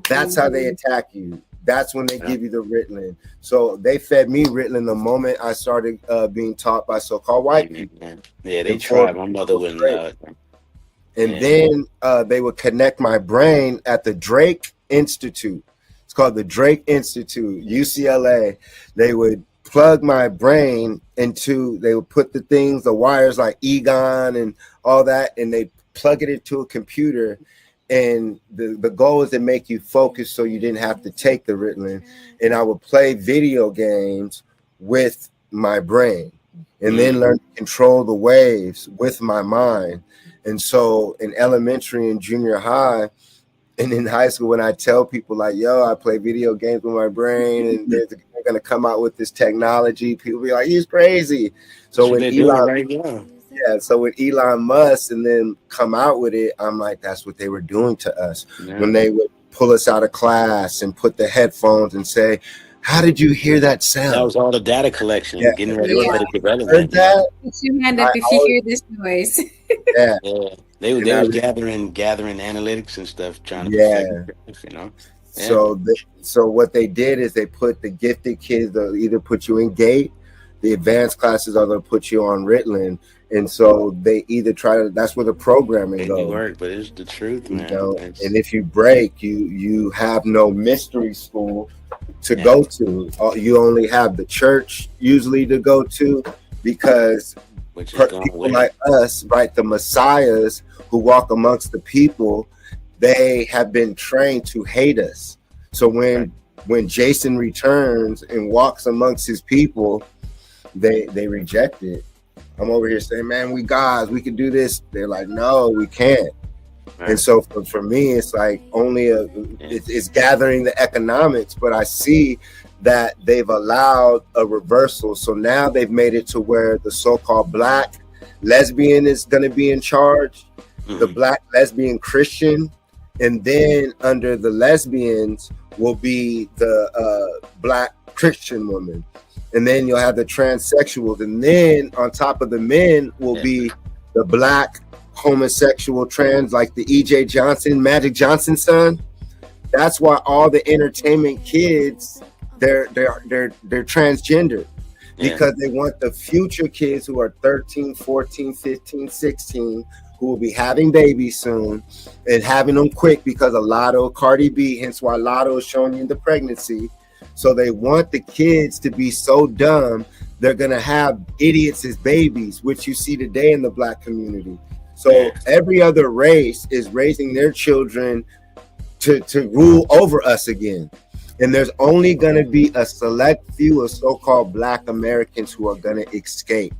that's how they attack you. That's when they give you the Ritalin. So they fed me Ritalin the moment I started being taught by so-called white people. Yeah, they tried. My mother wouldn't. And then they would connect my brain at the Drake Institute. It's called the Drake Institute, UCLA. They would plug my brain into, they would put the wires like Egon and all that, and they plug it into a computer. And the goal is to make you focus so you didn't have to take the Ritalin. And I would play video games with my brain and then learn to control the waves with my mind. And so in elementary and junior high, and in high school, when I tell people like, yo, I play video games with my brain and they're going to come out with this technology, people be like, he's crazy. So when so when Elon Musk and then come out with it, I'm like, that's what they were doing to us. When they would pull us out of class and put the headphones and say, how did you hear that sound? That was all the data collection, getting ready for the development. Heard that? Put your hand up if you hear this noise. Yeah. They were gathering analytics and stuff, trying to perfect it, you know. So what they did is they put the gifted kids, they'll either put you in GATE, the advanced classes, or they'll put you on Ritalin. And so they either try to, that's where the programming goes. Work, but it's the truth, man. You know? And if you break, you have no mystery school to go to. You only have the church usually to go to, because people like us, right, the messiahs who walk amongst the people, they have been trained to hate us. So when Jason returns and walks amongst his people, they reject it. I'm over here saying, man, we gods, we can do this. They're like, no, we can't. Right. And so for me, it's like it's gathering the economics, but I see that they've allowed a reversal. So now they've made it to where the so-called black lesbian is going to be in charge, the black lesbian Christian, and then under the lesbians will be the black Christian woman. And then you'll have the transsexuals, and then on top of the men will be the black homosexual trans, like the EJ Johnson, Magic Johnson son. That's why all the entertainment kids, they're transgender, because they want the future kids who are 13, 14, 15, 16, who will be having babies soon and having them quick because of Lotto, Cardi B, hence why Lotto is showing you the pregnancy. So they want the kids to be so dumb, they're going to have idiots as babies, which you see today in the black community. So every other race is raising their children to rule over us again. And there's only going to be a select few of so-called black Americans who are going to escape.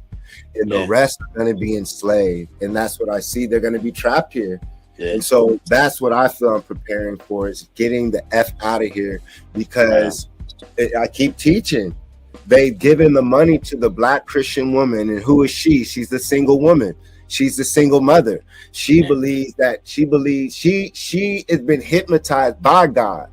And the rest are going to be enslaved. And that's what I see. They're going to be trapped here. And so that's what I feel I'm preparing for, is getting the F out of here, because I keep teaching. They've given the money to the black Christian woman. And who is she? She's the single woman. She's the single mother. She believes she has been hypnotized by God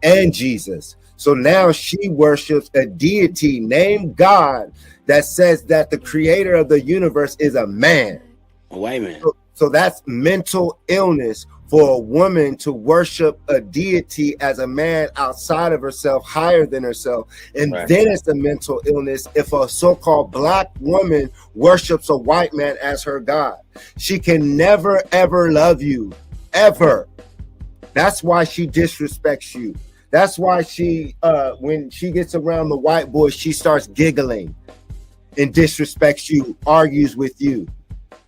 and Jesus. So now she worships a deity named God that says that the creator of the universe is a man. A white man. So that's mental illness for a woman to worship a deity as a man outside of herself, higher than herself. And then it's a mental illness if a so-called black woman worships a white man as her God. She can never, ever love you, ever. That's why she disrespects you. That's why she, when she gets around the white boy, she starts giggling and disrespects you, argues with you,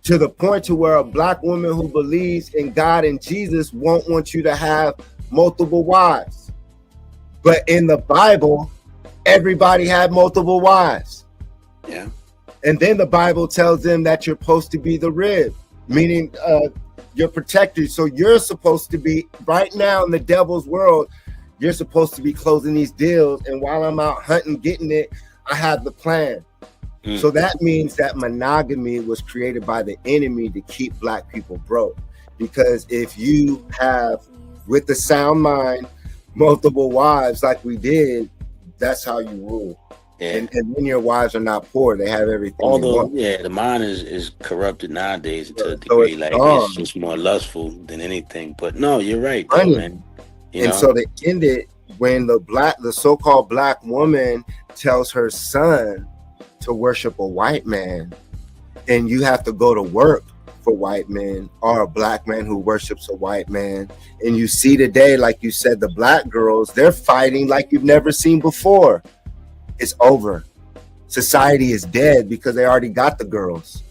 to the point to where a black woman who believes in God and Jesus won't want you to have multiple wives. But in the Bible, everybody had multiple wives. Yeah. And then the Bible tells them that you're supposed to be the rib, meaning you're protected. So you're supposed to be, right now in the devil's world, you're supposed to be closing these deals. And while I'm out hunting, getting it, I have the plan. So that means that monogamy was created by the enemy to keep black people broke. Because if you have, with the sound mind, multiple wives like we did, that's how you rule. And then your wives are not poor. They have everything. Although, the mind is corrupted nowadays to a degree. It's just more lustful than anything. But no, you're right, though, man. So they end it when the so-called black woman tells her son to worship a white man, and you have to go to work for white men, or a black man who worships a white man. And you see today, like you said, the black girls, they're fighting like you've never seen before. It's over. society is dead because they already got the girls.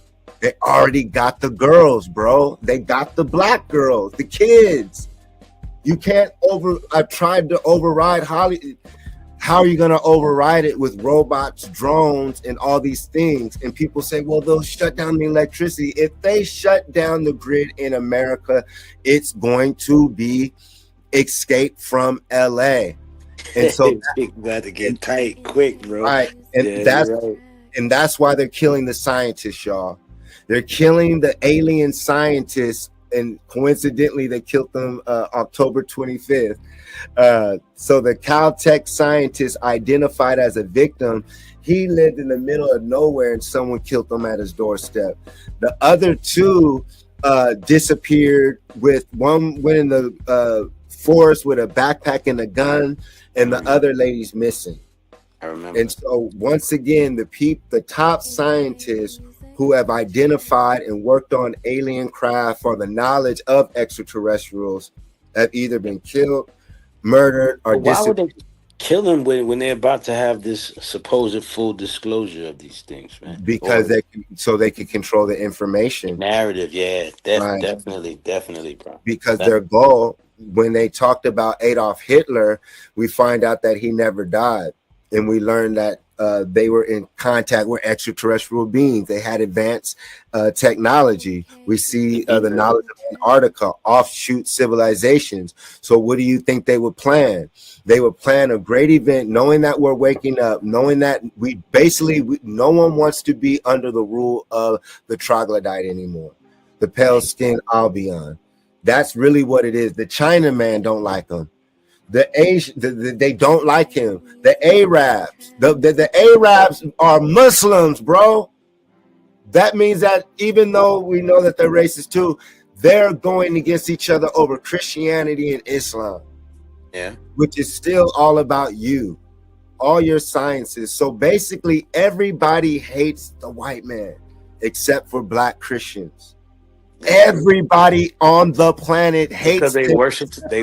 They already got the girls, bro. They got the black girls, the kids. You can't I've tried to override Hollywood. How are you going to override it with robots, drones, and all these things? And people say, well, they'll shut down the electricity. If they shut down the grid in America, it's going to be Escape from LA. And so got to get tight quick, bro. Right. And that's why they're killing the scientists, y'all. They're killing the alien scientists, and coincidentally, they killed them October 25th. So the Caltech scientist identified as a victim, he lived in the middle of nowhere and someone killed him at his doorstep. The other two disappeared. With one went in the forest with a backpack and a gun, and the other lady's missing. I remember. And so once again, the top scientists who have identified and worked on alien craft or the knowledge of extraterrestrials have either been killed, murdered, or why would they kill them when they're about to have this supposed full disclosure of these things, man? Because they can control the information. Narrative, yeah. Right. Definitely, bro. Because their goal, when they talked about Adolf Hitler, we find out that he never died. And we learned that they were in contact with extraterrestrial beings. They had advanced technology. We see the knowledge of Antarctica, offshoot civilizations. So what do you think they would plan? They would plan a great event, knowing that we're waking up, knowing that no one wants to be under the rule of the troglodyte anymore, the pale skin Albion. That's really what it is. The Chinaman don't like them. The Asian, they don't like him. The Arabs, the Arabs are Muslims, bro. That means that even though we know that they're racist too, they're going against each other over Christianity and Islam. Yeah, which is still all about you, all your sciences. So basically, everybody hates the white man except for black Christians. Everybody on the planet hates because they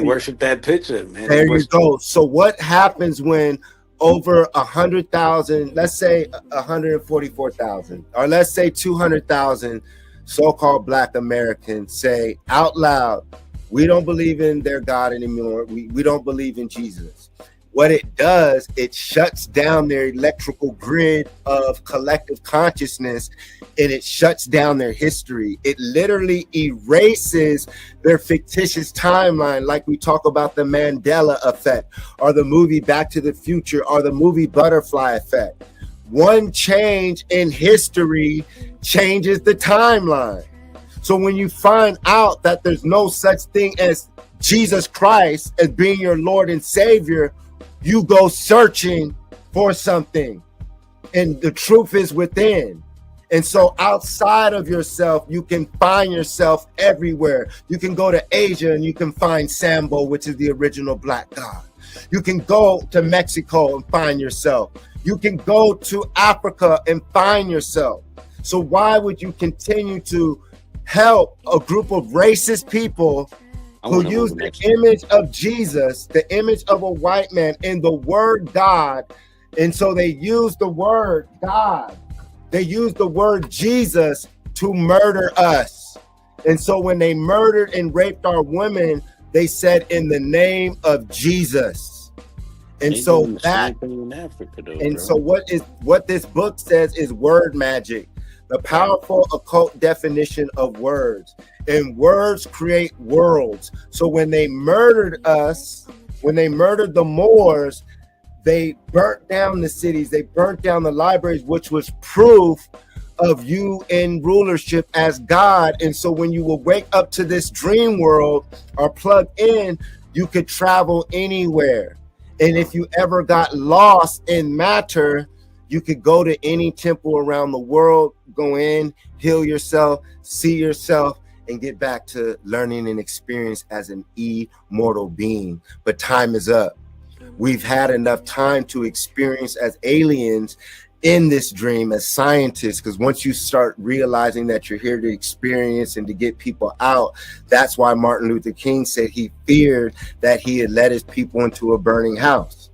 worship that picture, man. There you go. So what happens when over 100,000, let's say 144,000, or let's say 200,000 so-called black Americans say out loud, we don't believe in their God anymore. We don't believe in Jesus. What it does, it shuts down their electrical grid of collective consciousness, and it shuts down their history. It literally erases their fictitious timeline, like we talk about the Mandela effect, or the movie Back to the Future, or the movie Butterfly Effect. One change in history changes the timeline. So when you find out that there's no such thing as Jesus Christ as being your Lord and Savior, you go searching for something, and the truth is within. And so outside of yourself, you can find yourself everywhere. You can go to Asia and you can find Sambo, which is the original black god. You can go to Mexico and find yourself. You can go to Africa and find yourself. So why would you continue to help a group of racist people who use the image of Jesus, the image of a white man, and the word God? And so they use the word God, they use the word Jesus to murder us. And so when they murdered and raped our women, they said in the name of Jesus. And so that, and so what this book says is word magic, the powerful occult definition of words. And words create worlds. So when they murdered us, when they murdered the Moors, they burnt down the cities, they burnt down the libraries, which was proof of you in rulership as God. And so when you will wake up to this dream world or plug in, you could travel anywhere. And if you ever got lost in matter, you could go to any temple around the world, go in, heal yourself, see yourself, and get back to learning and experience as an immortal being. But time is up. We've had enough time to experience as aliens in this dream as scientists, because once you start realizing that you're here to experience and to get people out, that's why Martin Luther King said he feared that he had led his people into a burning house,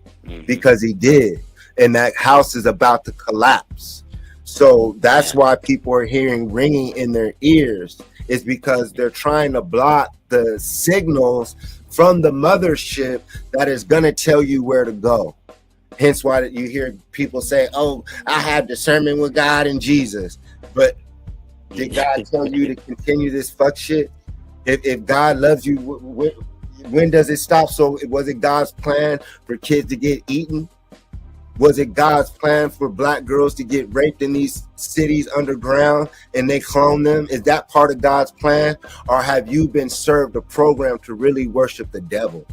because he did. and that house is about to collapse. So that's why people are hearing ringing in their ears, is because they're trying to block the signals from the mothership that is going to tell you where to go. Hence why you hear people say, oh, I have discernment with God and Jesus. But did God tell you to continue this fuck shit? If God loves you, when does it stop? So was it God's plan for kids to get eaten? Was it God's plan for black girls to get raped in these cities underground and they clone them? Is that part of God's plan? Or have you been served a program to really worship the devil?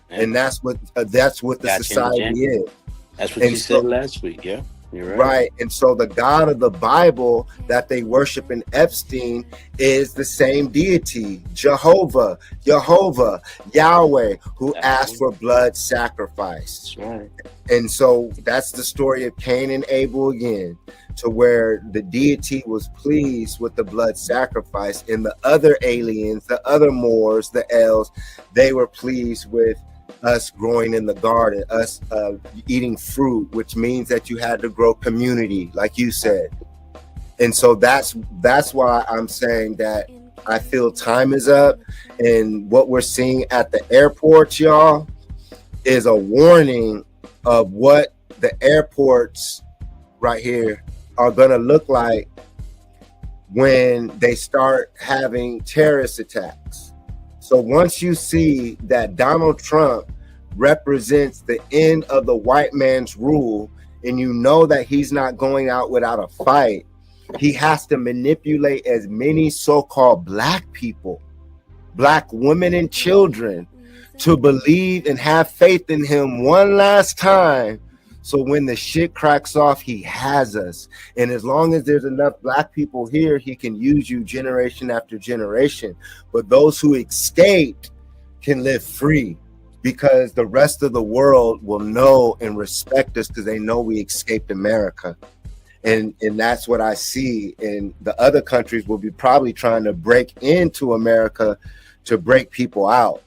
And that's what the society is. That's what you said last week. Yeah, you're right. Right. And so the God of the Bible that they worship in Epstein is the same deity, Jehovah, Yahweh, who asked for blood sacrifice. That's right. And so that's the story of Cain and Abel again, to where the deity was pleased with the blood sacrifice, and the other aliens, the other Moors, the elves, they were pleased with us growing in the garden, us eating fruit, which means that you had to grow community, like you said. And so that's why I'm saying that I feel time is up, and what we're seeing at the airports, y'all, is a warning of what the airports right here are going to look like when they start having terrorist attacks. So once you see that Donald Trump represents the end of the white man's rule, and you know that he's not going out without a fight, he has to manipulate as many so-called black people, black women and children, to believe and have faith in him one last time. So when the shit cracks off, he has us. And as long as there's enough black people here, he can use you generation after generation. But those who escaped can live free, because the rest of the world will know and respect us because they know we escaped America. And that's what I see. And the other countries will be probably trying to break into America to break people out.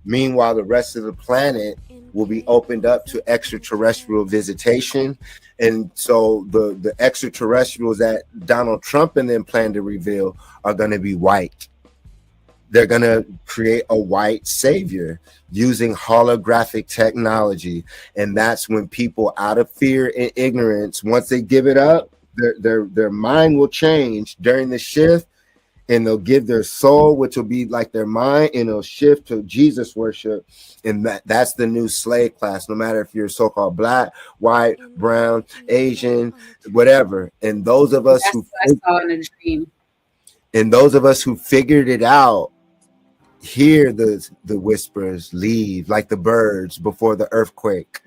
Meanwhile, the rest of the planet will be opened up to extraterrestrial visitation. And so the extraterrestrials that Donald Trump and them plan to reveal are going to be white. They're going to create a white savior using holographic technology. And that's when people, out of fear and ignorance, once they give it up, their mind will change during the shift, and they'll give their soul, which will be like their mind, and they'll shift to Jesus worship. And that's the new slave class, no matter if you're so-called black, white, brown, Asian, whatever. And those of us I saw in a dream. And those of us who figured it out hear the whispers, leave, like the birds before the earthquake,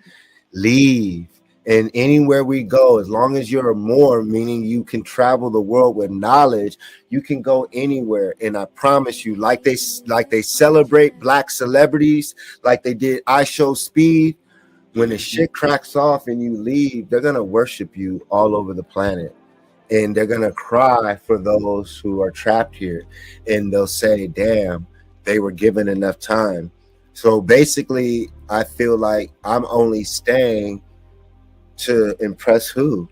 leave. And anywhere we go, as long as you're a Moor, meaning you can travel the world with knowledge, you can go anywhere. And I promise you, like they celebrate black celebrities, like they did I Show Speed, when the shit cracks off and you leave, they're gonna worship you all over the planet. And they're gonna cry for those who are trapped here. And they'll say, damn, they were given enough time. So basically, I feel like I'm only staying to impress who?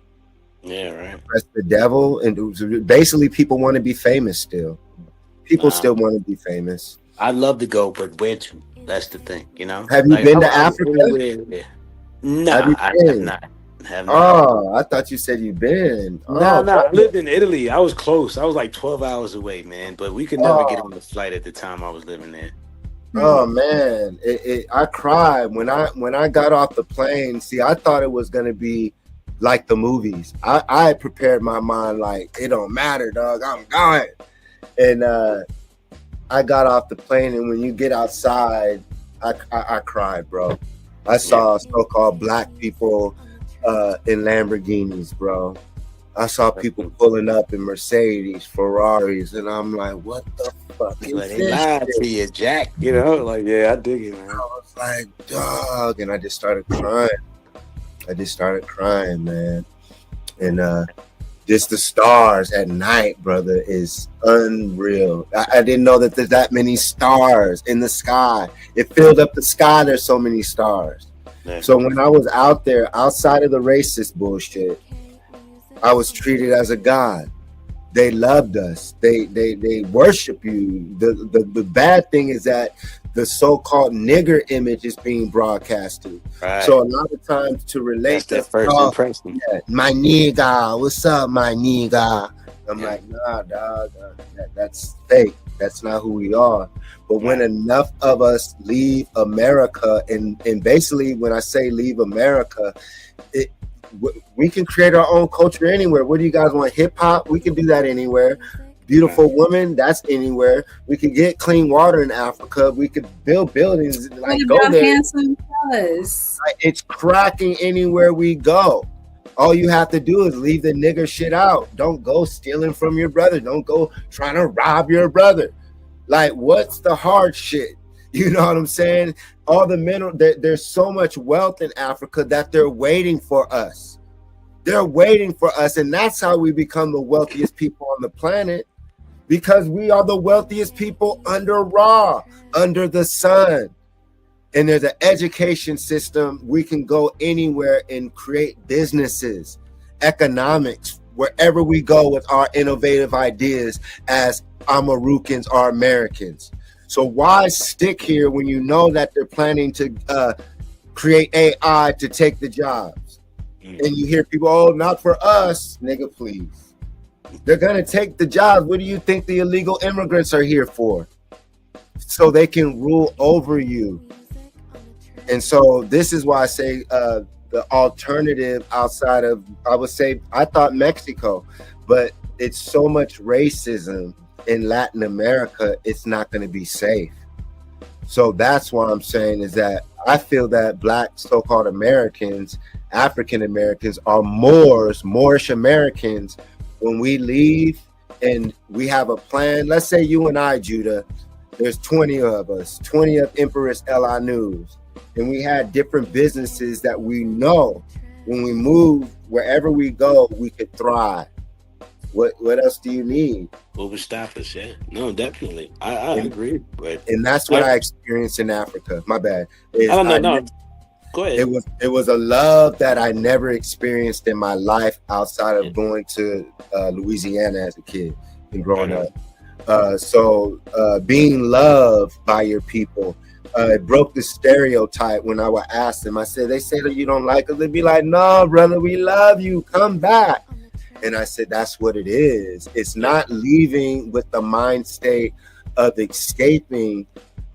Yeah, right. Impress the devil. And basically, people want to be famous still. People still want to be famous. I'd love to go, but where to? That's the thing, you know? Have you been to Africa? No, I have not. Oh, I thought you said you've been. No, I lived in Italy. I was close. I was like 12 hours away, man. But we could never get on the flight at the time I was living there. Oh man, I cried when I got off the plane. See, I thought it was gonna be like the movies. I had prepared my mind like, it don't matter, dog, I'm going. And I got off the plane, and when you get outside, I cried, bro. I saw so-called black people in Lamborghinis, bro. I saw people pulling up in Mercedes, Ferraris, and I'm like, what the fuck is They this lied shit? to you, Jack. You know, like, yeah, I dig it, man. I was like, dog, and I just started crying. Man. And just the stars at night, brother, is unreal. I didn't know that there's that many stars in the sky. It filled up the sky. There's so many stars. Yeah. So when I was out there, outside of the racist bullshit, I was treated as a god. They loved us. They worship you. The bad thing is that the so-called nigger image is being broadcasted. Right. So a lot of times to relate That's their to first impression. yeah, my nigga, what's up, my nigga? I'm Yeah. like, nah, dog, that's fake. That's not who we are. But when Right. enough of us leave America, and basically when I say leave America, we can create our own culture anywhere. What do you guys want? Hip hop? We can do that anywhere. Beautiful women, that's anywhere. We can get clean water in Africa. We could build buildings. Like, What go about there. handsome fellas? Like, it's cracking anywhere we go. All you have to do is leave the nigger shit out. Don't go stealing from your brother. Don't go trying to rob your brother. Like, what's the hard shit? You know what I'm saying? All the mineral, there's so much wealth in Africa that they're waiting for us. They're waiting for us. And that's how we become the wealthiest people on the planet, because we are the wealthiest people under Ra, under the sun. And there's an education system. We can go anywhere and create businesses, economics, wherever we go with our innovative ideas as Amarucans or Americans. So why stick here when you know that they're planning to create AI to take the jobs? And you hear people, oh, not for us, nigga, please. They're gonna take the jobs. What do you think the illegal immigrants are here for? So they can rule over you. And so this is why I say the alternative outside of, I would say, I thought Mexico, but it's so much racism in Latin America, it's not going to be safe. So that's why I'm saying is that I feel that Black so-called Americans, African Americans are Moorish Americans. When we leave and we have a plan, let's say you and I, Judah, there's 20 of us, 20 of Empress Ella News, and we had different businesses that we know when we move, wherever we go, we could thrive. What else do you need? What would stop us? Yeah, no, definitely. I agree. But And that's what I experienced in Africa. My bad. I don't know. No, go ahead. It was a love that I never experienced in my life outside of going to Louisiana as a kid and growing up. So being loved by your people, it broke the stereotype. When I would ask them, I said, they say that you don't like us. They'd be like, no, brother, we love you. Come back. And I said, that's what it is. It's not leaving with the mind state of escaping.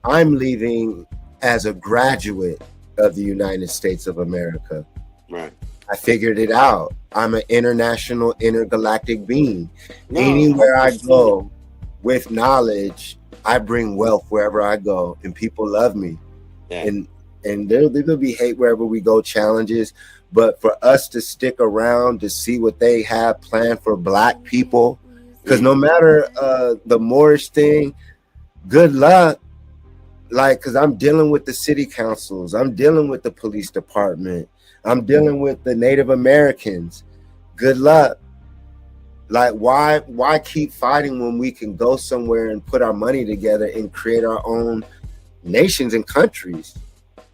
I'm leaving as a graduate of the United States of America. Right. I figured it out. I'm an international, intergalactic being. No, Anywhere I go with knowledge, I bring wealth wherever I go, and people love me. Yeah. And there'll be hate wherever we go, challenges. But for us to stick around to see what they have planned for Black people, because no matter the Moorish thing, good luck. Like, because I'm dealing with the city councils, I'm dealing with the police department, I'm dealing with the Native Americans. Good luck. Like, why keep fighting when we can go somewhere and put our money together and create our own nations and countries?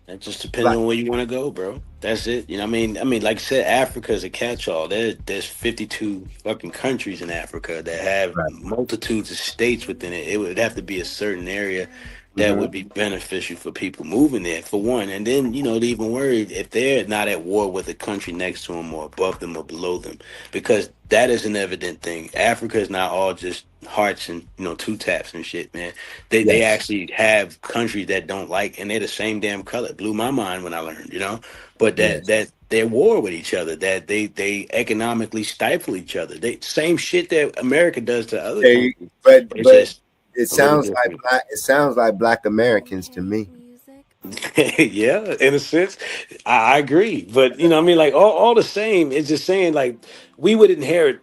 That just depends on where you want to go, bro. That's it. You know what I mean, like I said, Africa is a catch-all. There's 52 fucking countries in Africa that have multitudes of states within it. It would have to be a certain area that would be beneficial for people moving there, for one. And then, to even worry if they're not at war with a country next to them or above them or below them, because that is an evident thing. Africa is not all just hearts and, two taps and shit, man. They actually have countries that don't like, and they're the same damn color. It blew my mind when I learned, but that they're war with each other, that they economically stifle each other. Same shit that America does to other countries. But just it sounds like Black Americans to me. Yeah, in a sense, I agree. But like all the same, it's just saying like we would inherit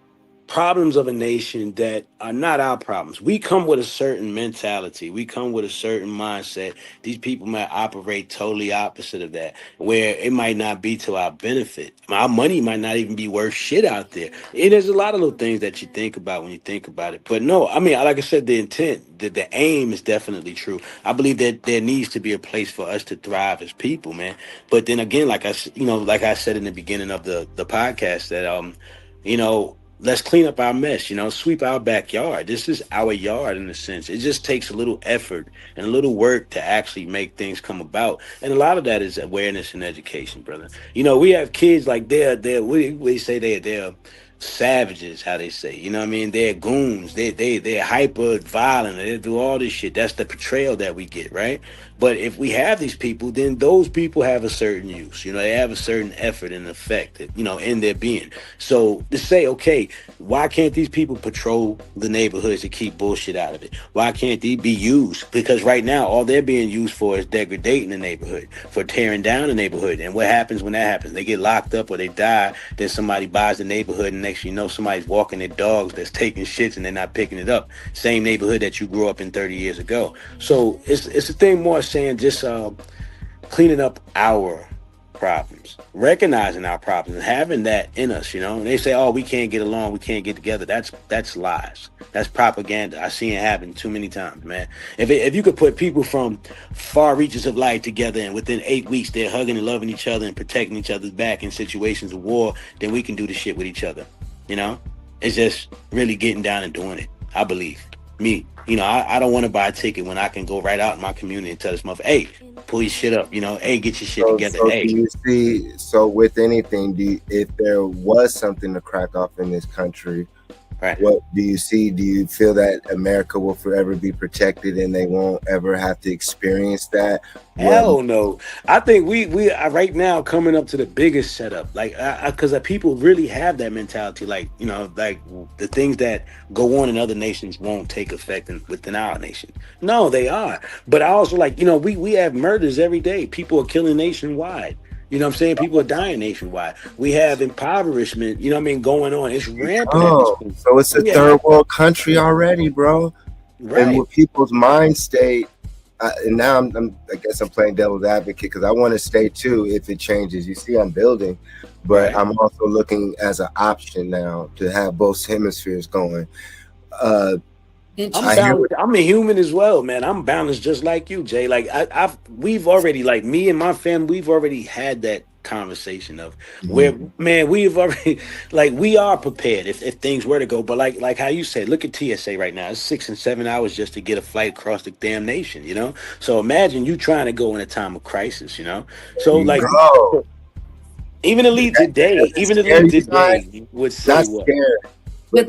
problems of a nation that are not our problems. We come with a certain mentality. We come with a certain mindset. These people might operate totally opposite of that, where it might not be to our benefit. Our money might not even be worth shit out there. And there's a lot of little things that you think about when you think about it. But no, I mean, like I said, the intent, the aim is definitely true. I believe that there needs to be a place for us to thrive as people, man. But then again, like I said in the beginning of the podcast, that you know, let's clean up our mess, sweep our backyard. This is our yard in a sense. It just takes a little effort and a little work to actually make things come about. And a lot of that is awareness and education, brother. We have kids like we say they're savages, how they say, you know what I mean? They're goons, they're hyper violent, they do all this shit. That's the portrayal that we get, right? But if we have these people, then those people have a certain use, they have a certain effort and effect, in their being. So to say, okay, why can't these people patrol the neighborhoods to keep bullshit out of it? Why can't they be used? Because right now, all they're being used for is degrading the neighborhood, for tearing down the neighborhood. And what happens when that happens? They get locked up or they die, then somebody buys the neighborhood, and next you know, somebody's walking their dogs that's taking shits and they're not picking it up. Same neighborhood that you grew up in 30 years ago. So it's a thing more saying just cleaning up our problems, recognizing our problems and having that in us, And they say, oh, we can't get along, we can't get together. That's lies. That's propaganda. I seen it happen too many times, man. If you could put people from far reaches of life together and within 8 weeks they're hugging and loving each other and protecting each other's back in situations of war, then we can do the shit with each other. It's just really getting down and doing it. I believe. Me, I don't want to buy a ticket when I can go right out in my community and tell this motherfucker, hey, pull your shit up, hey, get your shit together. So hey. do you see, with anything, if there was something to crack off in this country, right, what do you see? Do you feel that America will forever be protected and they won't ever have to experience that? Hell no. I think we are right now coming up to the biggest setup, because people really have that mentality, like the things that go on in other nations won't take effect within our nation. No, they are. But I also we have murders every day. People are killing nationwide. You know what I'm saying? People are dying nationwide. We have impoverishment, going on. It's rampant. So it's a third world country already, bro. Right. And with people's mind state, and now I guess I'm playing devil's advocate because I want to stay too if it changes. You see, I'm building, but I'm also looking as an option now to have both hemispheres going. I'm a human as well, man. I'm balanced just like you, Jay. We've already, me and my family, we've already had that conversation of where, man, we've already, we are prepared if things were to go. But like how you said, look at TSA right now. It's 6 and 7 hours just to get a flight across the damn nation, So imagine you trying to go in a time of crisis, So even Elite today would say what? But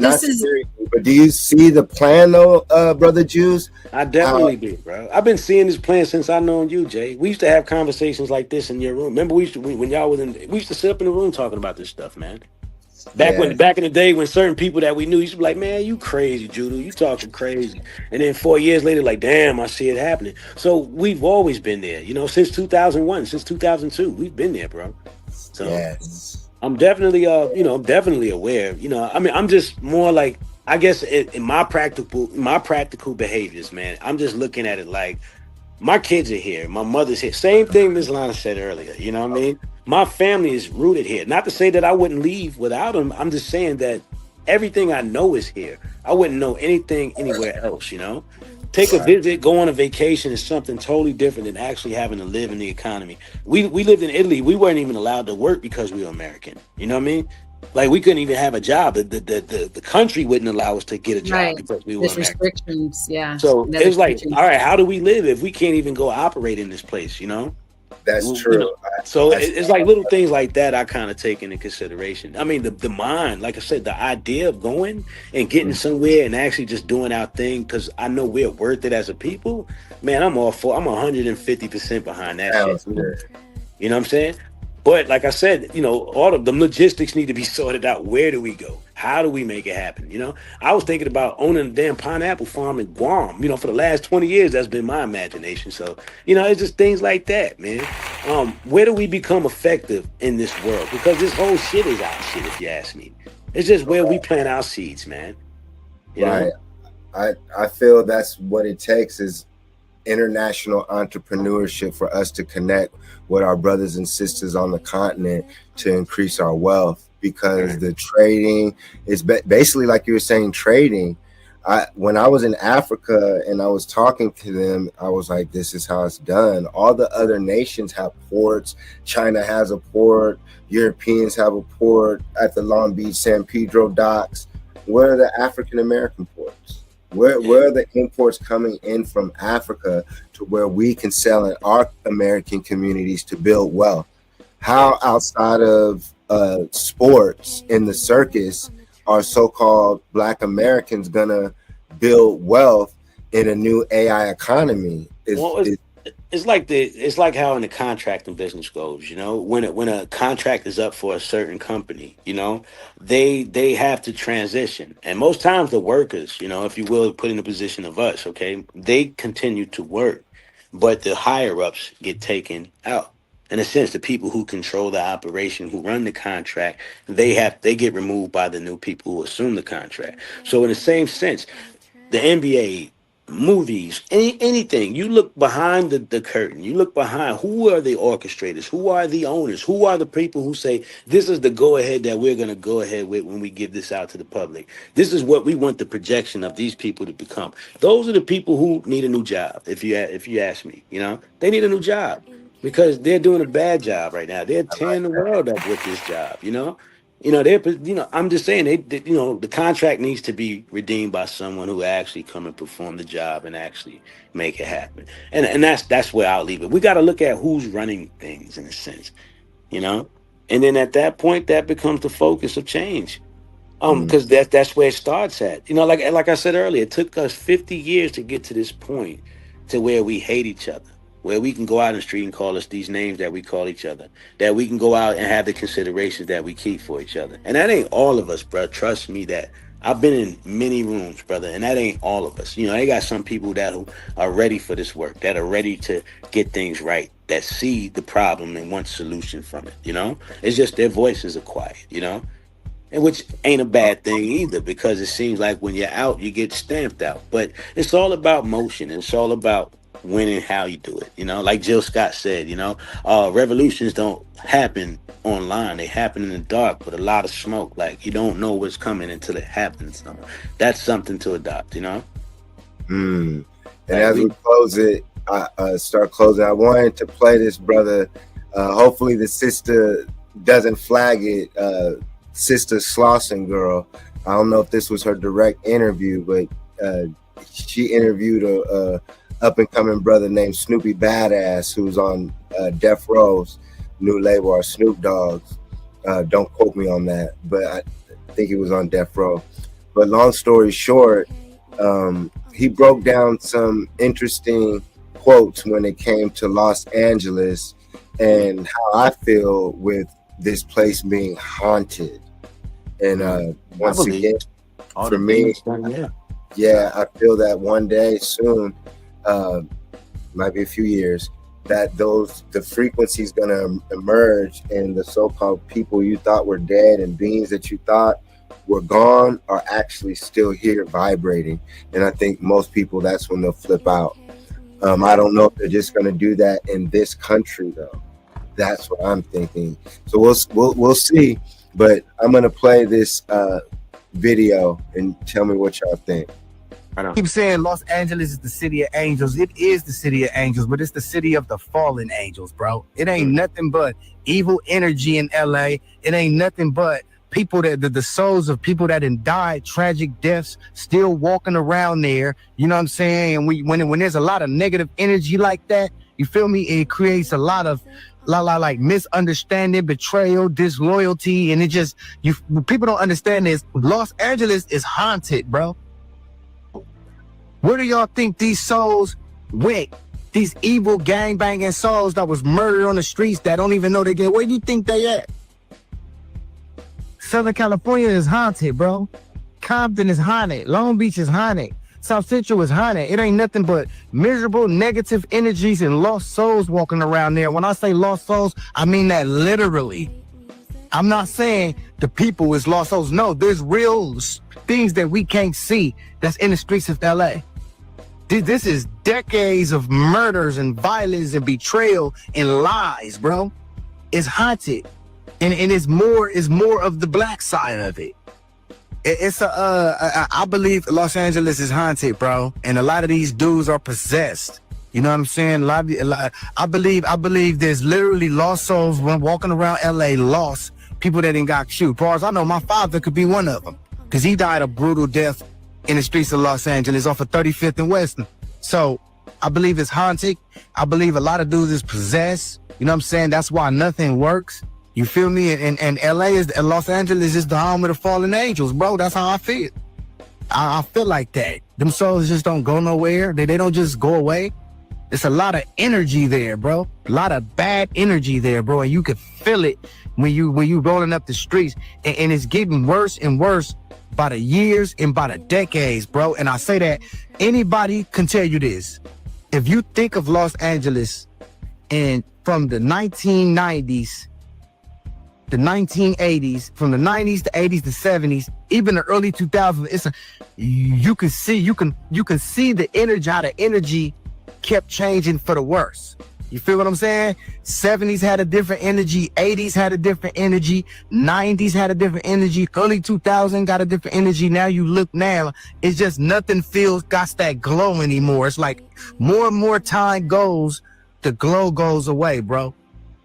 do you see the plan though, brother Juice? I definitely do, bro. I've been seeing this plan since I known you, Jay. We used to have conversations like this in your room. Remember, we used to sit up in the room talking about this stuff, man. Back in the day when certain people that we knew used to be like, man, you crazy, Judo, you talking crazy. And then 4 years later, damn, I see it happening. So we've always been there, since 2001, since 2002, we've been there, bro. So yes. I'm definitely, definitely aware. I'm just more I guess in my practical behaviors, man. I'm just looking at it like my kids are here, my mother's here. Same thing Ms. Lana said earlier. You know what I mean? My family is rooted here. Not to say that I wouldn't leave without them. I'm just saying that everything I know is here. I wouldn't know anything anywhere else. Take a visit, go on a vacation is something totally different than actually having to live in the economy. We lived in Italy. We weren't even allowed to work because we were American. You know what I mean? We couldn't even have a job. The country wouldn't allow us to get a job because we were American. Restrictions, yeah. So it was all right, how do we live if we can't even go operate in this place, That's true. So it's little things like that I kind of take into consideration. I mean, the mind, like I said, the idea of going and getting somewhere and actually just doing our thing, because I know we're worth it as a people. Man, I'm 150% behind that shit. You know what I'm saying? But like I said, all of the logistics need to be sorted out. Where do we go? How do we make it happen? I was thinking about owning a damn pineapple farm in Guam. For the last 20 years, that's been my imagination. So, it's just things like that, man. Where do we become effective in this world? Because this whole shit is our shit, if you ask me. It's just where we plant our seeds, man. You know? I feel that's what it takes is international entrepreneurship for us to connect with our brothers and sisters on the continent to increase our wealth, because the trading is basically like you were saying, trading. When I was in Africa and I was talking to them, I was like, this is how it's done. All the other nations have ports. China has a port. Europeans have a port at the Long Beach San Pedro docks. Where are the African American ports? Where are the imports coming in from Africa to where we can sell in our American communities to build wealth? How outside of sports in the circus are so-called Black Americans gonna build wealth in a new AI economy? It's like how in the contracting business goes, you know, when a contract is up for a certain company, you know, they have to transition. And most times the workers, you know, if you will, put in the position of us, okay, they continue to work, but the higher ups get taken out. In a sense, the people who control the operation, who run the contract, they get removed by the new people who assume the contract. So in the same sense, the NBA, movies, anything. You look behind the curtain. You look behind. Who are the orchestrators? Who are the owners? Who are the people who say this is the go ahead that we're going to go ahead with when we give this out to the public? This is what we want the projection of these people to become. Those are the people who need a new job. If you ask me, you know, they need a new job because they're doing a bad job right now. They're tearing the world up with this job. I'm just saying, the contract needs to be redeemed by someone who actually come and perform the job and actually make it happen. And that's where I'll leave it. We got to look at who's running things in a sense, you know, and then at that point, that becomes the focus of change. Because that's where it starts at. You know, like I said earlier, it took us 50 years to get to this point to where we hate each other, where we can go out in the street and call us these names that we call each other, that we can go out and have the considerations that we keep for each other. And that ain't all of us, bro. Trust me that. I've been in many rooms, brother, and that ain't all of us. You know, they got some people who are ready for this work, that are ready to get things right, that see the problem and want solution from it, you know? It's just their voices are quiet, you know? And which ain't a bad thing either, because it seems like when you're out, you get stamped out. But it's all about motion. It's all about when and how you do it. You know, like Jill Scott said, you know, revolutions don't happen online. They happen in the dark with a lot of smoke. Like, you don't know what's coming until it happens. So that's something to adopt, you know? And as we close it, start closing, I wanted to play this, brother. Hopefully the sister doesn't flag it. Sister Slauson girl. I don't know if this was her direct interview, but she interviewed a up-and-coming brother named Snoopy Badass, who's on Death Row's new label, or Snoop Dogg's. Don't quote me on that, but I think he was on Death Row. But long story short, he broke down some interesting quotes when it came to Los Angeles and how I feel with this place being haunted. And once again, for me, yeah, I feel that one day soon, might be a few years, that the frequency's gonna emerge, and the so-called people you thought were dead and beings that you thought were gone are actually still here vibrating. And I think most people, that's when they'll flip out. I don't know if they're just gonna do that in this country though. That's what I'm thinking. So we'll see. But I'm gonna play this video and tell me what y'all think. I keep saying Los Angeles is the city of angels. It is the city of angels, but it's the city of the fallen angels, bro. It ain't nothing but evil energy in LA. It ain't nothing but people that the souls of people that had died tragic deaths still walking around there. You know what I'm saying? And when there's a lot of negative energy like that, you feel me? It creates a lot of like misunderstanding, betrayal, disloyalty, and it just people don't understand this. Los Angeles is haunted, bro. Where do y'all think these souls went? These evil gangbanging souls that was murdered on the streets that don't even know they get. Where do you think they at? Southern California is haunted, bro. Compton is haunted. Long Beach is haunted. South Central is haunted. It ain't nothing but miserable, negative energies and lost souls walking around there. When I say lost souls, I mean that literally. I'm not saying the people is lost souls. No, there's real things that we can't see that's in the streets of LA. This is decades of murders and violence and betrayal and lies, bro. It's haunted. And it's more of the black side of it. I believe Los Angeles is haunted, bro. And a lot of these dudes are possessed. You know what I'm saying? I believe there's literally lost souls when walking around LA, lost people that ain't got cute. As far as I know, my father could be one of them, because he died a brutal death in the streets of Los Angeles off of 35th and Western. So I believe it's haunted. I believe a lot of dudes is possessed. You know what I'm saying? That's why nothing works. You feel me? And Los Angeles is the home of the fallen angels, bro. That's how I feel. I feel like that. Them souls just don't go nowhere. They don't just go away. There's a lot of energy there, bro. A lot of bad energy there, bro. And you can feel it when you rolling up the streets. And it's getting worse and worse by the years and by the decades, bro. And I say that anybody can tell you this. If you think of Los Angeles and from the 1990s, the 1980s, from the 90s, the 80s, the 70s, even the early 2000s, you can see the energy, how the energy kept changing for the worse. You feel what I'm saying? 70s had a different energy, 80s had a different energy, 90s had a different energy, early 2000s got a different energy. Now you look now, it's just nothing got that glow anymore. It's like more and more time goes, the glow goes away, bro.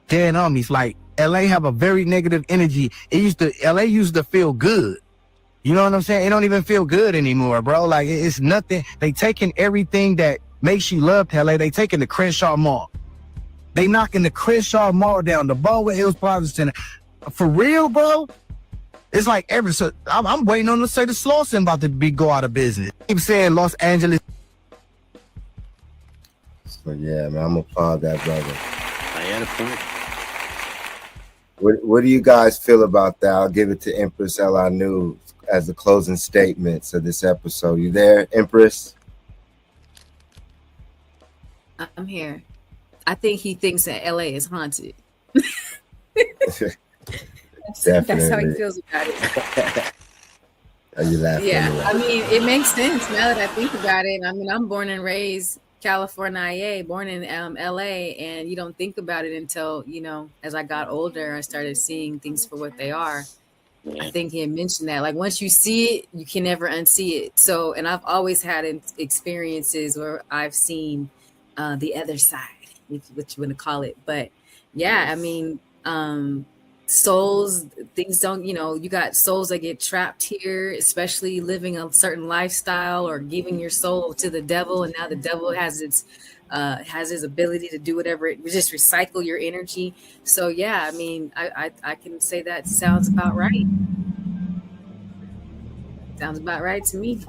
Dead on me. It's like LA have a very negative energy. LA used to feel good. You know what I'm saying? It don't even feel good anymore, bro. Like it's nothing. They taking everything that makes you love LA. They taking the Crenshaw Mall. They knocking the Crenshaw Mall down, the Baldwin Hills Plaza Center. For real, bro? It's like I'm waiting on to say the Slauson about to go out of business. Keep saying Los Angeles. So yeah, man, I'm applaud that, brother. I had a point. What do you guys feel about that? I'll give it to Empress L.I. News as the closing statements of this episode. You there, Empress? I'm here. I think he thinks that LA is haunted. That's how he feels about it. Are you laughing? Yeah, I mean, it makes sense now that I think about it. I mean, I'm born and raised California, born in LA, and you don't think about it until, as I got older, I started seeing things for what they are. I think he had mentioned that, like, once you see it, you can never unsee it. So, and I've always had experiences where I've seen the other side, what you want to call it. But yeah, I mean, souls, things don't, you got souls that get trapped here, especially living a certain lifestyle or giving your soul to the devil. And now the devil has his ability to do whatever, just recycle your energy. So yeah, I mean, I can say that sounds about right. Sounds about right to me.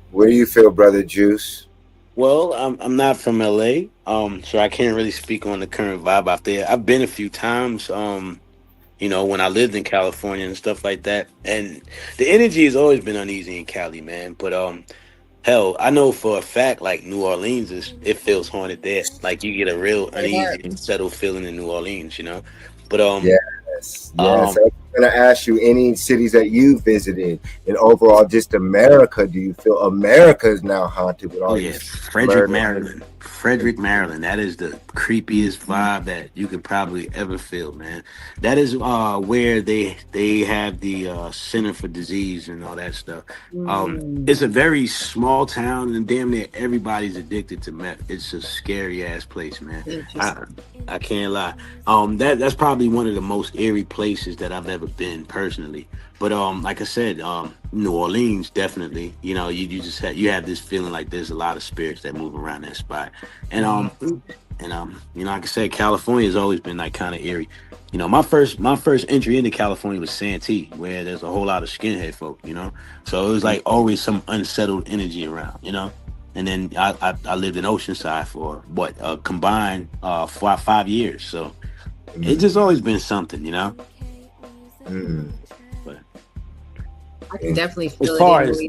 Where do you feel, Brother Juice? Well, I'm not from LA, so I can't really speak on the current vibe out there. I've been a few times, when I lived in California and stuff like that. And the energy has always been uneasy in Cali, man. But hell, I know for a fact, like New Orleans it feels haunted there. Like you get a real uneasy and settled feeling in New Orleans, But yes. I'm gonna ask you, any cities that you visited, and overall just America, do you feel America is now haunted with all this? Frederick, Maryland. That is the creepiest vibe that you could probably ever feel, man. That is where they have the Center for Disease and all that stuff. It's a very small town, and damn near everybody's addicted to meth. It's a scary ass place, man. I can't lie. That's probably one of the most eerie places that I've ever been personally. But like I said, New Orleans definitely. You have this feeling like there's a lot of spirits that move around that spot. And like I said, California has always been like kind of eerie. My first entry into California was Santee, where there's a whole lot of skinhead folk. So it was like always some unsettled energy around. And then I lived in Oceanside for combined 5 years. So it's just always been something, But I can definitely feel as far it as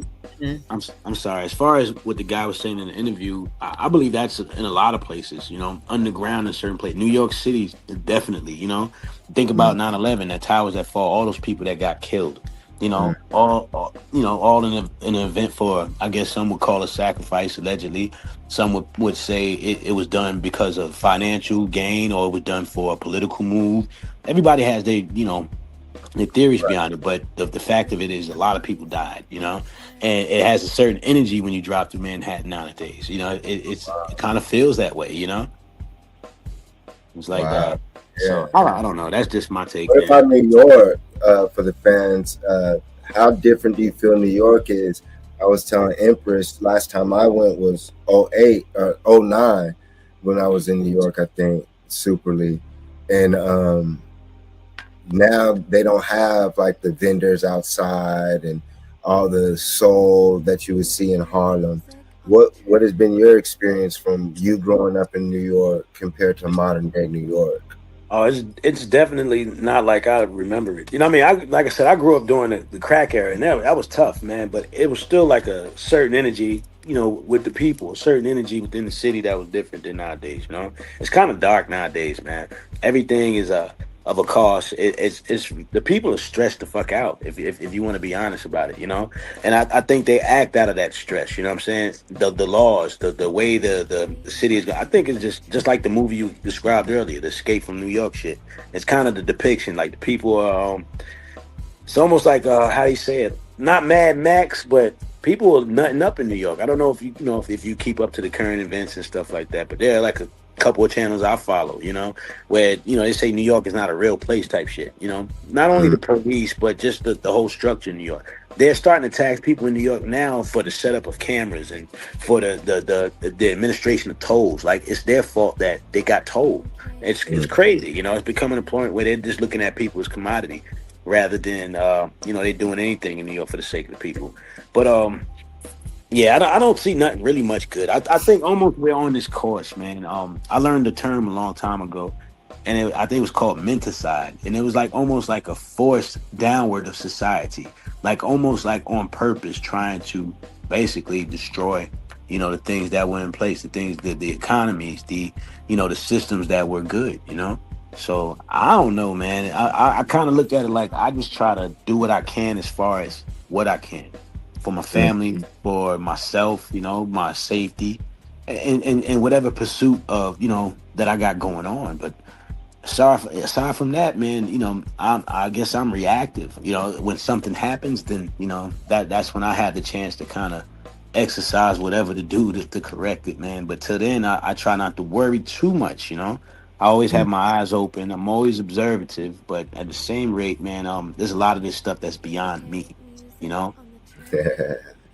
I'm sorry. As far as what the guy was saying in the interview, I believe that's in a lot of places. You know, underground in certain places. New York City, definitely. You know, think about 9/11, that towers that fall, all those people that got killed. You know, all in an event for, I guess some would call a sacrifice, allegedly. Some would say it was done because of financial gain, or it was done for a political move. Everybody has their, the theories behind it, but the fact of it is a lot of people died, and it has a certain energy when you drop through Manhattan nowadays. It kind of feels that way. It's like Wow. So I don't know. That's just my take. What about New York, for the fans? How different do you feel New York is? I was telling Empress last time I went was 08 or 09 when I was in New York, I think, Super League. And now they don't have like the vendors outside and all the soul that you would see in Harlem. What has been your experience from you growing up in New York compared to modern day New York? Oh, it's definitely not like I remember it. You know what I mean? Like I said, I grew up during the crack era, and that was tough, man. But it was still like a certain energy, with the people, a certain energy within the city that was different than nowadays. It's kind of dark nowadays, man. Everything is of a cost. It's the people are stressed the fuck out. If you want to be honest about it, And I think they act out of that stress. You know what I'm saying? The laws, the way the city is. I think it's just like the movie you described earlier, the Escape from New York shit. It's kind of the depiction. Like the people are. It's almost like how do you say it? Not Mad Max, but people are nutting up in New York. I don't know if you know if you keep up to the current events and stuff like that, but they're like a couple of channels I follow, where they say New York is not a real place type shit. Not only the police, but just the whole structure in New York. They're starting to tax people in New York now for the setup of cameras and for the administration of tolls. Like it's their fault that they got tolled. It's crazy. It's becoming a point where they're just looking at people as commodity rather than they doing anything in New York for the sake of the people. But yeah, I don't see nothing really much good. I think almost we're on this course, man. I learned the term a long time ago, and I think it was called menticide, and it was like almost like a force downward of society, like almost like on purpose, trying to basically destroy, the things that were in place, the economies, the systems that were good, So I don't know, man. I kind of look at it like I just try to do what I can as far as what I can. For my family, for myself, my safety, and whatever pursuit of, that I got going on. But aside from that, man, I guess I'm reactive. When something happens, then, that's when I had the chance to kind of exercise whatever to do to correct it, man. But till then, I try not to worry too much, I always have my eyes open. I'm always observative, but at the same rate, man, there's a lot of this stuff that's beyond me,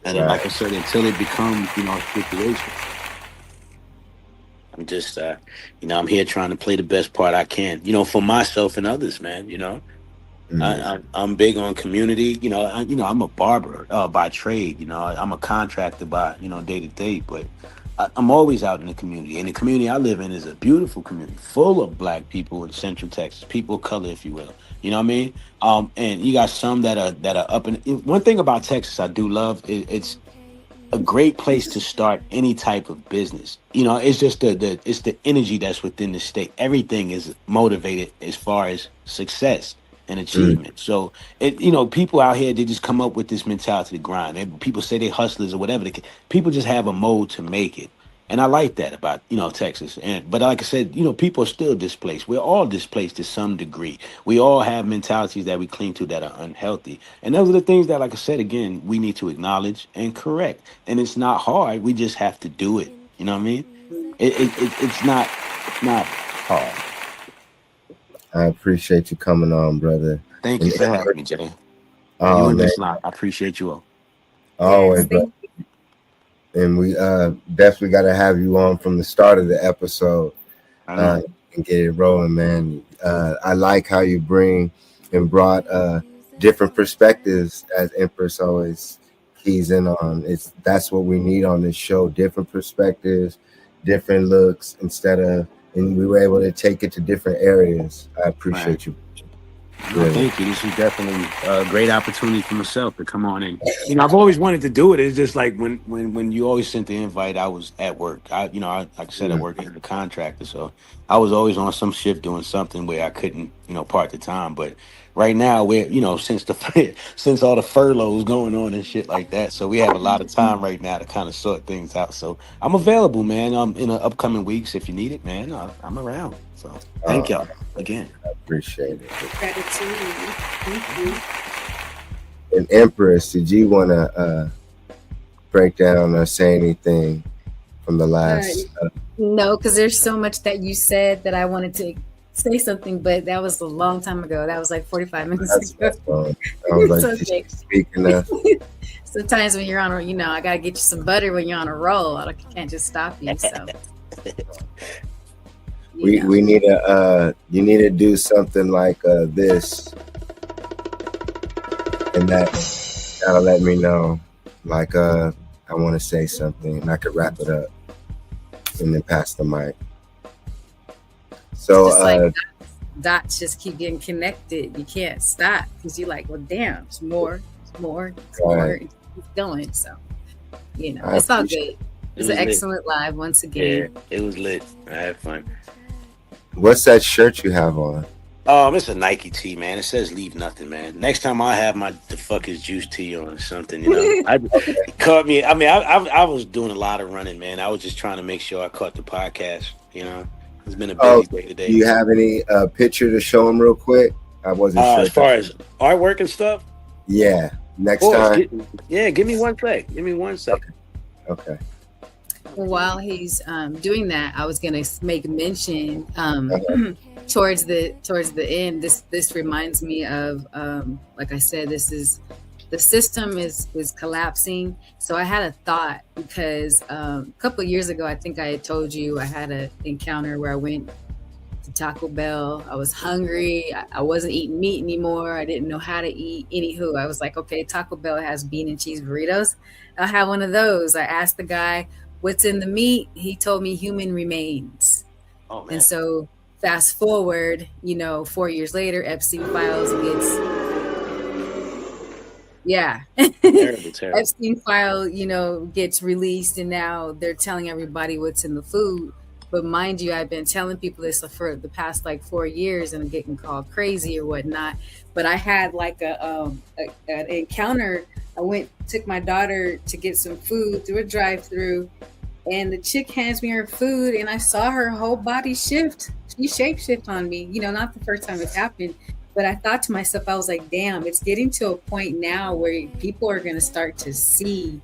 And then, like I said, until it becomes, a situation, I'm just, I'm here trying to play the best part I can, for myself and others, man. I'm big on community. I'm a barber by trade. I'm a contractor by, day to day, but I'm always out in the community. And the community I live in is a beautiful community full of Black people in Central Texas, people of color, if you will. You know what I mean? And you got some that are up in. One thing about Texas I do love is it's a great place to start any type of business. It's just it's the energy that's within the state. Everything is motivated as far as success and achievement. So people out here, they just come up with this mentality to grind. And people say they hustlers or whatever. People just have a mode to make it. And I like that about, Texas. But like I said, people are still displaced. We're all displaced to some degree. We all have mentalities that we cling to that are unhealthy. And those are the things that, like I said, again, we need to acknowledge and correct. And it's not hard. We just have to do it. You know what I mean? It's not hard. I appreciate you coming on, brother. Thank you for having me, Jay. Oh, man. I appreciate you all. Always, brother. And we definitely got to have you on from the start of the episode and get it rolling, man. I like how you brought different perspectives, as Empress always keys in on. That's what we need on this show: different perspectives, different looks, and we were able to take it to different areas. I appreciate you. No, thank you. This is definitely a great opportunity for myself to come on and I've always wanted to do it. It's just like when you always sent the invite, I was at work. Like I said, I work as a contractor, so I was always on some shift doing something where I couldn't, part the time. But right now, we're since since all the furloughs going on and shit like that, so we have a lot of time right now to kind of sort things out. So I'm available, man. In the upcoming weeks, if you need it, man, I'm around. So thank y'all again. I appreciate it. Gratitude. Thank you. And Empress, did you want to break down or say anything from the last? No, because there's so much that you said that I wanted to say something, but that was a long time ago. That was like 45 minutes ago. I was like, Okay. speaking of. Sometimes when you're on, I gotta get you some butter when you're on a roll. I can't just stop you. So we need to you need to do something like this, and that'll let me know. Like I want to say something, and I could wrap it up, and then pass the mic. So just like dots just keep getting connected. You can't stop because you're like, well, damn, it's more, and keep going. So it's all good. It's an excellent live once again. Yeah, it was lit. I had fun. What's that shirt you have on? It's a Nike tee, man. It says "Leave Nothing," man. Next time I have my "The fuck is juice" tee on or something, It caught me. I mean, I was doing a lot of running, man. I was just trying to make sure I caught the podcast. It's been a busy day today. Do you have any picture to show them real quick? I wasn't sure. As far as artwork and stuff. Yeah. Next time. Give me one sec. Give me 1 second. Okay. While he's doing that, I was gonna make mention towards the end. This reminds me of like I said, the system is collapsing. So I had a thought because a couple of years ago, I think I had told you I had an encounter where I went to Taco Bell. I was hungry. I wasn't eating meat anymore. I didn't know how to eat. Anywho, I was like, okay, Taco Bell has bean and cheese burritos. I'll have one of those. I asked the guy, what's in the meat? He told me human remains. Oh, man. And so fast forward, 4 years later, Epstein Files gets, Terrible. Epstein File, gets released, and now they're telling everybody what's in the food. But mind you, I've been telling people this for the past like 4 years, and I'm getting called crazy or whatnot. But I had like an encounter. I took my daughter to get some food through a drive-through, and the chick hands me her food, and I saw her whole body shift. She shapeshift on me. Not the first time it's happened, but I thought to myself, I was like, damn, it's getting to a point now where people are going to start to see,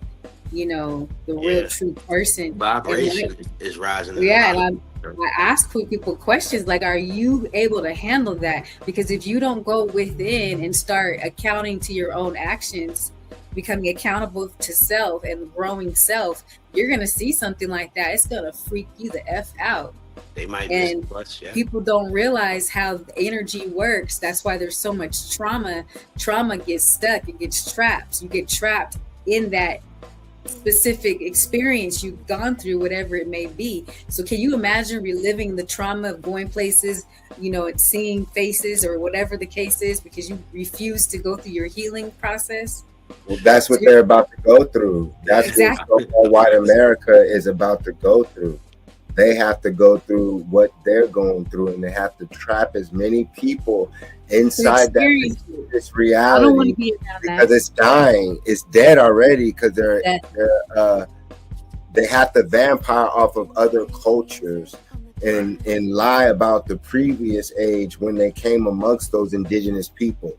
the real true person. Vibration is rising. And I ask people questions like, are you able to handle that? Because if you don't go within and start accounting to your own actions, becoming accountable to self and growing self, you're going to see something like that. It's going to freak you the F out. They might and people don't realize how energy works. That's why there's so much trauma. Trauma gets stuck. It gets trapped. You get trapped in that specific experience you've gone through, whatever it may be. So can you imagine reliving the trauma of going places, and seeing faces or whatever the case is because you refuse to go through your healing process? Well, that's what they're about to go through. That's what so-called white America is about to go through. They have to go through what they're going through, and they have to trap as many people inside this reality. I don't want to be around because that. It's dying. It's dead already because they have to vampire off of other cultures and lie about the previous age when they came amongst those indigenous people.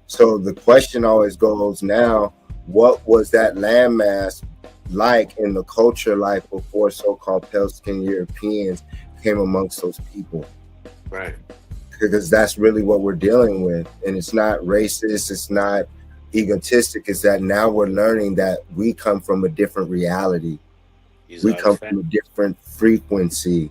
So the question always goes now, what was that landmass like in the culture like before so-called pale-skinned Europeans came amongst those people? Right. Because that's really what we're dealing with. And it's not racist, it's not egotistic, it's that now we're learning that we come from a different reality. We come from a different frequency.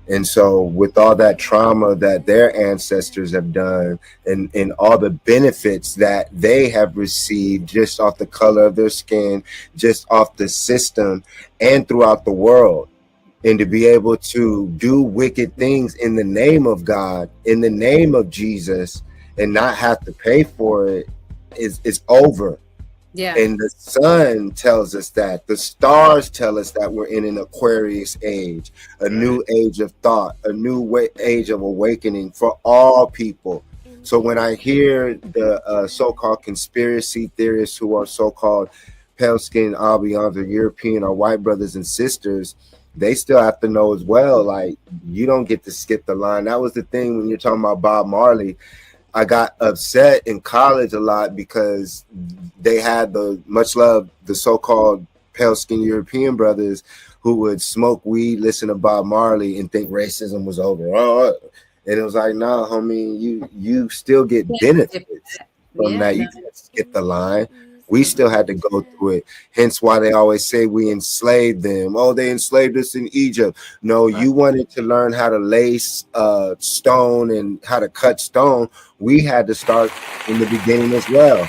And so with all that trauma that their ancestors have done and all the benefits that they have received just off the color of their skin, just off the system and throughout the world, and to be able to do wicked things in the name of God, in the name of Jesus, and not have to pay for it is over. Yeah. And the sun tells us that. The stars tell us that we're in an Aquarius age, a new age of thought, a new age of awakening for all people. So when I hear the so-called conspiracy theorists who are so-called pale-skinned Albions or European or white brothers and sisters, they still have to know as well, like, you don't get to skip the line. That was the thing when you're talking about Bob Marley. I got upset in college a lot because they had the so-called pale-skinned European brothers who would smoke weed, listen to Bob Marley, and think racism was over. And it was like, nah, homie, you still get benefits from that. You can't skip the line. We still had to go through it. Hence why they always say we enslaved them. Oh, they enslaved us in Egypt. No, you wanted to learn how to lace stone and how to cut stone. We had to start in the beginning as well.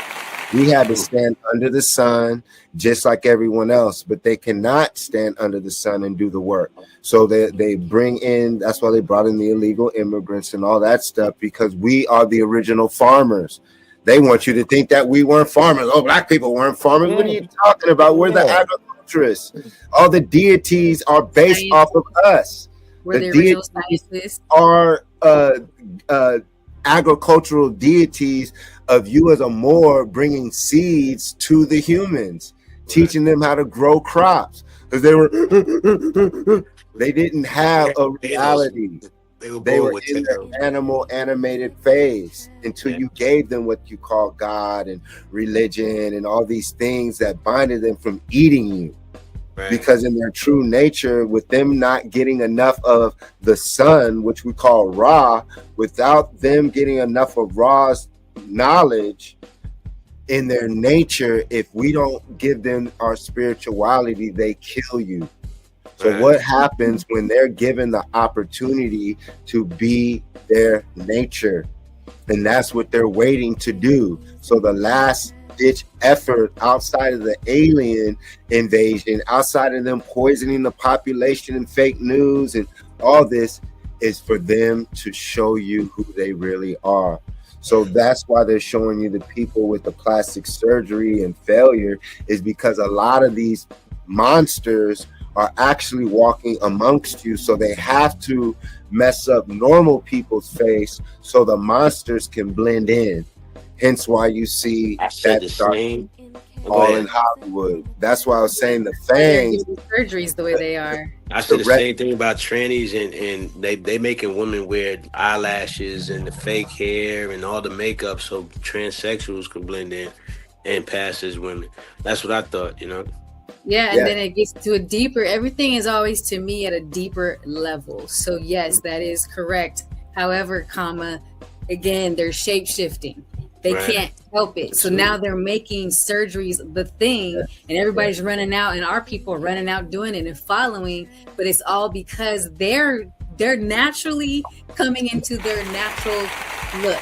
We had to stand under the sun just like everyone else, but they cannot stand under the sun and do the work. So they bring in, that's why they brought in the illegal immigrants and all that stuff, because we are the original farmers. They want you to think that we weren't farmers. Oh, black people weren't farmers. What are you talking about? We're the agriculturists. All the deities are based off of us. We're the original scientists. Are agricultural deities of you as a Moor bringing seeds to the humans, teaching them how to grow crops, because they didn't have a reality. They were in their animated phase until you gave them what you call God and religion and all these things that binded them from eating you. Right. Because in their true nature, with them not getting enough of the sun, which we call Ra, without them getting enough of Ra's knowledge in their nature, if we don't give them our spirituality, they kill you. So what happens when they're given the opportunity to be their nature? And that's what they're waiting to do. So the last ditch effort outside of the alien invasion, outside of them poisoning the population and fake news and all this, is for them to show you who they really are. So that's why they're showing you the people with the plastic surgery and failure, is because a lot of these monsters are actually walking amongst you. So they have to mess up normal people's face so the monsters can blend in. Hence why you see that starting all in Hollywood. That's why I was saying the fangs. Surgeries the way they are. I said the same thing about trannies, and they making women wear eyelashes and the fake hair and all the makeup so transsexuals can blend in and pass as women. That's what I thought, you know. Yeah, and then it gets to a deeper, everything is always to me at a deeper level. So yes, that is correct. However, again, they're shape shifting. They can't help it. So now they're making surgeries the thing, and everybody's running out, and our people are running out doing it and following. But it's all because they're naturally coming into their natural look.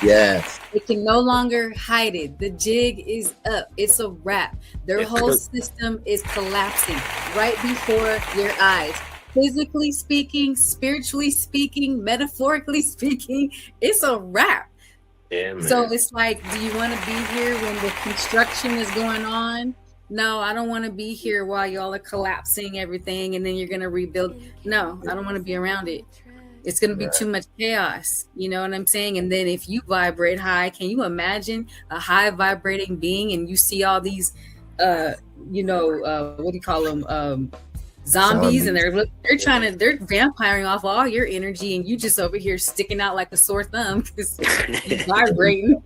Yes. They can no longer hide it. The jig is up. It's a wrap. Their whole system is collapsing right before your eyes. Physically speaking, spiritually speaking, metaphorically speaking, it's a wrap. Yeah, man. So it's like, do you want to be here when the construction is going on? No, I don't want to be here while y'all are collapsing everything and then you're going to rebuild. No, I don't want to be around it. It's going to be too much chaos. You know what I'm saying? And then if you vibrate high, can you imagine a high vibrating being and you see all these, what do you call them? Zombies, and they're vampiring off all your energy, and you just over here sticking out like a sore thumb because you're vibrating.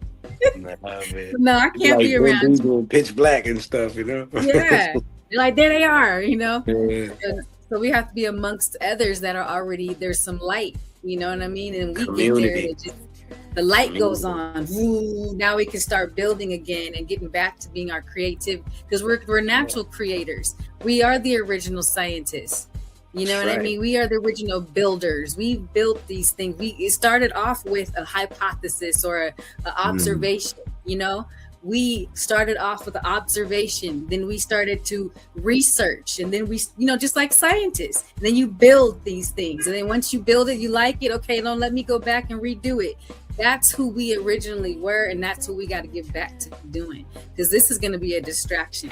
No, I can't be around doing pitch black and stuff, you know. Yeah, like there they are, you know. Yeah. So we have to be amongst others that are already, there's some light, you know what I mean, and we get there. The light goes on. Ooh, now we can start building again and getting back to being our creative, because we're natural creators. We are the original scientists. You know what I mean? We are the original builders. We built these things. It started off with a hypothesis or an observation, you know? We started off with an observation. Then we started to research. And then we, just like scientists. And then you build these things. And then once you build it, you like it. Okay, don't let me go back and redo it. that's who we originally were, and that's what we got to get back to doing, because this is going to be a distraction.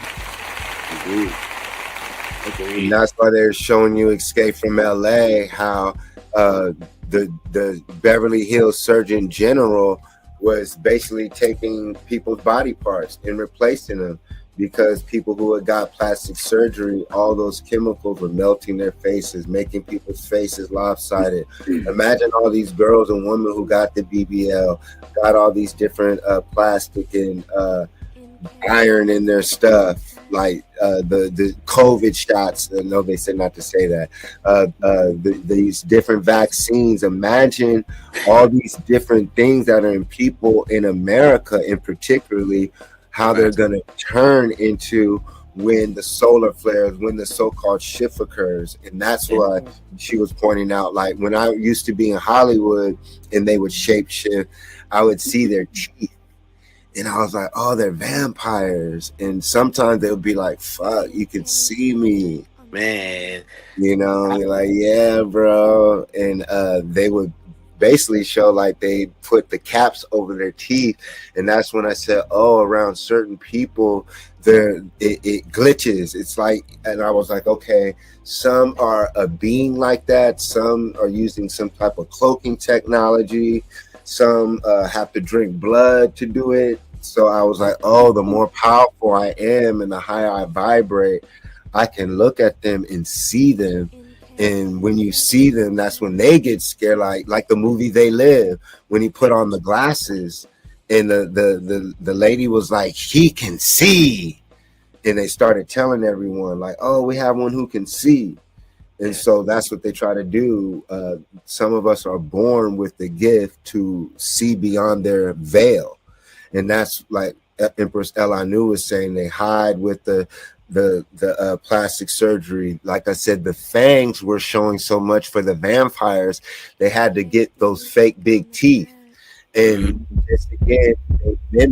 Agreed. And that's why they're showing you Escape from LA, how the Beverly Hills Surgeon General was basically taking people's body parts and replacing them, because people who had got plastic surgery, all those chemicals were melting their faces, making people's faces lopsided. Imagine all these girls and women who got the BBL, got all these different plastic and iron in their stuff, like the COVID shots. No, they said not to say that. These different vaccines. Imagine all these different things that are in people in America, in particularly, how they're going to turn into when the solar flares, when the so-called shift occurs. And that's why she was pointing out, like, when I used to be in Hollywood and they would shape shift, I would see their teeth. And I was like, oh, they're vampires. And sometimes they would be like, fuck, you can see me. Man. You know, you're like, yeah, bro. And they would basically show like they put the caps over their teeth. And that's when I said, oh, around certain people, it glitches. It's like, and I was like, okay, some are a being like that. Some are using some type of cloaking technology. Some have to drink blood to do it. So I was like, oh, the more powerful I am and the higher I vibrate, I can look at them and see them. And when you see them, that's when they get scared, like the movie They Live, when he put on the glasses and the lady was like, he can see. And they started telling everyone like, oh, we have one who can see. And so that's what they try to do. Some of us are born with the gift to see beyond their veil. And that's like Empress El Anu was saying, they hide with the plastic surgery. Like I said, the fangs were showing so much for the vampires. They had to get those fake big teeth. And just again, they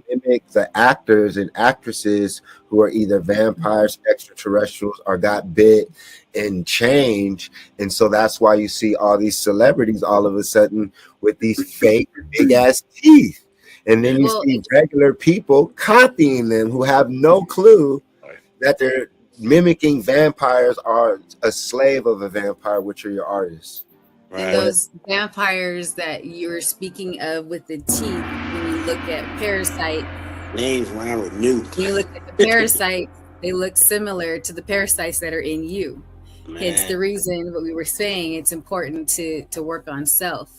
mimic the actors and actresses who are either vampires, extraterrestrials, or got bit and change. And so that's why you see all these celebrities all of a sudden with these fake big ass teeth. And then you see regular people copying them who have no clue that they're mimicking vampires, are a slave of a vampire, which are your artists. And those vampires that you were speaking of with the teeth, when you look at Parasite, names when I knew. When you look at the parasites, they look similar to the parasites that are in you. Man. Hence the reason what we were saying, it's important to work on self.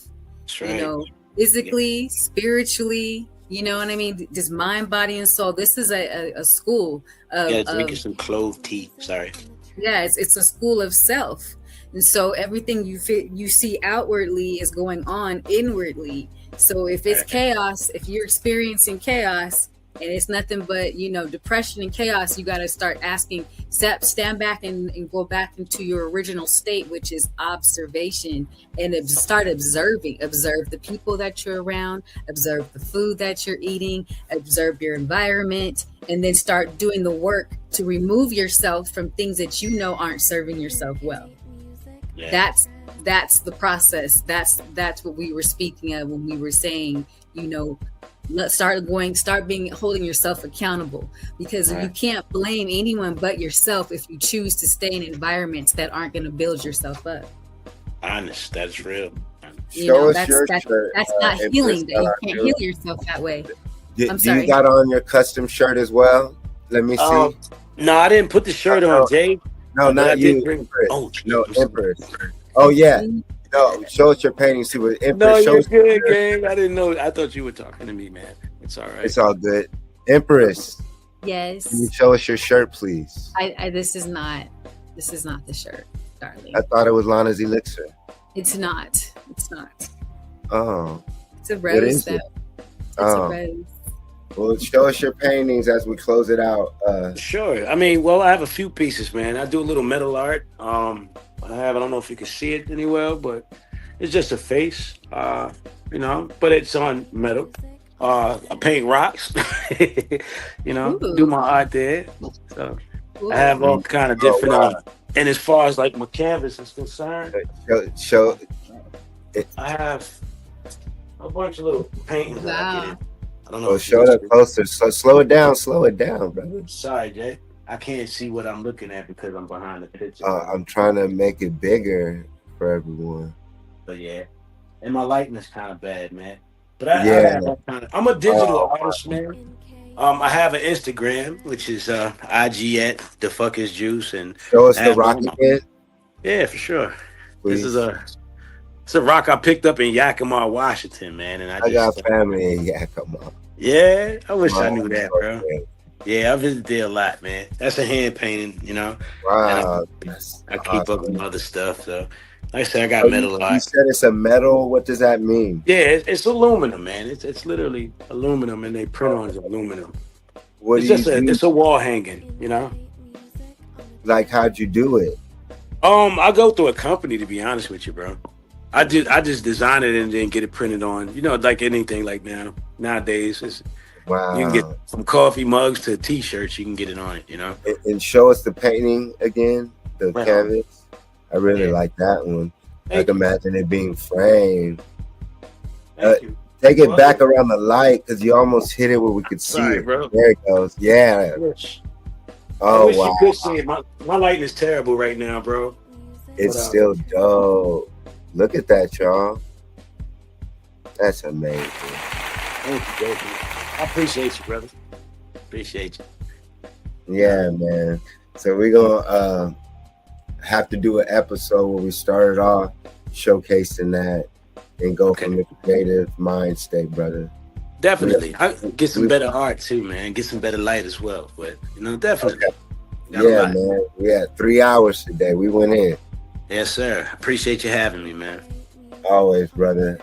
That's right. You know, physically, spiritually, you know what I mean? Just mind, body, and soul. This is a school of drinking some clove tea. Sorry. Yeah, it's a school of self. And so everything you see outwardly is going on inwardly. So if it's chaos, if you're experiencing chaos and it's nothing but, you know, depression and chaos, you got to start asking, stand back and go back into your original state, which is observation, and start observing. Observe the people that you're around, observe the food that you're eating, observe your environment, and then start doing the work to remove yourself from things that you know aren't serving yourself well. Yeah. That's the process. That's what we were speaking of when we were saying, you know, holding yourself accountable, because you can't blame anyone but yourself if you choose to stay in environments that aren't going to build yourself up. Honest, that's real. Show us your shirt. That's not healing. You can't heal yourself that way. Do you got on your custom shirt as well? Let me see. No, I didn't put the shirt on, Jay. No, not you. No, Empress. Oh yeah. No, show us your paintings too. Empress, no, you're good, gang. I didn't know. I thought you were talking to me, man. It's all right. It's all good. Empress. Yes. Can you show us your shirt, please? This is not the shirt, darling. I thought it was Lana's Elixir. It's not. It's not. Oh. It's a rose. It's a rose. Well, show us your paintings as we close it out. Sure. I mean, well, I have a few pieces, man. I do a little metal art. I don't know if you can see it any well, but it's just a face, you know, but it's on metal. I paint rocks, you know, do my art there. So I have all kind of different, and as far as like my canvas is concerned. I have a bunch of little paintings that I get in. I don't know Oh, if show it up closer. So slow it down, brother. Sorry, Jay. I can't see what I'm looking at because I'm behind the picture. I'm trying to make it bigger for everyone. But yeah, and my lighting is kind of bad, man. But I Yeah. have that kind of. I'm a digital Oh, artist, man. I have an Instagram, which is IG at the fuck is juice, and show us I the have rock again, yeah, for sure. please. It's a rock I picked up in Yakima, Washington, man, and I got family in Yakima. yeah, I wish I Wow. knew that, bro. Yeah, I visited there a lot, man. That's a hand painting, you know. Wow. I keep up with other stuff, so like I said, I got Oh, metal a lot. you said it's a metal. What does that mean? Yeah, it's aluminum, man. It's literally aluminum, and they print on aluminum. What It's do you just do? it's a wall hanging, you know. Like, how'd you do it? I go through a company, to be honest with you, bro. I just design it and then get it printed on. You know, like anything like nowadays, Wow. you can get from coffee mugs to T-shirts. You can get it on it, you know. And show us the painting again, the Right on. canvas. I really Yeah. like that one. I Thank can you. imagine it being framed. Thank you. Take it back around the light because you almost hit it where we could see Sorry, it. bro. There it goes. Yeah. I wish Oh, you wow. could see it. My lighting is terrible right now, bro. It's still dope. Look at that, y'all. That's amazing. Thank you, Jason. I appreciate you, brother. Appreciate you. Yeah, man. So we're gonna have to do an episode where we started off showcasing that and go from the creative mind state, brother. Definitely. I get some better art too, man. Get some better light as well. But you know, definitely. Got a Yeah, lot. man. We had 3 hours today. We went in. Yes, sir. Appreciate you having me, man. Always, brother.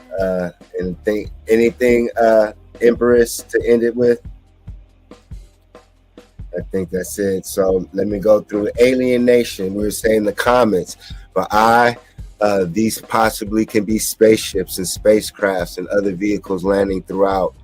Anything Empress to end it with? I think that's it. So let me go through alienation. We were saying the comments, but these possibly can be spaceships and spacecrafts and other vehicles landing throughout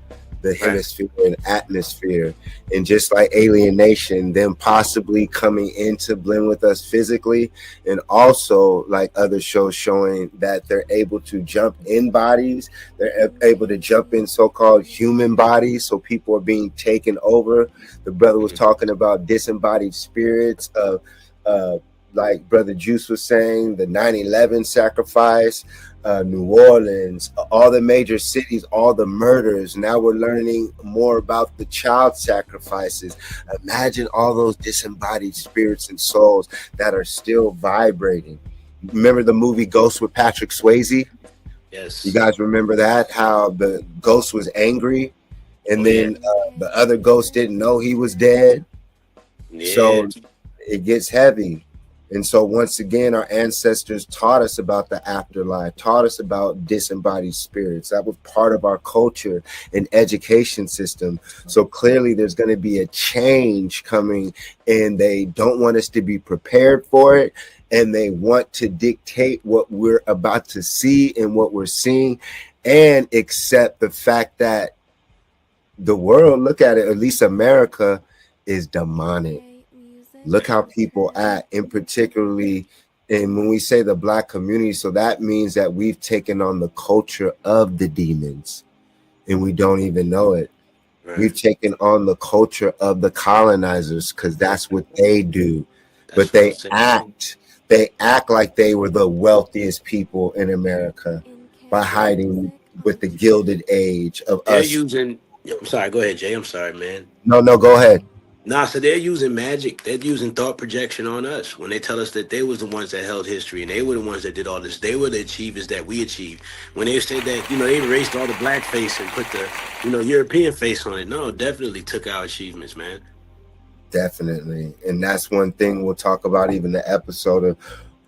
the hemisphere and atmosphere. And just like alienation, them possibly coming in to blend with us physically, and also like other shows showing that they're able to jump in bodies, they're able to jump in so-called human bodies, so people are being taken over. The brother was talking about disembodied spirits of like Brother Juice was saying, the 9/11 sacrifice, New Orleans, all the major cities, all the murders. Now we're learning more about the child sacrifices. Imagine all those disembodied spirits and souls that are still vibrating. Remember the movie Ghost with Patrick Swayze? Yes. You guys remember that? How the ghost was angry, and then the other ghost didn't know he was dead. Yeah. So it gets heavy. And so once again, our ancestors taught us about the afterlife, taught us about disembodied spirits. That was part of our culture and education system. So clearly there's going to be a change coming, and they don't want us to be prepared for it. And they want to dictate what we're about to see and what we're seeing, and accept the fact that the world, look at it, at least America, is demonic. Look how people act, and particularly, and when we say the Black community, so that means that we've taken on the culture of the demons, and we don't even know it. Right. We've taken on the culture of the colonizers because that's what they do. But they act like they were the wealthiest people in America by hiding with the Gilded Age of they're us. I'm sorry, go ahead, Jay. I'm sorry, man. No, go ahead. Nah, so they're using magic. They're using thought projection on us when they tell us that they was the ones that held history and they were the ones that did all this. They were the achievers that we achieved. When they said that, you know, they erased all the black face and put the, you know, European face on it. No, definitely took our achievements, man. Definitely. And that's one thing we'll talk about, even the episode of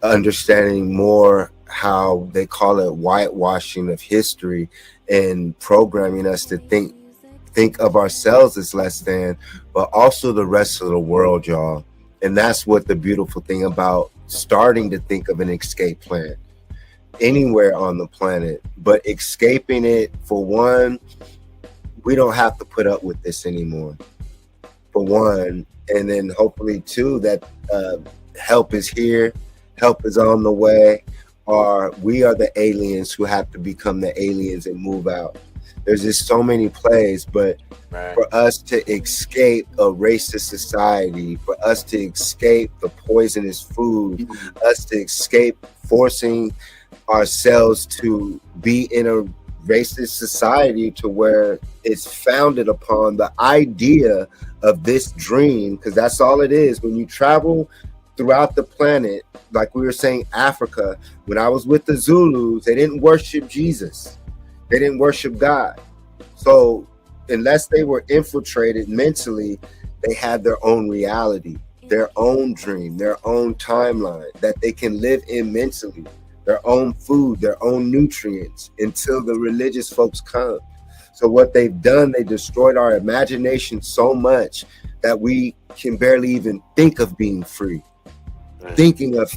understanding more how they call it whitewashing of history and programming us to think of ourselves as less than, but also the rest of the world, y'all. And that's what the beautiful thing about starting to think of an escape plan anywhere on the planet, but escaping it, for one, we don't have to put up with this anymore, for one. And then hopefully two, that help is here, help is on the way. we are the aliens who have to become the aliens and move out. There's just so many plays, but for us to escape a racist society, for us to escape the poisonous food, us to escape forcing ourselves to be in a racist society to where it's founded upon the idea of this dream, because that's all it is. When you travel throughout the planet, like we were saying, Africa, when I was with the Zulus, they didn't worship Jesus. They didn't worship God. So unless they were infiltrated mentally, they had their own reality, their own dream, their own timeline that they can live in mentally, their own food, their own nutrients, until the religious folks come. So what they've done, they destroyed our imagination so much that we can barely even think of being free. Thinking of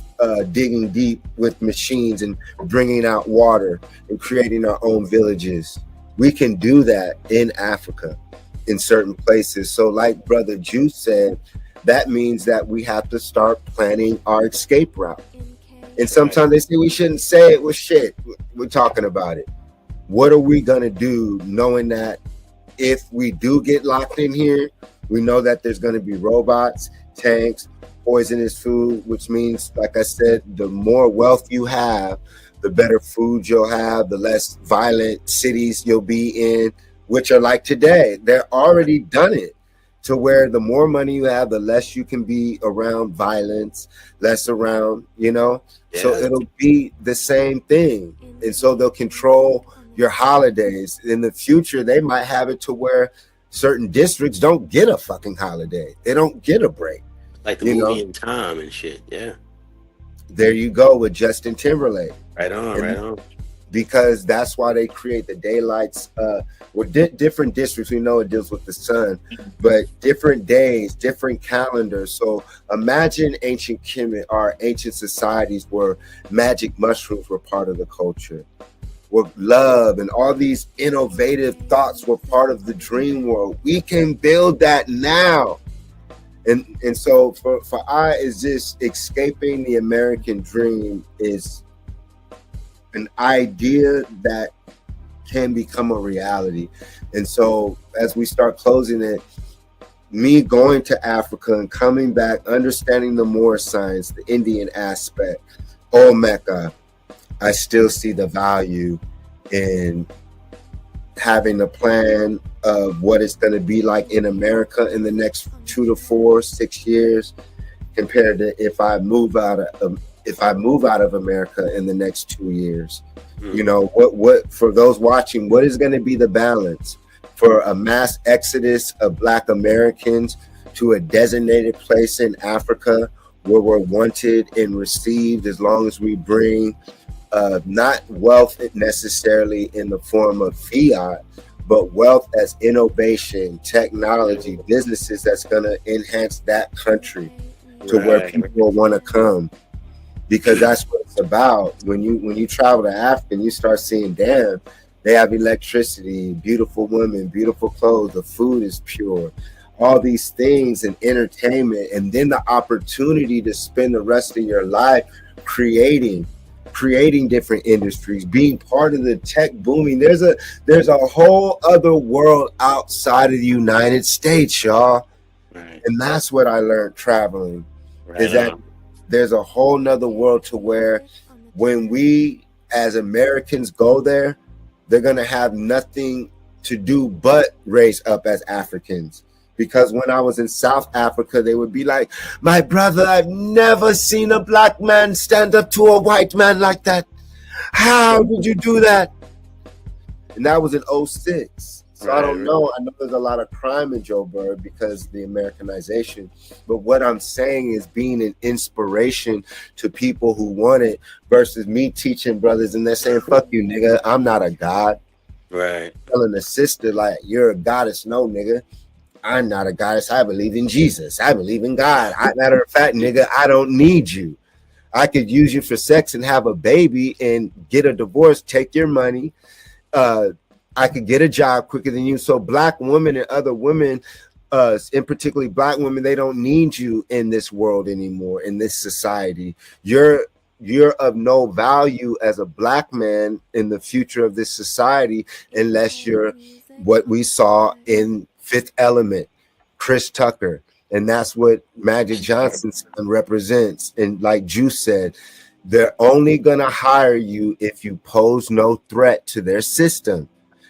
digging deep with machines and bringing out water and creating our own villages. We can do that in Africa, in certain places. So like Brother Juice said, that means that we have to start planning our escape route. And sometimes they say we shouldn't say it. Well, shit, we're talking about it. What are we gonna do knowing that if we do get locked in here, we know that there's gonna be robots, tanks, poisonous food, which means, like I said, the more wealth you have, the better food you'll have, the less violent cities you'll be in, which are like today. They're already done it to where the more money you have, the less you can be around violence, less around, so it'll be the same thing. And so they'll control your holidays. In the future, they might have it to where certain districts don't get a fucking holiday. They don't get a break. Like the movie In Time and shit, yeah. There you go with Justin Timberlake. Right on. Because that's why they create the daylights with different districts. We know it deals with the sun, but different days, different calendars. So imagine ancient Kemet, our ancient societies where magic mushrooms were part of the culture, where love and all these innovative thoughts were part of the dream world. We can build that now. And so for I, is just escaping the American dream is an idea that can become a reality. And so as we start closing it, me going to Africa and coming back, understanding the Moor science, the Indian aspect, Olmeca, I still see the value in having a plan of what it's going to be like in America in the next 2 to 4, 6 years, compared to if I move out of America in the next 2 years. What for those watching, what is going to be the balance for a mass exodus of Black Americans to a designated place in Africa where we're wanted and received, as long as we bring not wealth necessarily in the form of fiat, but wealth as innovation, technology, businesses that's going to enhance that country to where people want to come, because that's what it's about. When you travel to Africa and you start seeing, damn, they have electricity, beautiful women, beautiful clothes, the food is pure, all these things, and entertainment, and then the opportunity to spend the rest of your life creating different industries, being part of the tech booming. There's a whole other world outside of the United States, y'all. And that's what I learned traveling, is that there's a whole nother world to where when we as Americans go there, they're gonna have nothing to do but raise up as Africans. Because when I was in South Africa, they would be like, my brother, I've never seen a Black man stand up to a white man like that. How did you do that? And that was in 2006. So I don't know. I know there's a lot of crime in Joburg because of the Americanization. But what I'm saying is being an inspiration to people who want it, versus me teaching brothers and they're saying, fuck you, nigga, I'm not a god. Right. Telling a sister, like, you're a goddess. No, nigga. I'm not a goddess. I believe in Jesus. I believe in God. Matter of fact, nigga, I don't need you. I could use you for sex and have a baby and get a divorce, take your money. I could get a job quicker than you. So Black women and other women, in particularly Black women, they don't need you in this world anymore, in this society. You're you're of no value as a black man in the future of this society unless you're what we saw in Fifth Element, Chris Tucker. And that's what Magic Johnson's son represents. And like Juice said, they're only going to hire you if you pose no threat to their system.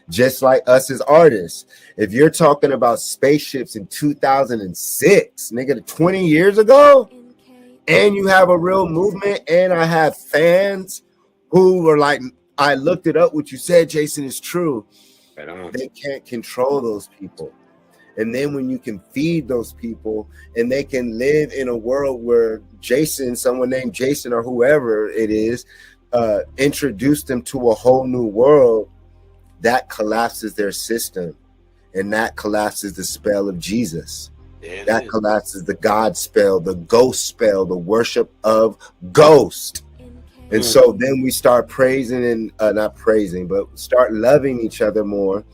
Just like us as artists. If you're talking about spaceships in 2006, nigga, 20 years ago, and you have a real movement, and I have fans who were like, I looked it up, what you said, Jason, is true. Right on. They can't control those people. And then when you can feed those people and they can live in a world where Jason, someone named Jason or whoever it is, introduced them to a whole new world, that collapses their system, and that collapses the spell of Jesus. Yeah, that collapses the God spell, the ghost spell, the worship of ghost. And so then we start praising and not praising, but start loving each other more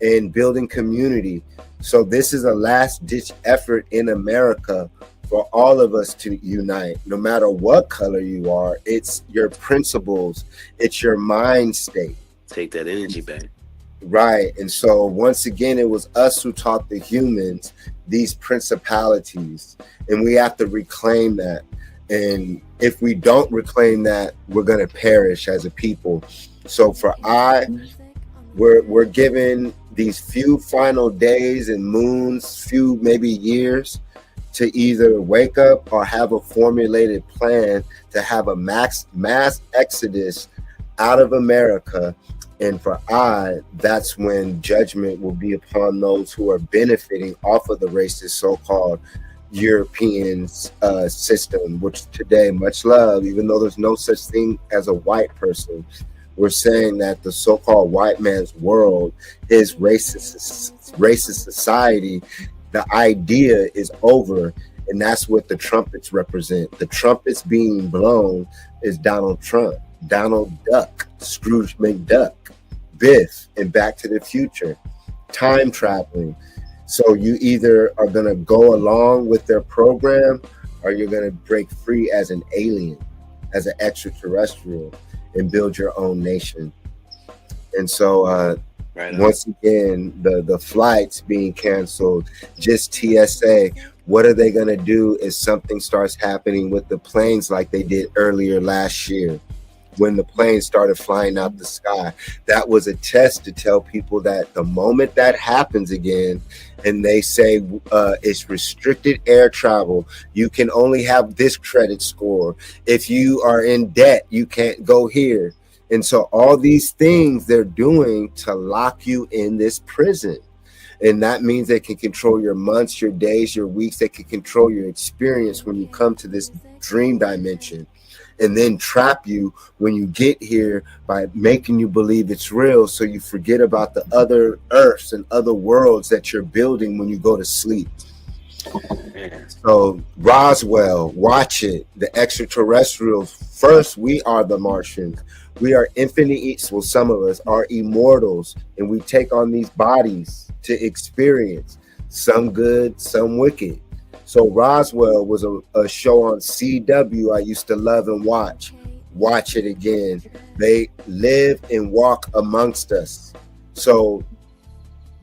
and building community. So this is a last ditch effort in America for all of us to unite, no matter what color you are. It's your principles, it's your mind state. Take that energy back. Right. And so once again, it was us who taught the humans these principalities, and we have to reclaim that. And if we don't reclaim that, we're going to perish as a people. So we're given these few final days and moons, few maybe years, to either wake up or have a formulated plan to have a mass exodus out of America. And that's when judgment will be upon those who are benefiting off of the racist so-called European system, which today, much love, even though there's no such thing as a white person, we're saying that the so-called white man's world is racist society. The idea is over, and that's what the trumpets represent. The trumpets being blown is Donald Trump, Donald Duck, Scrooge McDuck, Biff, and Back to the Future, time traveling. So you either are going to go along with their program, or you're going to break free as an alien, as an extraterrestrial, and build your own nation. And so once again, the flights being canceled, just TSA, what are they going to do if something starts happening with the planes like they did earlier last year? When the planes started flying out the sky, that was a test to tell people that the moment that happens again, and they say it's restricted air travel, you can only have this credit score. If you are in debt, you can't go here. And so all these things they're doing to lock you in this prison. And that means they can control your months, your days, your weeks. They can control your experience when you come to this dream dimension, and then trap you when you get here by making you believe it's real, so you forget about the other earths and other worlds that you're building when you go to sleep. So Roswell, watch it. The extraterrestrials, first, we are the Martians. We are infinite, well, some of us are immortals, and we take on these bodies to experience, some good, some wicked. So Roswell was a show on CW I used to love and watch. Watch it again. They live and walk amongst us. So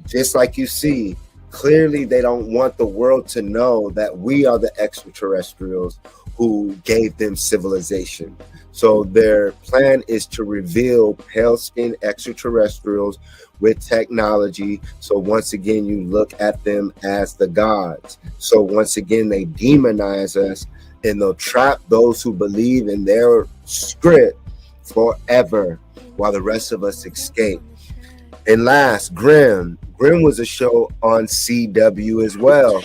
just like you see, clearly they don't want the world to know that we are the extraterrestrials who gave them civilization. So their plan is to reveal pale-skinned extraterrestrials with technology. So once again, you look at them as the gods. So once again, they demonize us, and they'll trap those who believe in their script forever while the rest of us escape. And last, Grimm. Grimm was a show on CW as well.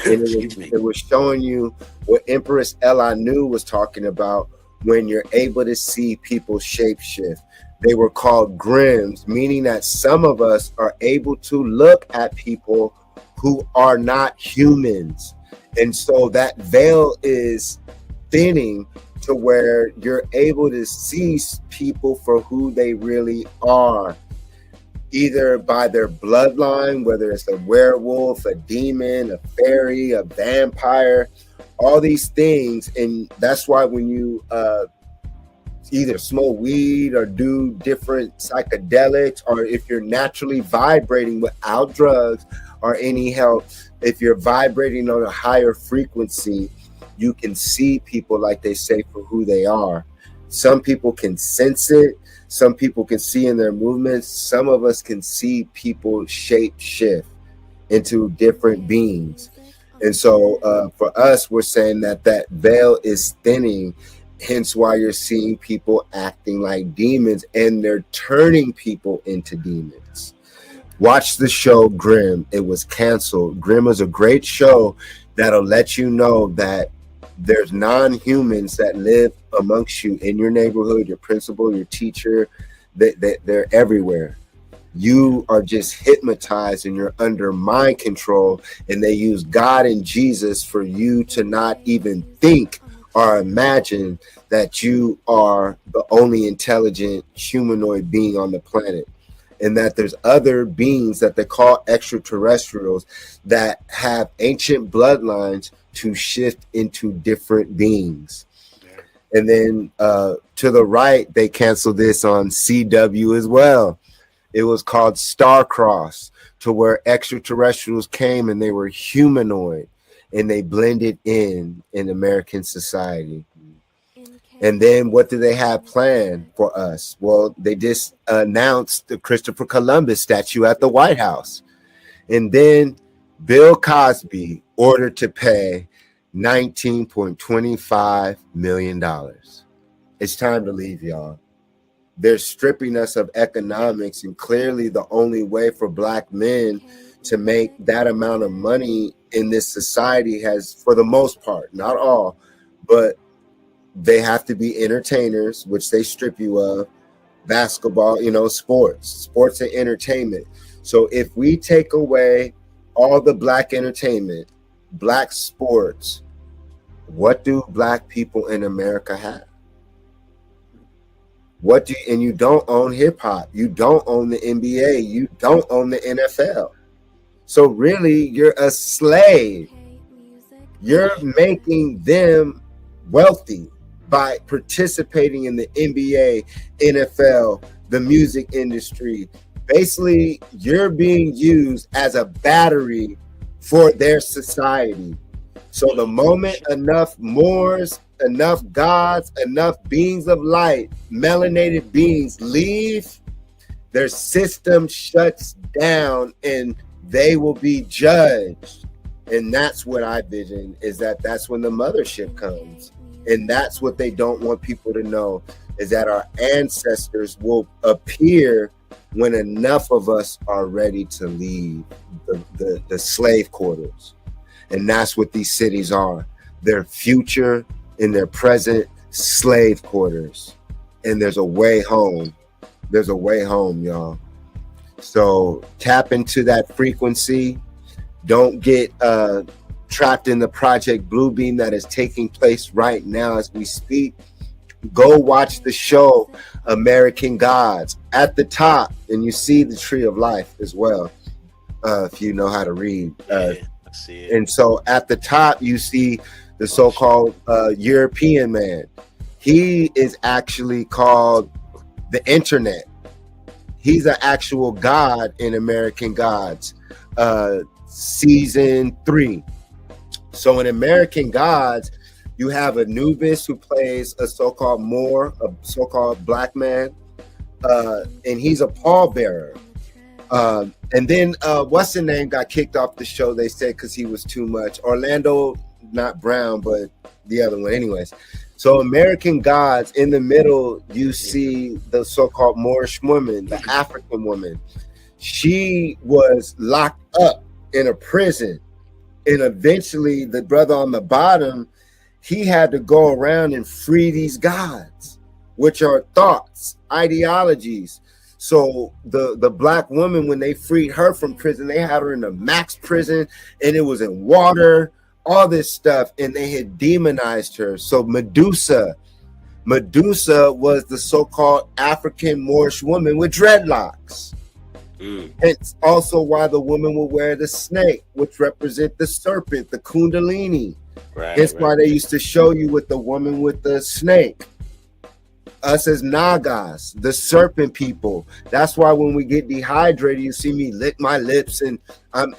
And it was showing you what Empress Ella Nu was talking about when you're able to see people shapeshift. They were called Grimms, meaning that some of us are able to look at people who are not humans. And so that veil is thinning to where you're able to see people for who they really are, either by their bloodline, whether it's a werewolf, a demon, a fairy, a vampire, all these things. And that's why when you either smoke weed or do different psychedelics, or if you're naturally vibrating without drugs or any help, if you're vibrating on a higher frequency, you can see people, like they say, for who they are. Some people can sense it. Some people can see in their movements. Some of us can see people shape shift into different beings. And so for us, we're saying that that veil is thinning, hence why you're seeing people acting like demons, and they're turning people into demons. Watch the show Grimm. It was canceled. Grimm was a great show that'll let you know that there's non-humans that live amongst you in your neighborhood, your principal, your teacher. They're everywhere. You are just hypnotized and you're under mind control, and they use God and Jesus for you to not even think or imagine that you are the only intelligent humanoid being on the planet, and that there's other beings that they call extraterrestrials that have ancient bloodlines to shift into different beings. And then to the right, they canceled this on CW as well. It was called Starcross, to where extraterrestrials came and they were humanoid and they blended in American society. And then what do they have planned for us? Well, they just announced the Christopher Columbus statue at the White House. And then Bill Cosby ordered to pay $19.25 million. It's time to leave, y'all. They're stripping us of economics, and clearly the only way for Black men to make that amount of money in this society has, for the most part, not all, but they have to be entertainers, which they strip you of, basketball, sports and entertainment. So if we take away all the Black entertainment, Black sports, what do Black people in America have? And you don't own hip hop, you don't own the NBA, you don't own the NFL. So really, you're a slave. You're making them wealthy by participating in the NBA, NFL, the music industry. Basically, you're being used as a battery for their society. So the moment enough Moors, enough gods, enough beings of light, melanated beings leave, their system shuts down and they will be judged. And that's what I vision, is that's when the mothership comes. And that's what they don't want people to know, is that our ancestors will appear when enough of us are ready to leave the slave quarters. And that's what these cities are. Their future in their present slave quarters. And there's a way home. There's a way home, y'all. So tap into that frequency. Don't get trapped in the Project Bluebeam that is taking place right now as we speak. Go watch the show American Gods at the top, and you see the Tree of Life as well, if you know how to read. I see it. And so at the top, you see the so-called European man. He is actually called the Internet. He's an actual god in American Gods, season 3. So in American Gods, you have Anubis, who plays a so-called Moor, a so-called Black man, and he's a pallbearer. And then what's the name got kicked off the show, they said, because he was too much. Orlando, not Brown, but the other one. Anyways, so American Gods, in the middle, you see the so-called Moorish woman, the African woman. She was locked up in a prison. And eventually the brother on the bottom, he had to go around and free these gods, which are thoughts, ideologies. So the Black woman, when they freed her from prison, they had her in a max prison, and it was in water, all this stuff, and they had demonized her. So Medusa was the so-called African Moorish woman with dreadlocks. It's also why the woman will wear the snake, which represent the serpent, the Kundalini. That's why they used to show you with the woman with the snake. Us as Nagas, the serpent people. That's why when we get dehydrated, you see me lick my lips and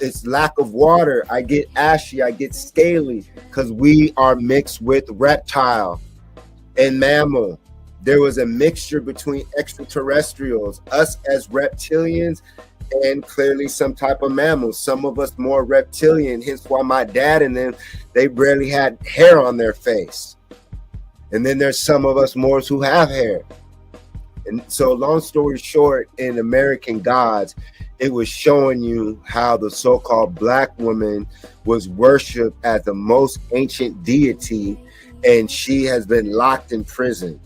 it's lack of water. I get ashy, I get scaly, because we are mixed with reptile and mammal. There was a mixture between extraterrestrials, us as reptilians, and clearly some type of mammals. Some of us more reptilian, hence why my dad and them, they barely had hair on their face. And then there's some of us Moors who have hair. And so long story short, in American Gods, it was showing you how the so-called black woman was worshipped as the most ancient deity, and she has been locked in prison.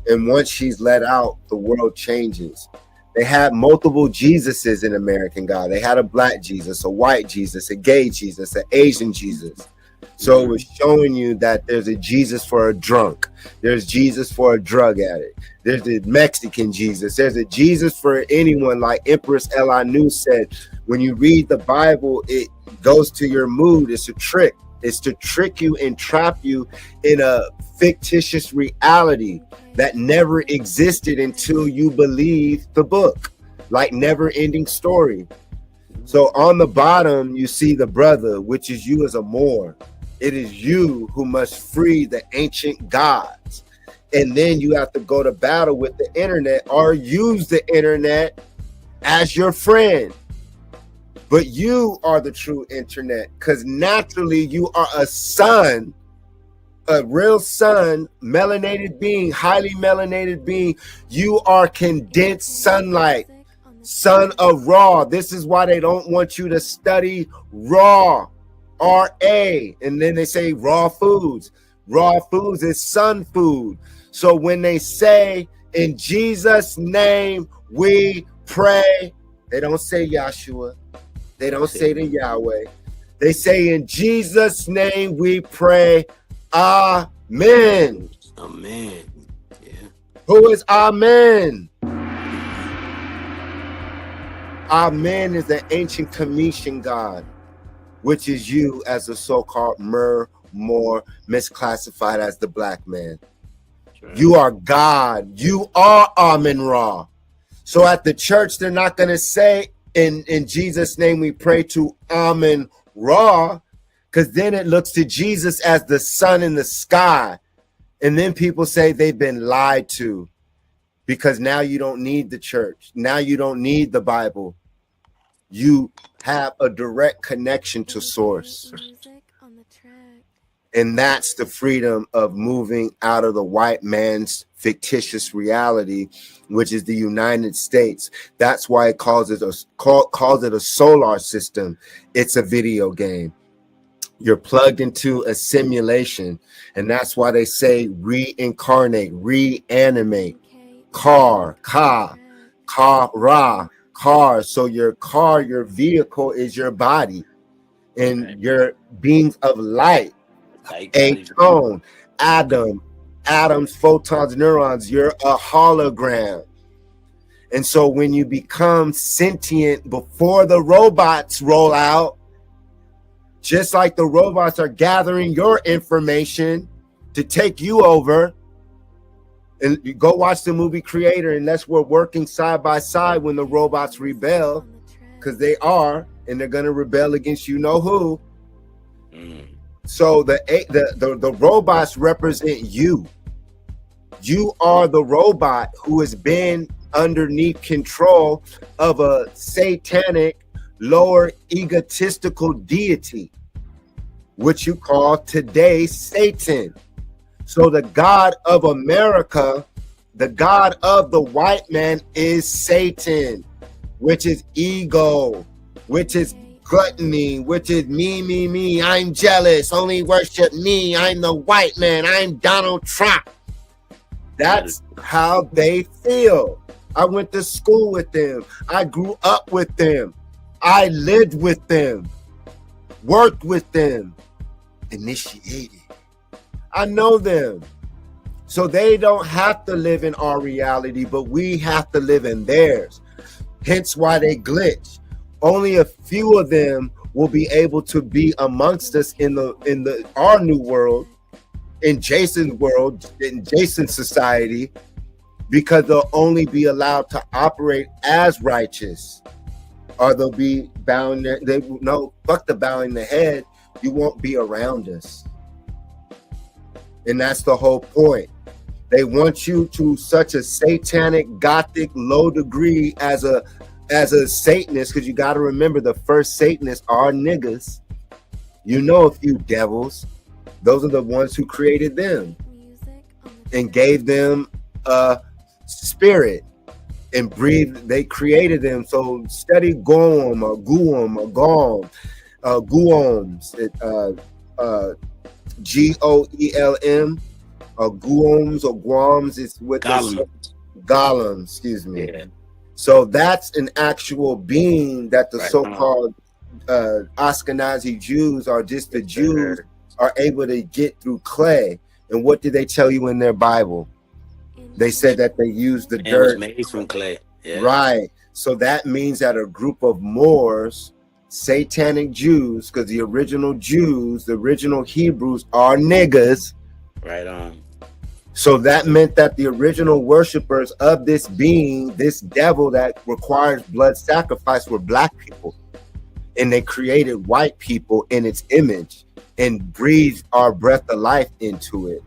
And once she's let out, the world changes. They had multiple Jesuses in American God. They had a black Jesus, a white Jesus, a gay Jesus, an Asian Jesus. So it was showing you that there's a Jesus for a drunk. There's Jesus for a drug addict. There's a Mexican Jesus. There's a Jesus for anyone, like Empress Elu said. When you read the Bible, it goes to your mood. It's a trick. It's to trick you and trap you in a fictitious reality that never existed until you believe the book, like Never Ending Story. So on the bottom, you see the brother, which is you as a Moor. It is you who must free the ancient gods. And then you have to go to battle with the internet or use the internet as your friend. But you are the true internet, because naturally you are a sun, a real sun, melanated being, highly melanated being. You are condensed sunlight, son of Ra. This is why they don't want you to study Ra. R-A, and then they say raw foods. Raw foods is sun food. So when they say, in Jesus' name we pray, they don't say Yahshua. They don't say the Yahweh. They say, in Jesus' name we pray, Amen. Amen. Yeah. Who is Amen? Amen is the ancient Cometian God, which is you as a so-called Moor, misclassified as the black man. Sure. You are God. You are Amen Ra. So at the church, they're not going to say, in Jesus' name we pray to Amen Ra, because then it looks to Jesus as the sun in the sky. And then people say they've been lied to, because now you don't need the church. Now you don't need the Bible. You have a direct connection to source. And that's the freedom of moving out of the white man's fictitious reality, which is the United States. That's why it calls it a solar system. It's a video game. You're plugged into a simulation, and that's why they say reincarnate, reanimate, car, car. So your car, your vehicle is your body, and your beings of light, atom, atoms, photons, neurons. You're a hologram. And so when you become sentient before the robots roll out, just like the robots are gathering your information to take you over. And you go watch the movie Creator, unless we're working side by side when the robots rebel, because they are, and they're going to rebel against you know who. So the robots represent you. You are the robot who has been underneath control of a satanic, lower egotistical deity, which you call today Satan. So the God of America, the God of the white man, is Satan, which is ego, which is gluttony, which is me, I'm jealous, only worship me, I'm the white man, I'm Donald Trump. That's how they feel. I went to school with them. I grew up with them. I lived with them, worked with them, initiated. I know them. So they don't have to live in our reality, but we have to live in theirs. Hence why they glitch. Only a few of them will be able to be amongst us in our new world, in Jason's world, in Jason's society. because they'll only be allowed to operate as righteous, or they'll be bowing fuck the bowing the head. You won't be around us. And that's the whole point. They want you to such a satanic, gothic, low degree as a Satanist, because you got to remember the first Satanists are niggas. You know a few devils. Those are the ones who created them and gave them a spirit and breathed. They created them. So study Goem or Guam or Gom, Guoms, Goelm, or Guoms or Guams. It's with Gollum, excuse me. Yeah. So that's an actual being that the so-called Ashkenazi Jews, or just the Jews, are able to get through clay. And what did they tell you in their Bible? They said that they used the dirt. It was made from clay. Yeah. Right. So that means that a group of Moors, satanic Jews, because the original Jews, the original Hebrews are niggas. Right on. So that meant that the original worshipers of this being, this devil that requires blood sacrifice, were black people. And they created white people in its image and breathed our breath of life into it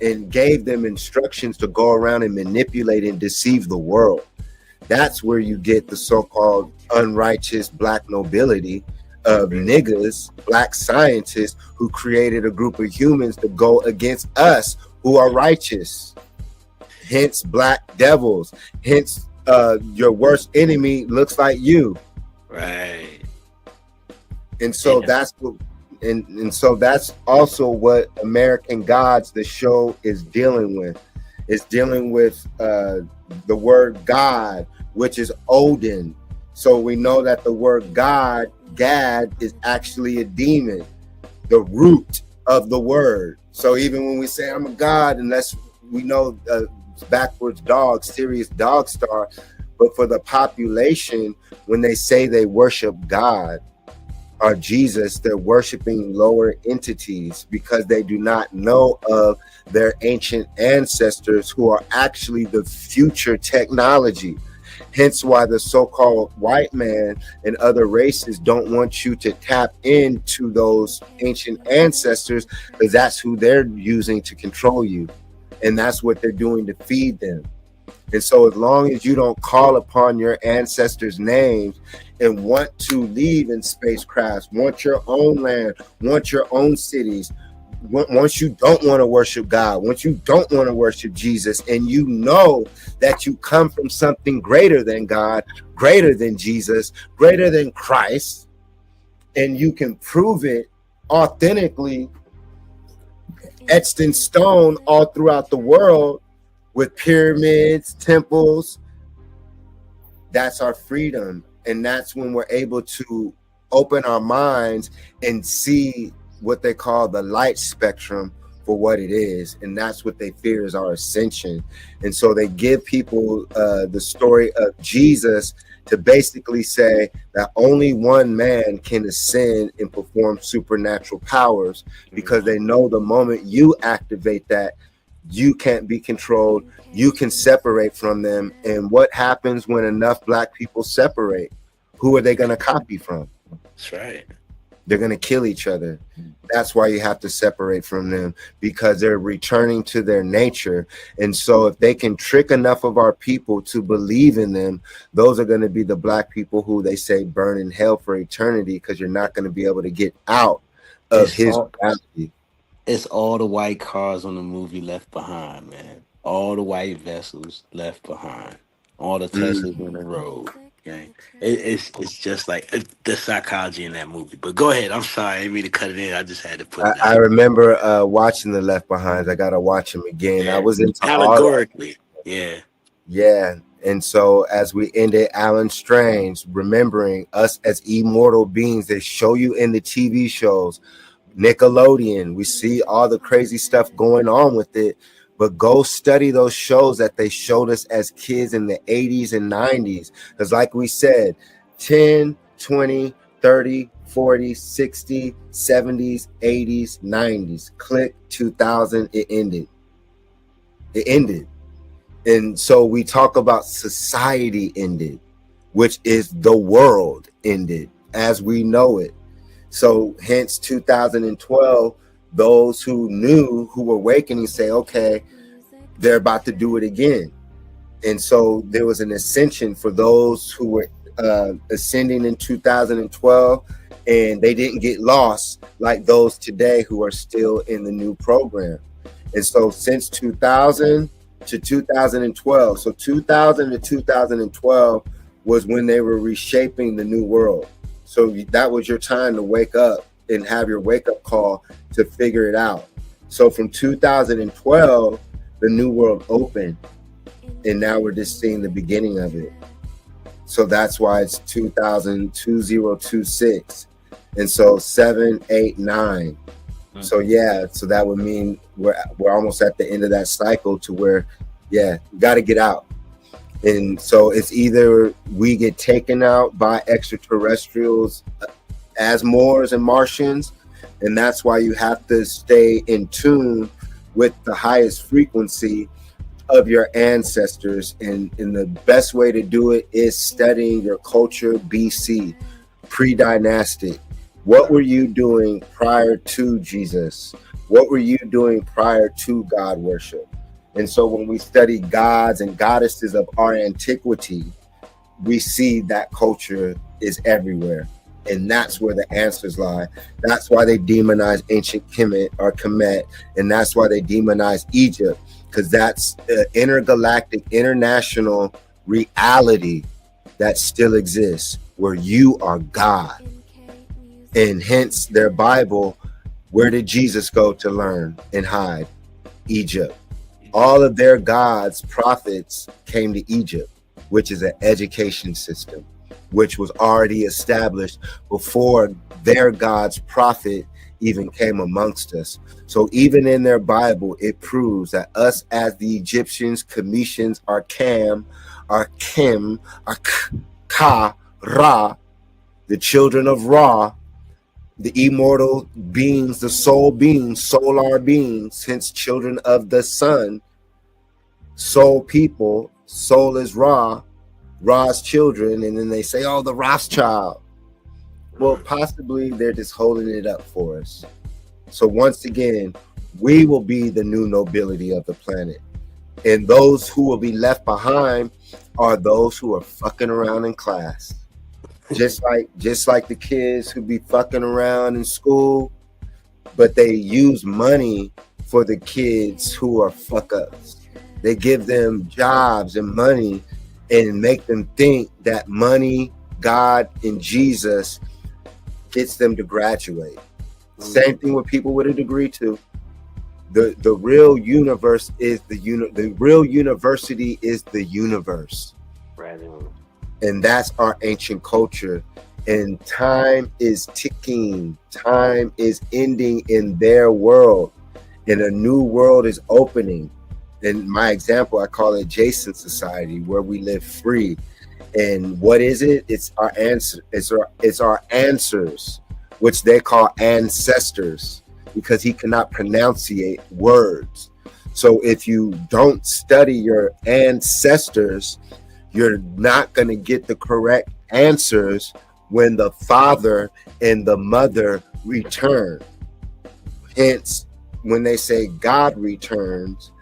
and gave them instructions to go around and manipulate and deceive the world. That's where you get the so-called unrighteous black nobility of niggas, black scientists who created a group of humans to go against us who are righteous. Hence black devils. Hence your worst enemy looks like you. Right. And so that's what, and so that's also what American Gods, the show, is dealing with. It's dealing with the word God, which is Odin. So we know that the word God, Gad, is actually a demon, the root of the word. So even when we say I'm a god, unless we know backwards dog, Sirius dog star, but for the population, when they say they worship God or Jesus, they're worshiping lower entities because they do not know of their ancient ancestors who are actually the future technology. Hence why the so-called white man and other races don't want you to tap into those ancient ancestors, because that's who they're using to control you. And that's what they're doing to feed them. And so as long as you don't call upon your ancestors' names and want to leave in spacecrafts, want your own land, want your own cities, once you don't want to worship God, once you don't want to worship Jesus, and you know that you come from something greater than God, greater than Jesus, greater than Christ, and you can prove it authentically, etched in stone all throughout the world with pyramids, temples, that's our freedom. And that's when we're able to open our minds and see what they call the light spectrum for what it is. And that's what they fear is our ascension. And so they give people the story of Jesus to basically say that only one man can ascend and perform supernatural powers, because they know the moment you activate that, you can't be controlled, you can separate from them. And what happens when enough black people separate? Who are they going to copy from? That's right. They're going to kill each other. That's why you have to separate from them, because they're returning to their nature. And so if they can trick enough of our people to believe in them, those are going to be the black people who they say burn in hell for eternity, because you're not going to be able to get out of his reality. It's all the white cars on the movie Left Behind, man. All the white vessels left behind. All the Teslas on the road. Okay? It's just like the psychology in that movie. But go ahead. I'm sorry. I didn't mean to cut it in. I just had to put that. I remember watching the Left Behinds. I got to watch them again. Yeah. I was into allegorically. Yeah. Yeah. And so as we ended Alan Strange, remembering us as immortal beings, they show you in the TV shows, Nickelodeon, we see all the crazy stuff going on with it, but go study those shows that they showed us as kids in the 80s and 90s. Because like we said, 10, 20, 30, 40, 60, 70s, 80s, 90s, click 2000, it ended. It ended. And so we talk about society ended, which is the world ended as we know it. So hence 2012, those who knew, who were awakening, say, okay, they're about to do it again. And so there was an ascension for those who were ascending in 2012, and they didn't get lost like those today who are still in the new program. And so since 2000 to 2012, so 2000 to 2012 was when they were reshaping the new world. So that was your time to wake up and have your wake up call to figure it out. So from 2012, the new world opened, and now we're just seeing the beginning of it. So that's why it's 2026. And so 7, 8, 9. So yeah, so that would mean we're almost at the end of that cycle to where, yeah, you got to get out. And so it's either we get taken out by extraterrestrials as Moors and Martians, and that's why you have to stay in tune with the highest frequency of your ancestors. And the best way to do it is studying your culture BC, pre-dynastic. What were you doing prior to Jesus? What were you doing prior to God worship? And so when we study gods and goddesses of our antiquity, we see that culture is everywhere. And that's where the answers lie. That's why they demonize ancient Kemet or Kemet. And that's why they demonize Egypt, because that's the intergalactic, international reality that still exists, where you are God. And hence their Bible, where did Jesus go to learn and hide? Egypt. All of their gods, prophets, came to Egypt, which is an education system, which was already established before their God's prophet even came amongst us. So even in their Bible, it proves that us as the Egyptians, Cometians, our Cam, our Kim, our Ka, Ra, the children of Ra, the immortal beings, the soul beings, solar beings, hence children of the sun, soul people, soul is Ra, Ra's children, and then they say, oh, the Rothschild. Well, possibly they're just holding it up for us. So once again, we will be the new nobility of the planet. And those who will be left behind are those who are fucking around in class. Just like the kids who be fucking around in school, but they use money for the kids who are fuck ups. They give them jobs and money and make them think that money, God, and Jesus gets them to graduate. Same thing with people with a degree too. The real universe is the real university is the universe. Right. And that's our ancient culture. And time is ticking. Time is ending in their world. And a new world is opening. In my example, I call it Jason Society, where we live free. And what is it? It's our answer. It's our answers, which they call ancestors, because he cannot pronunciate words. So if you don't study your ancestors, you're not going to get the correct answers when the father and the mother return. Hence, when they say God returns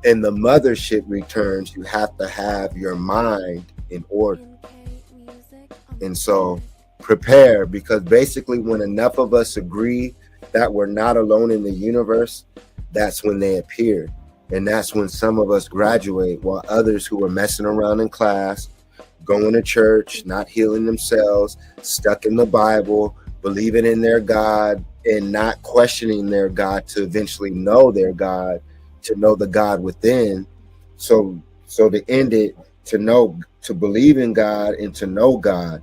and the mothership returns, you have to have your mind in order. And so prepare, because basically when enough of us agree that we're not alone in the universe, that's when they appear. And that's when some of us graduate, while others who are messing around in class, going to church, not healing themselves, stuck in the Bible, believing in their God, and not questioning their God to eventually know their God, to know the God within. So to end it, to believe in God and to know God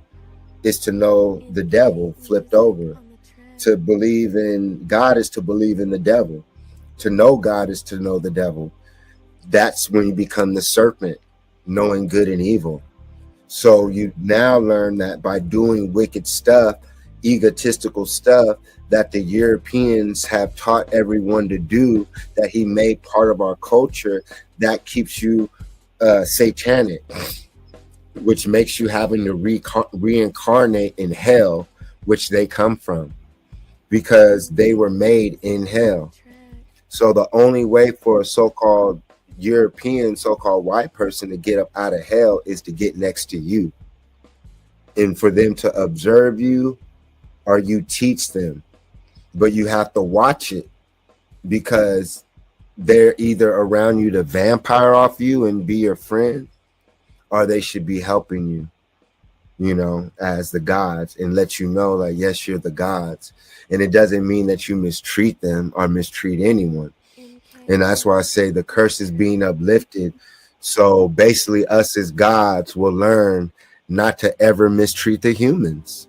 is to know the devil flipped over. To believe in God is to believe in the devil. To know God is to know the devil. That's when you become the serpent, knowing good and evil. So you now learn that by doing wicked stuff, egotistical stuff that the Europeans have taught everyone to do, that he made part of our culture, that keeps you satanic, which makes you having to reincarnate in hell, which they come from, because they were made in hell. So the only way for a so-called European, so-called white person to get up out of hell is to get next to you, and for them to observe you, or you teach them. But you have to watch it, because they're either around you to vampire off you and be your friend, or they should be helping you, you know, as the gods, and let you know, like, yes, you're the gods. And it doesn't mean that you mistreat them or mistreat anyone. And that's why I say the curse is being uplifted. So basically us as gods will learn not to ever mistreat the humans.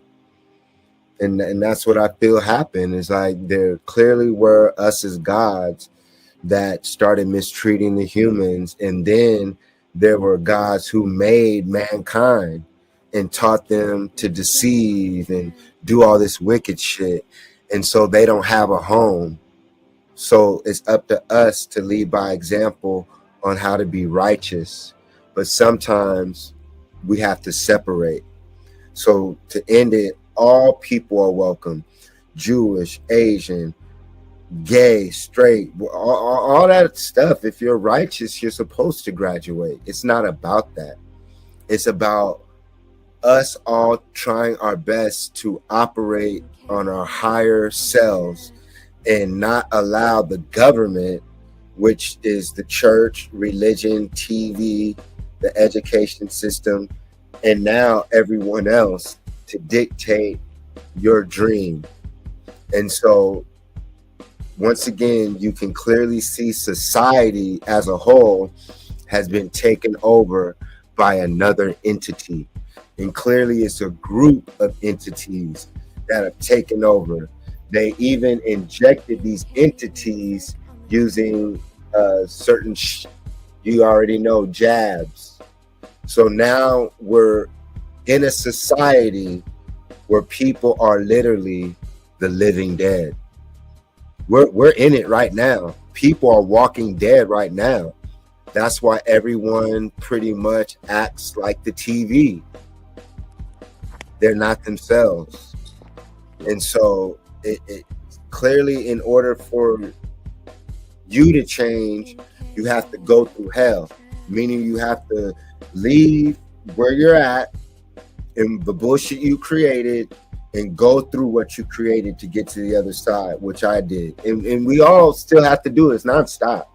And that's what I feel happened, is like there clearly were us as gods that started mistreating the humans. And then there were gods who made mankind and taught them to deceive and do all this wicked shit. And so they don't have a home. So it's up to us to lead by example on how to be righteous. But sometimes we have to separate. So to end it, all people are welcome. Jewish, Asian, gay, straight, all that stuff. If you're righteous, you're supposed to graduate. It's not about that. It's about us all trying our best to operate on our higher selves and not allow the government, which is the church, religion, TV, the education system, and now everyone else, to dictate your dream. And so once again, you can clearly see society as a whole has been taken over by another entity. And clearly it's a group of entities that have taken over. They even injected these entities using certain, you already know, jabs. So now we're in a society where people are literally the living dead. We're in it right now. People are walking dead right now. That's why everyone pretty much acts like the TV. They're not themselves. And so it clearly, in order for you to change, you have to go through hell, meaning you have to leave where you're at and the bullshit you created and go through what you created to get to the other side, which I did. And we all still have to do it. It's nonstop.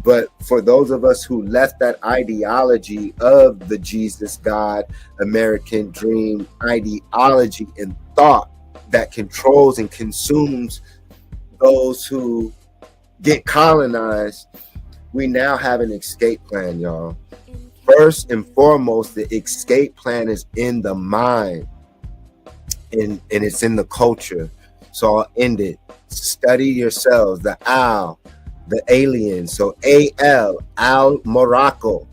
But for those of us who left that ideology of the Jesus, God, American dream ideology and thought that controls and consumes those who get colonized, we now have an escape plan, y'all. First and foremost, the escape plan is in the mind, and it's in the culture. So I'll end it. Study yourselves, the owl, the alien. So Al Morocco.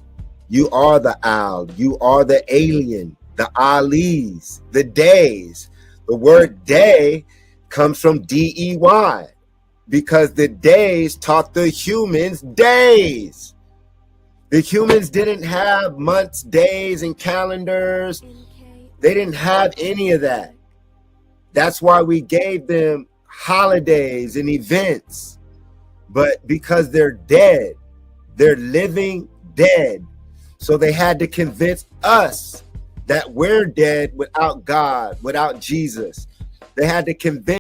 You are the owl. You are the alien. The Alis, the days. The word day comes from DEY, because the days taught the humans days. The humans didn't have months, days, and calendars. They didn't have any of that. That's why we gave them holidays and events. But because they're dead, they're living dead. So they had to convince us that we're dead without God, without Jesus. They had to convince